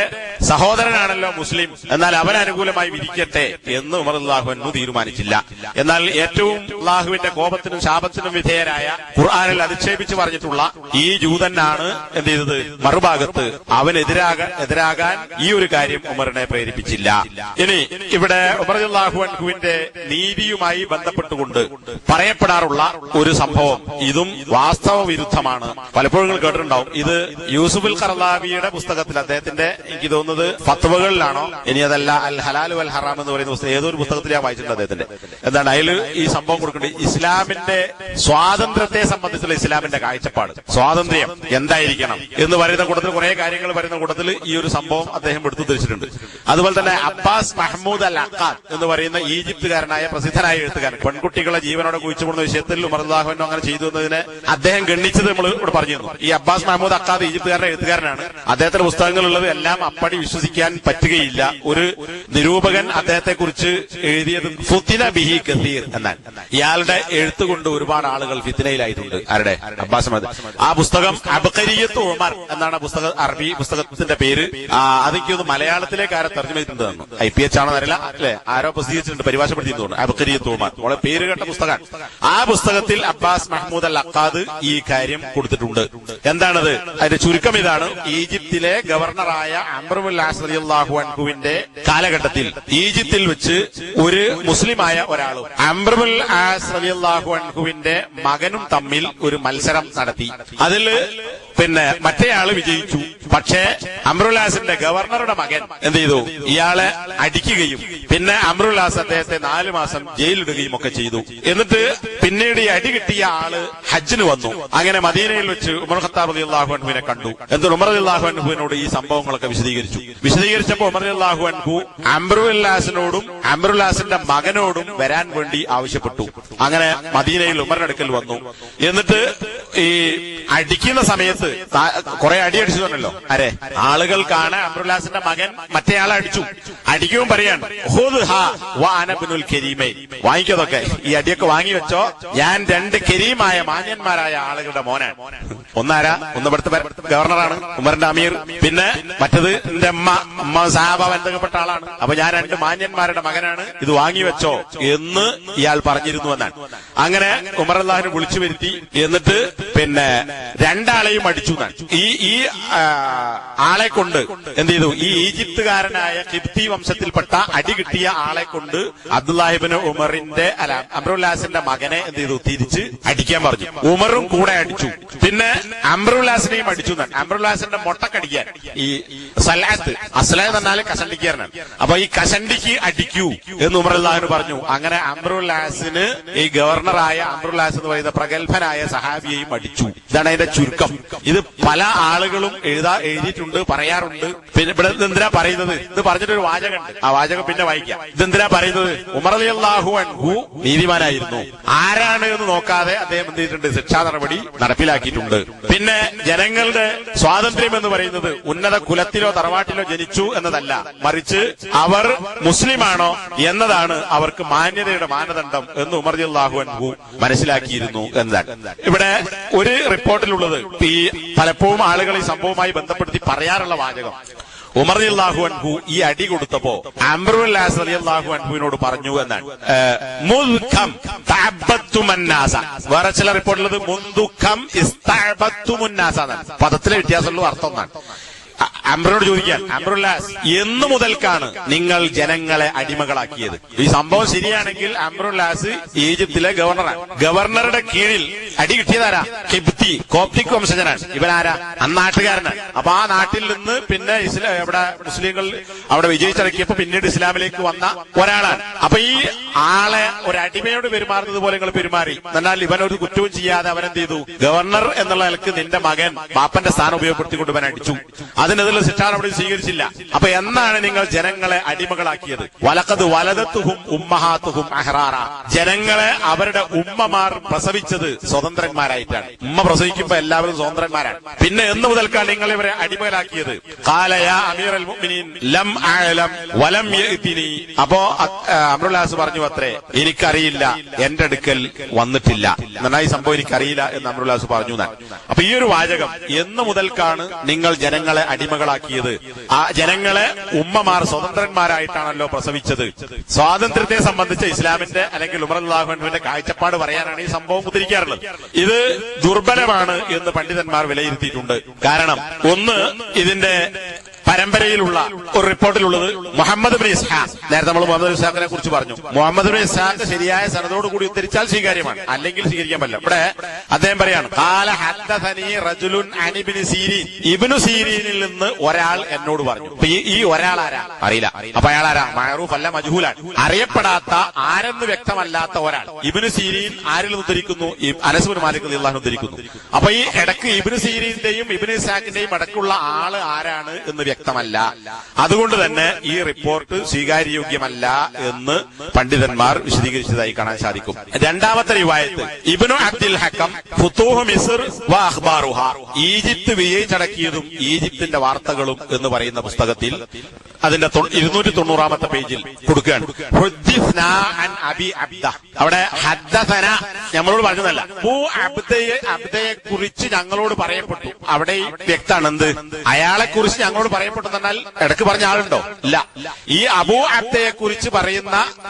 സഹോദരനാണല്ലോ മുസ്ലിം, എന്നാൽ അവന് അനുകൂലമായി വിധിക്കട്ടെ എന്ന് ഉമർ അല്ലാഹു തീരുമാനിച്ചില്ല. എന്നാൽ ഏറ്റവും അല്ലാഹുവിന്റെ കോപത്തിനും ശാപത്തിനും വിധേയരായ ഖുർആനിൽ അധിക്ഷേപിച്ച് പറഞ്ഞിട്ടുള്ള ഈ ജൂതനാണ് എന്ത് ചെയ്തത്? മറുഭാഗത്ത് അവനെതിരാകാൻ ഈ ഒരു കാര്യം ഉമറിനെ പ്രേരിപ്പിച്ചില്ല. ഇനി ഇവിടെ ഉമർ റളിയല്ലാഹു അൻഹുവിന്റെ നീതിയുമായി ബന്ധപ്പെട്ടുകൊണ്ട് പറയപ്പെടാറുള്ള ഒരു സംഭവം, ഇതും വാസ്തവ വിരുദ്ധമാണ്. പലപ്പോഴും നിങ്ങൾ കേട്ടിട്ടുണ്ടാവും. ഇത് യൂസുഫുൽ ഖർളാവിയുടെ പുസ്തകത്തിൽ, അദ്ദേഹത്തിന്റെ എനിക്ക് തോന്നുന്നത് ഫത്വകളിലാണോ ഇനി അതല്ല അൽ ഹലാൽ വൽ ഹറാം എന്ന് പറയുന്ന പുസ്തകം, ഏതൊരു പുസ്തകത്തിൽ ഞാൻ വായിച്ചിട്ടുണ്ട് അദ്ദേഹത്തിന്റെ. എന്താണ് അതിൽ ഈ സംഭവം കൊടുക്കേണ്ടത്? ഇസ്ലാമിന്റെ സ്വാതന്ത്ര്യത്തെ സംബന്ധിച്ചുള്ള ഇസ്ലാമിന്റെ കാഴ്ചപ്പാട്, സ്വാതന്ത്ര്യം എന്തായിരിക്കണം എന്ന് പറയുന്ന കൂട്ടത്തിൽ കുറെ കാര്യങ്ങൾ പറയുന്ന കൂട്ടത്തിൽ ഈ ഒരു സംഭവം അദ്ദേഹം എടുത്തു ധരിച്ചിട്ടുണ്ട്. അതുപോലെ തന്നെ അബ്ബാസ് മഹ്മൂദ് അൽ അഖാദ് എന്ന് പറയുന്ന ഈജിപ്തുകാരനായ പ്രസിദ്ധനായ എഴുത്തുകാരൻ, പെൺകുട്ടികളെ ജീവനോടെ കുഴിച്ചുകൊടുന്ന വിഷയത്തിൽ ഉമർ റളിയല്ലാഹു അൻഹു അങ്ങനെ ചെയ്തു എന്നതിനെ അദ്ദേഹം ഗണ്ണിച്ചത് നമ്മൾ ഇവിടെ പറഞ്ഞിരുന്നു. ഈ അബ്ബാസ് മഹ്മൂദ് അഖാദ് ഈജിപ്തുകാരന്റെ എഴുത്തുകാരനാണ്. അദ്ദേഹത്തിന്റെ പുസ്തകങ്ങളുള്ളത് എല്ലാം അപ്പടി വിശ്വസിക്കാൻ പറ്റുകയില്ല. ഒരു നിരൂപകൻ അദ്ദേഹത്തെ കുറിച്ച് എഴുതിയത് ഫുത്തിന ബിഹി കസീർ എന്നാണ്. ഇയാളുടെ എഴുത്തുകൊണ്ട് ഒരുപാട് ആളുകൾ ഫിത്നയിലായിട്ടുണ്ട്. ആരുടെ? അബ്ബാസ് മഹ്മൂദ്. ആ പുസ്തകം അബ്ഖരിയത്ത് ഉമർ എന്നാണ് പുസ്തകം, അറബി പുസ്തകത്തിന്റെ പേര്. അതൊക്കെയൊന്ന് മലയാളത്തിലേക്ക് ആരോ തർജ്ജമ ചെയ്തിട്ടുണ്ട്, IPH ആണോ അറിയില്ല, അല്ലെ ആരോ പ്രസിദ്ധീകരിച്ചിട്ടുണ്ട്, പരിഭാഷപ്പെടുത്തിയിട്ടുണ്ട്. അബ്ഖരിയത്ത് ഉമർ വളരെ പേര് കേട്ട പുസ്തകം. ആ പുസ്തകത്തിൽ അബ്ബാസ് മഹ്മൂദ് അൽ അഖാദ് ഈ കാര്യം കൊടുത്തിട്ടുണ്ട്. എന്താണത്? അതിന്റെ ചുരുക്കം ഇതാണ്: ഈജിപ്തിലെ ഗവർണറായ അംർ ബിൻ ആസ് റളിയല്ലാഹു അൻഹുവിന്റെ കാലഘട്ടത്തിൽ ഈജിപ്തിൽ വെച്ച് ഒരു മുസ്ലിമായ ഒരാളും അംർ ബിൻ ആസ് റളിയല്ലാഹു അൻഹുവിന്റെ മകനും തമ്മിൽ ഒരു മത്സരം നടത്തി. അതിൽ മറ്റേയാള് വിജയിച്ചു. പക്ഷേ അംറുൽ ആസിന്റെ ഗവർണറുടെ മകൻ എന്ത് ചെയ്തു? ഇയാളെ അടിക്കുകയും പിന്നെ അംറുൽ ആസ് അദ്ദേഹത്തെ 4 മാസം ജയിലിടുകയും ഒക്കെ ചെയ്തു. എന്നിട്ട് പിന്നീട് ഈ അടി കിട്ടിയ ആള് ഹജ്ജിന് വന്നു. അങ്ങനെ മദീനയിൽ വെച്ച് ഉമർ ഖത്താബ് റളിയല്ലാഹു അൻഹുവിനെ കണ്ടു. എന്നിട്ട് ഉമർ റളിയല്ലാഹു അൻഹുവിനോട് ഈ സംഭവങ്ങളൊക്കെ വിശദീകരിച്ചപ്പോൾ ഉമർ റളിയല്ലാഹു അൻഹു അംറുൽ ആസിനോടും അംറുൽ ആസിന്റെ മകനോടും വരാൻ വേണ്ടി ആവശ്യപ്പെട്ടു. അങ്ങനെ മദീനയിൽ ഉമറിന്റെ അടുക്കൽ വന്നു. എന്നിട്ട് ഈ അടിക്കുന്ന സമയത്ത് കുറെ അടിയടിച്ചതല്ലോ. ആളുകൾ കാണാൻ അംറുൽ ആസിന്റെ മകൻ മറ്റേയാളെ അടിക്കും പറയാണ്, വാങ്ങിക്കതൊക്കെ, ഈ അടിയൊക്കെ വാങ്ങി വെച്ചോ, ഞാൻ 2 കരീമായ മാന്യന്മാരായ ആളുകളുടെ മോനാണ്. ഒന്നാരാ? ഒന്ന് ഇവിടുത്തെ ഗവർണറാണ്, ഉമറിന്റെ അമീർ. പിന്നെ മറ്റത് എന്റെ അമ്മ സഹാബ ബന്ധപ്പെട്ട ആളാണ്. അപ്പൊ ഞാൻ 2 മാന്യന്മാരുടെ മകനാണ്, ഇത് വാങ്ങി വെച്ചോ എന്ന് ഇയാൾ പറഞ്ഞിരുന്നു എന്നാണ്. അങ്ങനെ ഉമർ അല്ലാഹുവിനെ വിളിച്ചു വരുത്തി. എന്നിട്ട് 2 ആളെയും അടിച്ചു. ഈ ആളെ കൊണ്ട് എന്ത് ചെയ്തു? ഈ ഈജിപ്തുകാരനായ ഖിബ്തി വംശത്തിൽപ്പെട്ട അടി കിട്ടിയ ആളെ കൊണ്ട് അബ്ദുല്ലാഹിബ്നു ഉമറിന്റെ അംറുൽ ആസിന്റെ മകനെ എന്ത് ചെയ്തു? തിരിച്ച് അടിക്കാൻ പറഞ്ഞു. ഉമറും കൂടെ അടിച്ചു. പിന്നെ അംറുൽ ആസിനെയും അടിച്ചു. അംറുൽ ആസിന്റെ മൊട്ടക്കടിക്കാൻ, ഈ സലാത്ത് അസ്ലാത്ത് പറഞ്ഞാൽ കസണ്ടിക്കാരനാണ്. അപ്പൊ ഈ കസണ്ടിക്ക് അടിക്കൂ എന്ന് ഉമർ അല്ലാഹു പറഞ്ഞു. അങ്ങനെ അംറുൽ ആസിന് ഈ ഗവർണറായ അംറുൽ ആസ് എന്ന് പറയുന്ന പ്രഗത്ഭനായ സഹാബിയെയും അടിച്ചു. ഇതാണ് അതിന്റെ ചുരുക്കം. ഇത് പല ആളുകളും എഴുതിയിട്ടുണ്ട്, പറയാറുണ്ട്. പിന്നെ ഇവിടെ എന്തിനാ പറയുന്നത്? ഇത് പറഞ്ഞിട്ടൊരു വാചകമുണ്ട്, ആ വാചകം പിന്നെ വായിക്കാം. ഇതെന്തിനാ പറയുന്നത്? ഉമർ റളിയല്ലാഹു അൻഹു നീതിമാനായിരുന്നു. ആരാണ് എന്ന് നോക്കാതെ അദ്ദേഹം എന്ത് ചെയ്തിട്ടുണ്ട്? ശിക്ഷാ നടപടി നടപ്പിലാക്കിയിട്ടുണ്ട്. പിന്നെ ജനങ്ങളുടെ സ്വാതന്ത്ര്യം എന്ന് പറയുന്നത് ഉന്നത കുലത്തിലോ തറവാട്ടിലോ ജനിച്ചു എന്നതല്ല, മറിച്ച് അവർ മുസ്ലിമാണോ എന്നതാണ് അവർക്ക് മാന്യതയുടെ മാനദണ്ഡം എന്ന് ഉമർ റളിയല്ലാഹു അൻഹു മനസ്സിലാക്കിയിരുന്നു എന്നതാണ്. ഇവിടെ ഒരു റിപ്പോർട്ടിലുള്ളത് ഈ പലപ്പോഴും ആളുകൾ ഈ സംഭവവുമായി ബന്ധപ്പെടുത്തി പറയാറുള്ള വാചകം, ഉമർ റളിയല്ലാഹു അൻഹു ഈ അടി കൊടുത്തപ്പോ അംറുൽ ആസ് റളിയല്ലാഹു അൻഹുവിനോട് പറഞ്ഞു എന്നാണ്. മുദ്ഖം തഅബ്ബത്തുമന്നാസ. വേറെ ചില റിപ്പോർട്ടിലുള്ളത് മുന്ദുഖം ഇസ്തഅബ്ബത്തുമുന്നാസ എന്നാണ്. പദത്തിലെ വ്യത്യാസമുള്ള അർത്ഥം എന്നാണ്. അംറിനോട് ചോദിക്കാൻ, അംറുൽ ആസ് എന്ന് മുതൽക്കാണ് നിങ്ങൾ ജനങ്ങളെ അടിമകളാക്കിയത്? ഈ സംഭവം ശരിയാണെങ്കിൽ അംറുൽ ആസ് ഈജിപ്തിലെ ഗവർണറാണ്. ഗവർണറുടെ കീഴിൽ അടി കിട്ടിയതാരാ? ഖിബ്തി, കോപ്റ്റിക് വംശജനാണ്. ഇവനാരാ? അന്നാട്ടുകാരനാണ്. അപ്പൊ ആ നാട്ടിൽ നിന്ന് പിന്നെ ഇവിടെ മുസ്ലിങ്ങൾ അവിടെ വിജയിച്ചിറക്കിയപ്പോ പിന്നീട് ഇസ്ലാമിലേക്ക് വന്ന ഒരാളാണ്. അപ്പൊ ഈ ആളെ ഒരു അടിമയോട് പെരുമാറുന്നത് പോലെ നിങ്ങൾ പെരുമാറി. എന്നാൽ ഇവനൊരു കുറ്റവും ചെയ്യാതെ അവനെന്ത് ചെയ്തു? ഗവർണർ എന്നുള്ള നിലക്ക് നിന്റെ മകൻ ബാപ്പന്റെ സ്ഥാനം ഉപയോഗപ്പെടുത്തിക്കൊണ്ട് ഇവൻ അടിച്ചു. അതിനെതിരെ ശിക്ഷ അവിടെ സ്വീകരിച്ചില്ല. അപ്പൊ എന്നാണ് നിങ്ങൾ ജനങ്ങളെ അടിമകളാക്കിയത്? വലഖദ് വലദത്തുഹും ഉമ്മഹാത്തുഹും അഹ്റാറ. ജനങ്ങളെ അവരുടെ ഉമ്മമാർ പ്രസവിച്ചത് സ്വതന്ത്രന്മാരായിട്ടാണ്. ഉമ്മ പ്രസവിക്കുമ്പോ എല്ലാവരും സ്വതന്ത്രന്മാരാണ്. പിന്നെ എന്ന് മുതൽക്കാണ് നിങ്ങൾ ഇവരെ അടിമകളാക്കിയത്? ഖാല യാ അമീറൽ മുഅ്മിനീൻ ലം അഅലം വലം യഅതിനി. അപ്പോ അംറുൽ ആസ് പറഞ്ഞു, അത്രേ എനിക്കറിയില്ല, എന്റെ അടുക്കൽ വന്നിട്ടില്ല. നന്നായി സംഭവം എനിക്കറിയില്ല എന്ന് അംറുൽ ആസ് പറഞ്ഞു. അപ്പൊ ഈ ഒരു വാചകം, എന്ന് മുതൽക്കാണ് നിങ്ങൾ ജനങ്ങളെ അടിമകളാക്കിയത്? ആ ജനങ്ങളെ ഉമ്മമാർ സ്വതന്ത്രന്മാരായിട്ടാണല്ലോ പ്രസവിച്ചത്. സ്വാതന്ത്ര്യത്തെ സംബന്ധിച്ച് ഇസ്ലാമിന്റെ അല്ലെങ്കിൽ ഉമർ റളിയല്ലാഹു അൻഹുവിന്റെ കാഴ്ചപ്പാട് പറയാനാണ് ഈ സംഭവം ഉദ്ധരിക്കാറുള്ളത്. ഇത് ദുർബലമാണ് എന്ന് പണ്ഡിതന്മാർ വിലയിരുത്തിയിട്ടുണ്ട്. കാരണം ഒന്ന്, ഇതിന്റെ പരമ്പരയിലുള്ള ഒരു റിപ്പോർട്ടിലുള്ളത് മുഹമ്മദ് ബിൻ ഇസ്ഹാഖ്. നേരത്തെ നമ്മൾ മുഹമ്മദ് ബിൻ ഇസ്ഹാഖിനെ കുറിച്ച് പറഞ്ഞു. മുഹമ്മദ് ബിൻ ഇസ്ഹാഖ് ശരിയായ സനദോട് കൂടി ഉദ്ധരിച്ചാൽ സ്വീകാര്യമാണ്, അല്ലെങ്കിൽ സ്വീകരിക്കാൻ പറ്റില്ല. ഇവിടെ അദ്ദേഹം പറയാണ്, ഖാല ഹദ്ദസനി റജുലുൻ അൻ ഇബ്നു സീരീൻ. ഇബ്നു സീരീനിൽ നിന്ന് ഒരാൾ എന്നോട് പറഞ്ഞു. ഈ ഒരാൾ ആരാ? അറിയില്ല. അപ്പൊ അയാൾ ആരാ? മഅറൂഫ് അല്ല, മജ്ഹൂലാണ്. അറിയപ്പെടാത്ത, ആരെന്ന് വ്യക്തമല്ലാത്ത ഒരാൾ. ഇബ്നു സീരീൻ ആരിൽ ഉദ്ധരിക്കുന്നു? അനസ് ബിൻ മാലിക് റളിയല്ലാഹു അൻഹു ഉദ്ധരിക്കുന്നു. അപ്പൊ ഈ ഇടക്ക് ഇബ്നു സീരീന്റെയും ഇബ്നു ഇസ്ഹാഖിന്റെയും ഇടക്കുള്ള ആള് ആരാണ് എന്ന് വ്യക്തമല്ല. അതുകൊണ്ട് തന്നെ ഈ റിപ്പോർട്ട് സ്വീകാര്യോഗ്യമല്ല എന്ന് പണ്ഡിതന്മാർ വിശദീകരിച്ചതായി കാണാൻ സാധിക്കും. രണ്ടാമത്തെ റിവായത്ത്, ഇബ്നു അബ്ദുൽ ഹക്കം ഫുതൂഹ് മിസ്ർ വ അഖ്ബാറുഹ. ഈജിപ്ത് വിജയിച്ചടക്കിയതും ഈജിപ്തിന്റെ വാർത്തകളും എന്ന് പറയുന്ന പുസ്തകത്തിൽ അതിന്റെ 290-ാമത്തെ പേജിൽ കൊടുക്കുകയാണ്. ഹുദ്ദിസ്നാ അൻ അബി അബ്ദ. അവിടെ ഹദ്ദസന നമ്മളോട് പറഞ്ഞതല്ല, അബൂ അബ്ദയെ കുറിച്ച് ഞങ്ങളോട് പറയപ്പെട്ടു. അവിടെ വ്യക്തമാണ് എന്ത്? അയാളെ കുറിച്ച് ഞങ്ങളോട് പറയപ്പെട്ടെന്നാൽ ഇടക്ക് പറഞ്ഞ ആളുണ്ടോ? ഇല്ല. ഈ അബൂ അബ്ദയെ കുറിച്ച്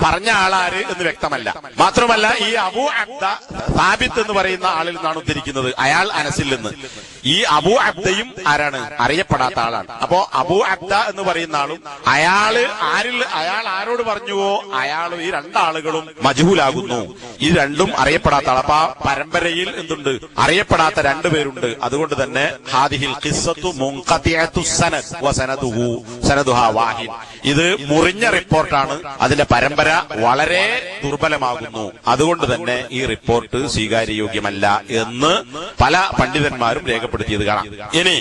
പറഞ്ഞ ആളാര് എന്ന് വ്യക്തമല്ല. മാത്രമല്ല, ഈ അബൂ അബ്ദ സാബിത്ത് എന്ന് പറയുന്ന ആളിൽ നിന്നാണ് ഉദ്ധരിക്കുന്നത്, അയാൾ അനസിൽ നിന്ന്. ഈ അബൂ അബ്ദയും ആരാണ്? അറിയപ്പെടാത്ത ആളാണ്. അപ്പോ അബൂ അബ്ദ എന്ന് പറയുന്ന ആളും അയാൾ ആരോട് പറഞ്ഞുവോ അയാളും, ഈ രണ്ടാളുകളും മജ്ഹൂലാകുന്നു. ഈ രണ്ടും അറിയപ്പെടാത്ത ആൾ. അപ്പൊ ആ പരമ്പരയിൽ എന്തുണ്ട്? അറിയപ്പെടാത്ത രണ്ടുപേരുണ്ട്. അതുകൊണ്ട് തന്നെ ഹാദിഹിൽ ഖിസ്സത്തു മുൻഖതിഅത്തു സനദ് വ സനദുഹാ വാഹിദ്. ഇത് മുറിഞ്ഞ റിപ്പോർട്ടാണ്. അതിന്റെ പരമ്പര വളരെ ദുർബലമാകുന്നു. അതുകൊണ്ട് തന്നെ ഈ റിപ്പോർട്ട് സ്വീകാര്യയോഗ്യമല്ല എന്ന് പല പണ്ഡിതന്മാരും രേഖപ്പെടുത്തിയത് കാണാം. ഇനി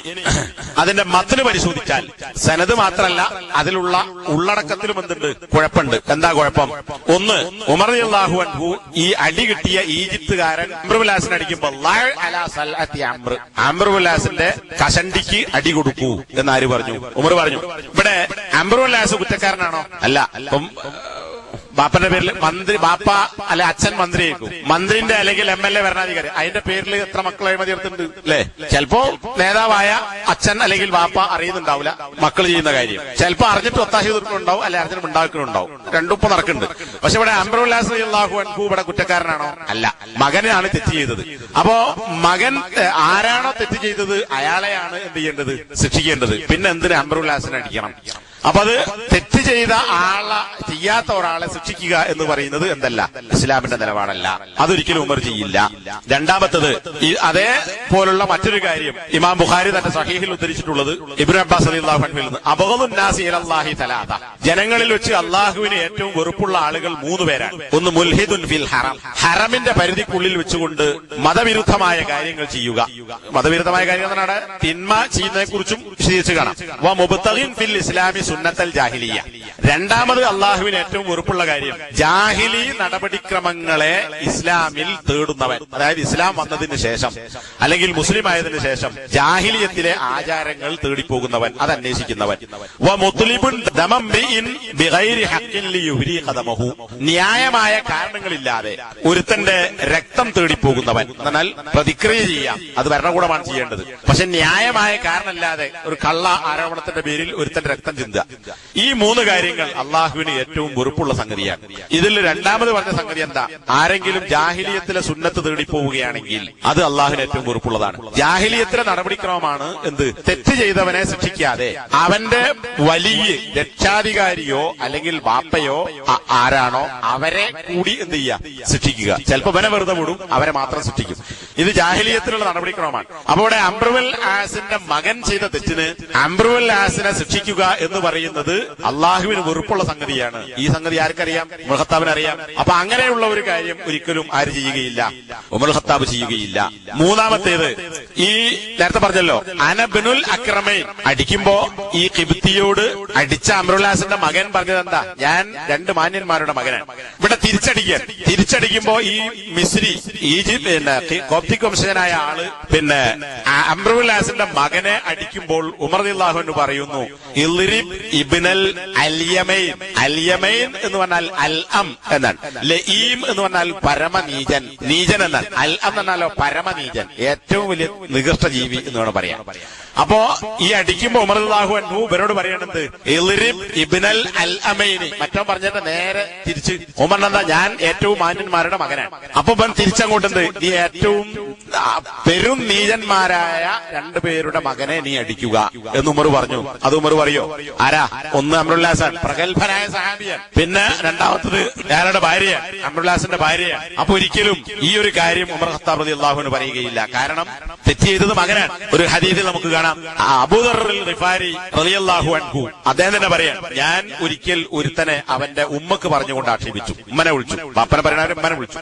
അതിന്റെ മത്ന് പരിശോധിച്ചാൽ സനദ് മാത്രമല്ല, അതിലുള്ള ഉള്ളടക്കത്തിലും എന്തുണ്ട്? കുഴപ്പമുണ്ട്. എന്താ കുഴപ്പം? ഒന്ന്, ഉമർ റളിയല്ലാഹു അൻഹു ഈ അടി കിട്ടിയ ഈജിപ്തുകാരൻ അംറുൽ ആസിനെ അടിക്കുമ്പോൾ അംറുൽ ആസിന്റെ കഷണ്ടിക്ക് അടി കൊടുക്കൂ എന്നാര് പറഞ്ഞു? ഉമർ പറഞ്ഞു. ഇവിടെ അംറുൽ ആസ് കുറ്റക്കാരനാണോ? അല്ല. ബാപ്പന്റെ പേരിൽ ബാപ്പ അല്ലെ അച്ഛൻ മന്ത്രിയായിരിക്കും. മന്ത്രിന്റെ അല്ലെങ്കിൽ MLA ഭരണാധികാരി, അതിന്റെ പേരിൽ എത്ര മക്കൾ അഴിമതി എടുത്തിട്ടുണ്ട് അല്ലെ? ചിലപ്പോ നേതാവായ അച്ഛൻ അല്ലെങ്കിൽ ബാപ്പ അറിയുന്നുണ്ടാവില്ല മക്കൾ ചെയ്യുന്ന കാര്യം. ചിലപ്പോ അറിഞ്ഞിട്ട് ഒത്താശ തീർക്കുന്നുണ്ടാവും, അല്ലെ അറിഞ്ഞിട്ട് ഉണ്ടാക്കുന്നുണ്ടാവും. രണ്ടും ഇപ്പൊ നടക്കുന്നുണ്ട്. പക്ഷെ ഇവിടെ അംറുൽ ആസ് റളിയല്ലാഹു അൻഹു ഇവിടെ കുറ്റക്കാരനാണോ? അല്ല. മകനാണ് തെറ്റ് ചെയ്തത്. അപ്പോ മകൻ ആരാണോ തെറ്റ് ചെയ്തത് അയാളെയാണ് എന്ത് ചെയ്യേണ്ടത്? ശിക്ഷിക്കേണ്ടത്. പിന്നെ എന്തിന് അംറുൽ ആസിനെ അടിക്കണം? അപ്പൊ അത് തെറ്റ് ചെയ്ത ചെയ്യാത്ത ഒരാളെ ശിക്ഷിക്കുക എന്ന് പറയുന്നത് എന്തല്ല? ഇസ്ലാമിന്റെ നിലപാടല്ല. അതൊരിക്കലും ഉമർ ചെയ്യില്ല. രണ്ടാമത്തത്, അതേപോലുള്ള മറ്റൊരു കാര്യം ഇമാം ബുഖാരി തന്റെ സഹീഹിൽ ഉദ്ധരിച്ചിട്ടുള്ളത് ഇബ്നു അബ്ബാസ് റളിയല്ലാഹു അൻഹുവിൽ നിന്ന്, അബ്ഗദുൻ നാസി ഇലല്ലാഹി തലാത. ജനങ്ങളിൽ വെച്ച് അള്ളാഹുവിന് ഏറ്റവും വെറുപ്പുള്ള ആളുകൾ 3 പേരാണ്. ഒന്ന്, മുൽഹിദുൻ ഫിൽ ഹറം. ഹറമിന്റെ പരിധിക്കുള്ളിൽ വെച്ചുകൊണ്ട് മതവിരുദ്ധമായ കാര്യങ്ങൾ ചെയ്യുക. മതവിരുദ്ധമായ കാര്യങ്ങൾ എന്നാണ് തിന്മ ചെയ്യുന്നതിനെ കുറിച്ചും വിശദീകരിച്ച് കാണാം. വ മുബ്തഗിൻ ഫിൽ ഇസ്ലാമി സുന്നത്തൽ ജാഹിലിയ. രണ്ടാമത് അള്ളാഹുവിന് ഏറ്റവും വെറുപ്പുള്ള കാര്യം ജാഹിലി നടപടിക്രമങ്ങളെ ഇസ്ലാമിൽ തേടുന്നവൻ. അതായത് ഇസ്ലാം വന്നതിന് ശേഷം അല്ലെങ്കിൽ മുസ്ലിം ആയതിനു ശേഷം ജാഹിലിയത്തിലെ ആചാരങ്ങൾ തേടിപ്പോകുന്നവൻ, അത് അന്വേഷിക്കുന്നവൻ. ന്യായമായ കാരണങ്ങളില്ലാതെ ഒരുത്തന്റെ രക്തം തേടിപ്പോകുന്നവൻ. എന്നാൽ പ്രതിക്രിയ ചെയ്യാം, അത് ഭരണകൂടമാണ് ചെയ്യേണ്ടത്. പക്ഷെ ന്യായമായ കാരണമില്ലാതെ ഒരു കള്ള ആരോപണത്തിന്റെ പേരിൽ ഒരുത്തന്റെ രക്തം ചിന്തുക, ഈ മൂന്ന് കാര്യങ്ങൾ അള്ളാഹുവിന് ഏറ്റവും വെറുപ്പുള്ള സംഗതിയാണ്. ഇതിൽ രണ്ടാമത് പറഞ്ഞ സംഗതി എന്താ? ആരെങ്കിലും ജാഹിലിയത്തിലെ സുന്നത്ത് തേടിപ്പോവുകയാണെങ്കിൽ അത് അള്ളാഹുവിന് ഏറ്റവും വെറുപ്പുള്ളതാണ്. ജാഹിലിയത്തിലെ നടപടിക്രമമാണ് എന്ത്? തെറ്റ് ചെയ്തവനെ ശിക്ഷിക്കാതെ അവന്റെ വലിയ രക്ഷാധികാരിയോ അല്ലെങ്കിൽ വാപ്പയോ ആരാണോ അവരെ കൂടി എന്ത് ചെയ്യുക? ശിക്ഷിക്കുക. ചിലപ്പോ അവനെ വെറുതെ വിടും, അവരെ മാത്രം ശിക്ഷിക്കും. ഇത് ജാഹിലിയത്തിലുള്ള നടപടിക്രമമാണ്. അപ്പോൾ ഇവിടെ അംബ്രുൽ ആസിന്റെ മകൻ ചെയ്ത തെറ്റിന് അംബ്രുൽ ആസിനെ ശിക്ഷിക്കുക എന്ന് പറയുന്നത് അള്ളാഹുവിന് വെറുപ്പുള്ള സംഗതിയാണ്. ഈ സംഗതി ആർക്കറിയാം? ഉമർ ഖത്താബിന് അറിയാം. അപ്പൊ അങ്ങനെയുള്ള ഒരു കാര്യം ഒരിക്കലും ആര് ചെയ്യുകയില്ല? ഉമർ ഖത്താബ് ചെയ്യുകയില്ല. മൂന്നാമത്തേത്, ഈ നേരത്തെ പറഞ്ഞല്ലോ അനബിനുൽ അക്രമൈൻ, അടിക്കുമ്പോ ഈ കിബ്തിയോട് അടിച്ച അംബ്രുൽ ആസിന്റെ മകൻ പറഞ്ഞത് എന്താ? ഞാൻ രണ്ട് മാന്യന്മാരുടെ മകനാണ്. ഇവിടെ തിരിച്ചടിക്കുമ്പോ ഈ മിസ്രി ഈജിപ്ത് കോപ്റ്റിക് വംശജനായ ആള് അംബ്രുൽ ആസിന്റെ മകനെ അടിക്കുമ്പോൾ ഉമർ റളിയല്ലാഹു അൻഹു പറയുന്നു, ഇൽറിബ് ഇബ്നൽ അൽയമൈൻ. അൽയമൈൻ എന്ന് പറഞ്ഞാൽ അൽ അം എന്നാണ്. ലഈം എന്ന് പറഞ്ഞാൽ പരമനീചൻ, നീചൻ എന്നാണ്. അൽ അം എന്നാലോ പരമനീചൻ, ഏറ്റവും വലിയ നികൃഷ്ട ജീവി എന്ന് വേണം പറയാം. അപ്പോ ഈ അടിക്കുമ്പോ ഉമർ റളിയല്ലാഹു അൻഹു ഇവരോട് പറയണത് ഇൽറിബ് ഇബ്നൽ അൽ അമൈനി. മറ്റോ പറഞ്ഞിട്ട് നേരെ തിരിച്ച് ഉമറിനെന്താ? ഞാൻ ഏറ്റവും മാന്യന്മാരുടെ മകനാണ്. അപ്പൊ ഇവൻ തിരിച്ചങ്ങോട്ടുണ്ട്, നീ ഏറ്റവും പെരും നീചന്മാരായ രണ്ടുപേരുടെ മകനെ നീ അടിക്കുക എന്ന് ഉമർ പറഞ്ഞു. അത് ഉമർ പറയോ? ആരാ? ഒന്ന് അംറുൽ ആസ്, പ്രഗത്ഭനായ സഹാബിയാണ്. പിന്നെ രണ്ടാമത്തത് അയാളുടെ ഭാര്യയാണ്, അംറുൽ ആസിന്റെ ഭാര്യയാണ്. അപ്പൊ ഒരിക്കലും ഈ ഒരു കാര്യം ഉമർ ഖത്താബ് റളിയല്ലാഹു അൻഹു പറയുകയില്ല. കാരണം തെറ്റ് ചെയ്തത് മകനാണ്. ഒരു ഹദീസിൽ നമുക്ക് കാണാം, അബൂദർ ഗിഫാരി റളിയല്ലാഹു അൻഹു അദ്ദേഹം തന്നെ പറയാം, ഞാൻ ഒരിക്കൽ ഒരുത്തനെ അവന്റെ ഉമ്മക്ക് പറഞ്ഞുകൊണ്ട് ആക്ഷേപിച്ചു. ഉമ്മനെ വിളിച്ചു, ബാപ്പനെ പറയുന്നവരെ ഉമ്മനെ വിളിച്ചു.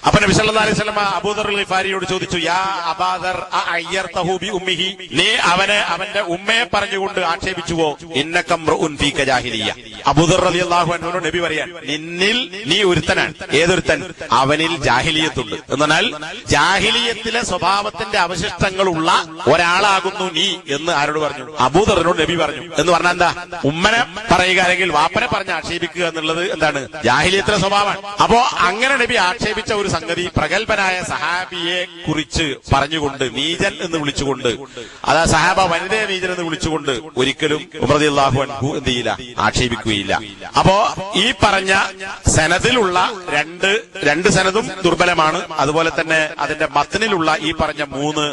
അപ്പൊ നബി സല്ലല്ലാഹു അലൈഹി വസല്ലം അബൂദർ ഗിഫാരിയോട് ചോദിച്ചു, യാ അബാദർ അയ്യർതഹു ബി ഉമ്മിഹി, നീ അവനെ അവന്റെ ഉമ്മയെ പറഞ്ഞുകൊണ്ട് ആക്ഷേപിച്ചുവോ? ഇന്നക മ്രുഉൻ ഫീക ജാഹിലിയ. അബൂദർ റളിയല്ലാഹു അൻഹു നബി പറയാൻ, നിന്നിൽ നീ ഒരുത്തനാണ്. ഏതൊരുത്തൻ? അവനിൽ ജാഹിലിയത്തുണ്ട്. എന്നാൽ ജാഹിലിയത്തിലെ സ്വഭാവത്തിന്റെ അവശിഷ്ടങ്ങളുള്ള ഒരാളാകുന്നു നീ എന്ന് ആരോട് പറഞ്ഞു? അബൂദറിനോട് നബി പറഞ്ഞു. എന്ന് പറഞ്ഞാൽ എന്താ? ഉമ്മനെ പറയുക അല്ലെങ്കിൽ വാപ്പനെ പറഞ്ഞ് ആക്ഷേപിക്കുക എന്നുള്ളത് എന്താണ്? ജാഹിലിയത്തിലെ സ്വഭാവമാണ്. അപ്പോ അങ്ങനെ നബി ആക്ഷേപിച്ച ഒരു സംഗതി പ്രഗത്ഭനായ സഹാബിയെ കുറിച്ച് പറഞ്ഞുകൊണ്ട് നീചൻ എന്ന് വിളിച്ചുകൊണ്ട്, അതാ സഹാബ വനിതയെ നീചൻ എന്ന് വിളിച്ചുകൊണ്ട് ഒരിക്കലും ഉമർ റളിയല്ലാഹു അൻഹു എന്ത് ചെയ്യില്ല? ആക്ഷേപിക്കുകയില്ല. അപ്പോ ഈ പറഞ്ഞ സനദിലുള്ള രണ്ട് സനദും ദുർബലമാണ്. അതുപോലെ തന്നെ അതിന്റെ മത്നിലുള്ള ഈ പറഞ്ഞ മൂന്ന്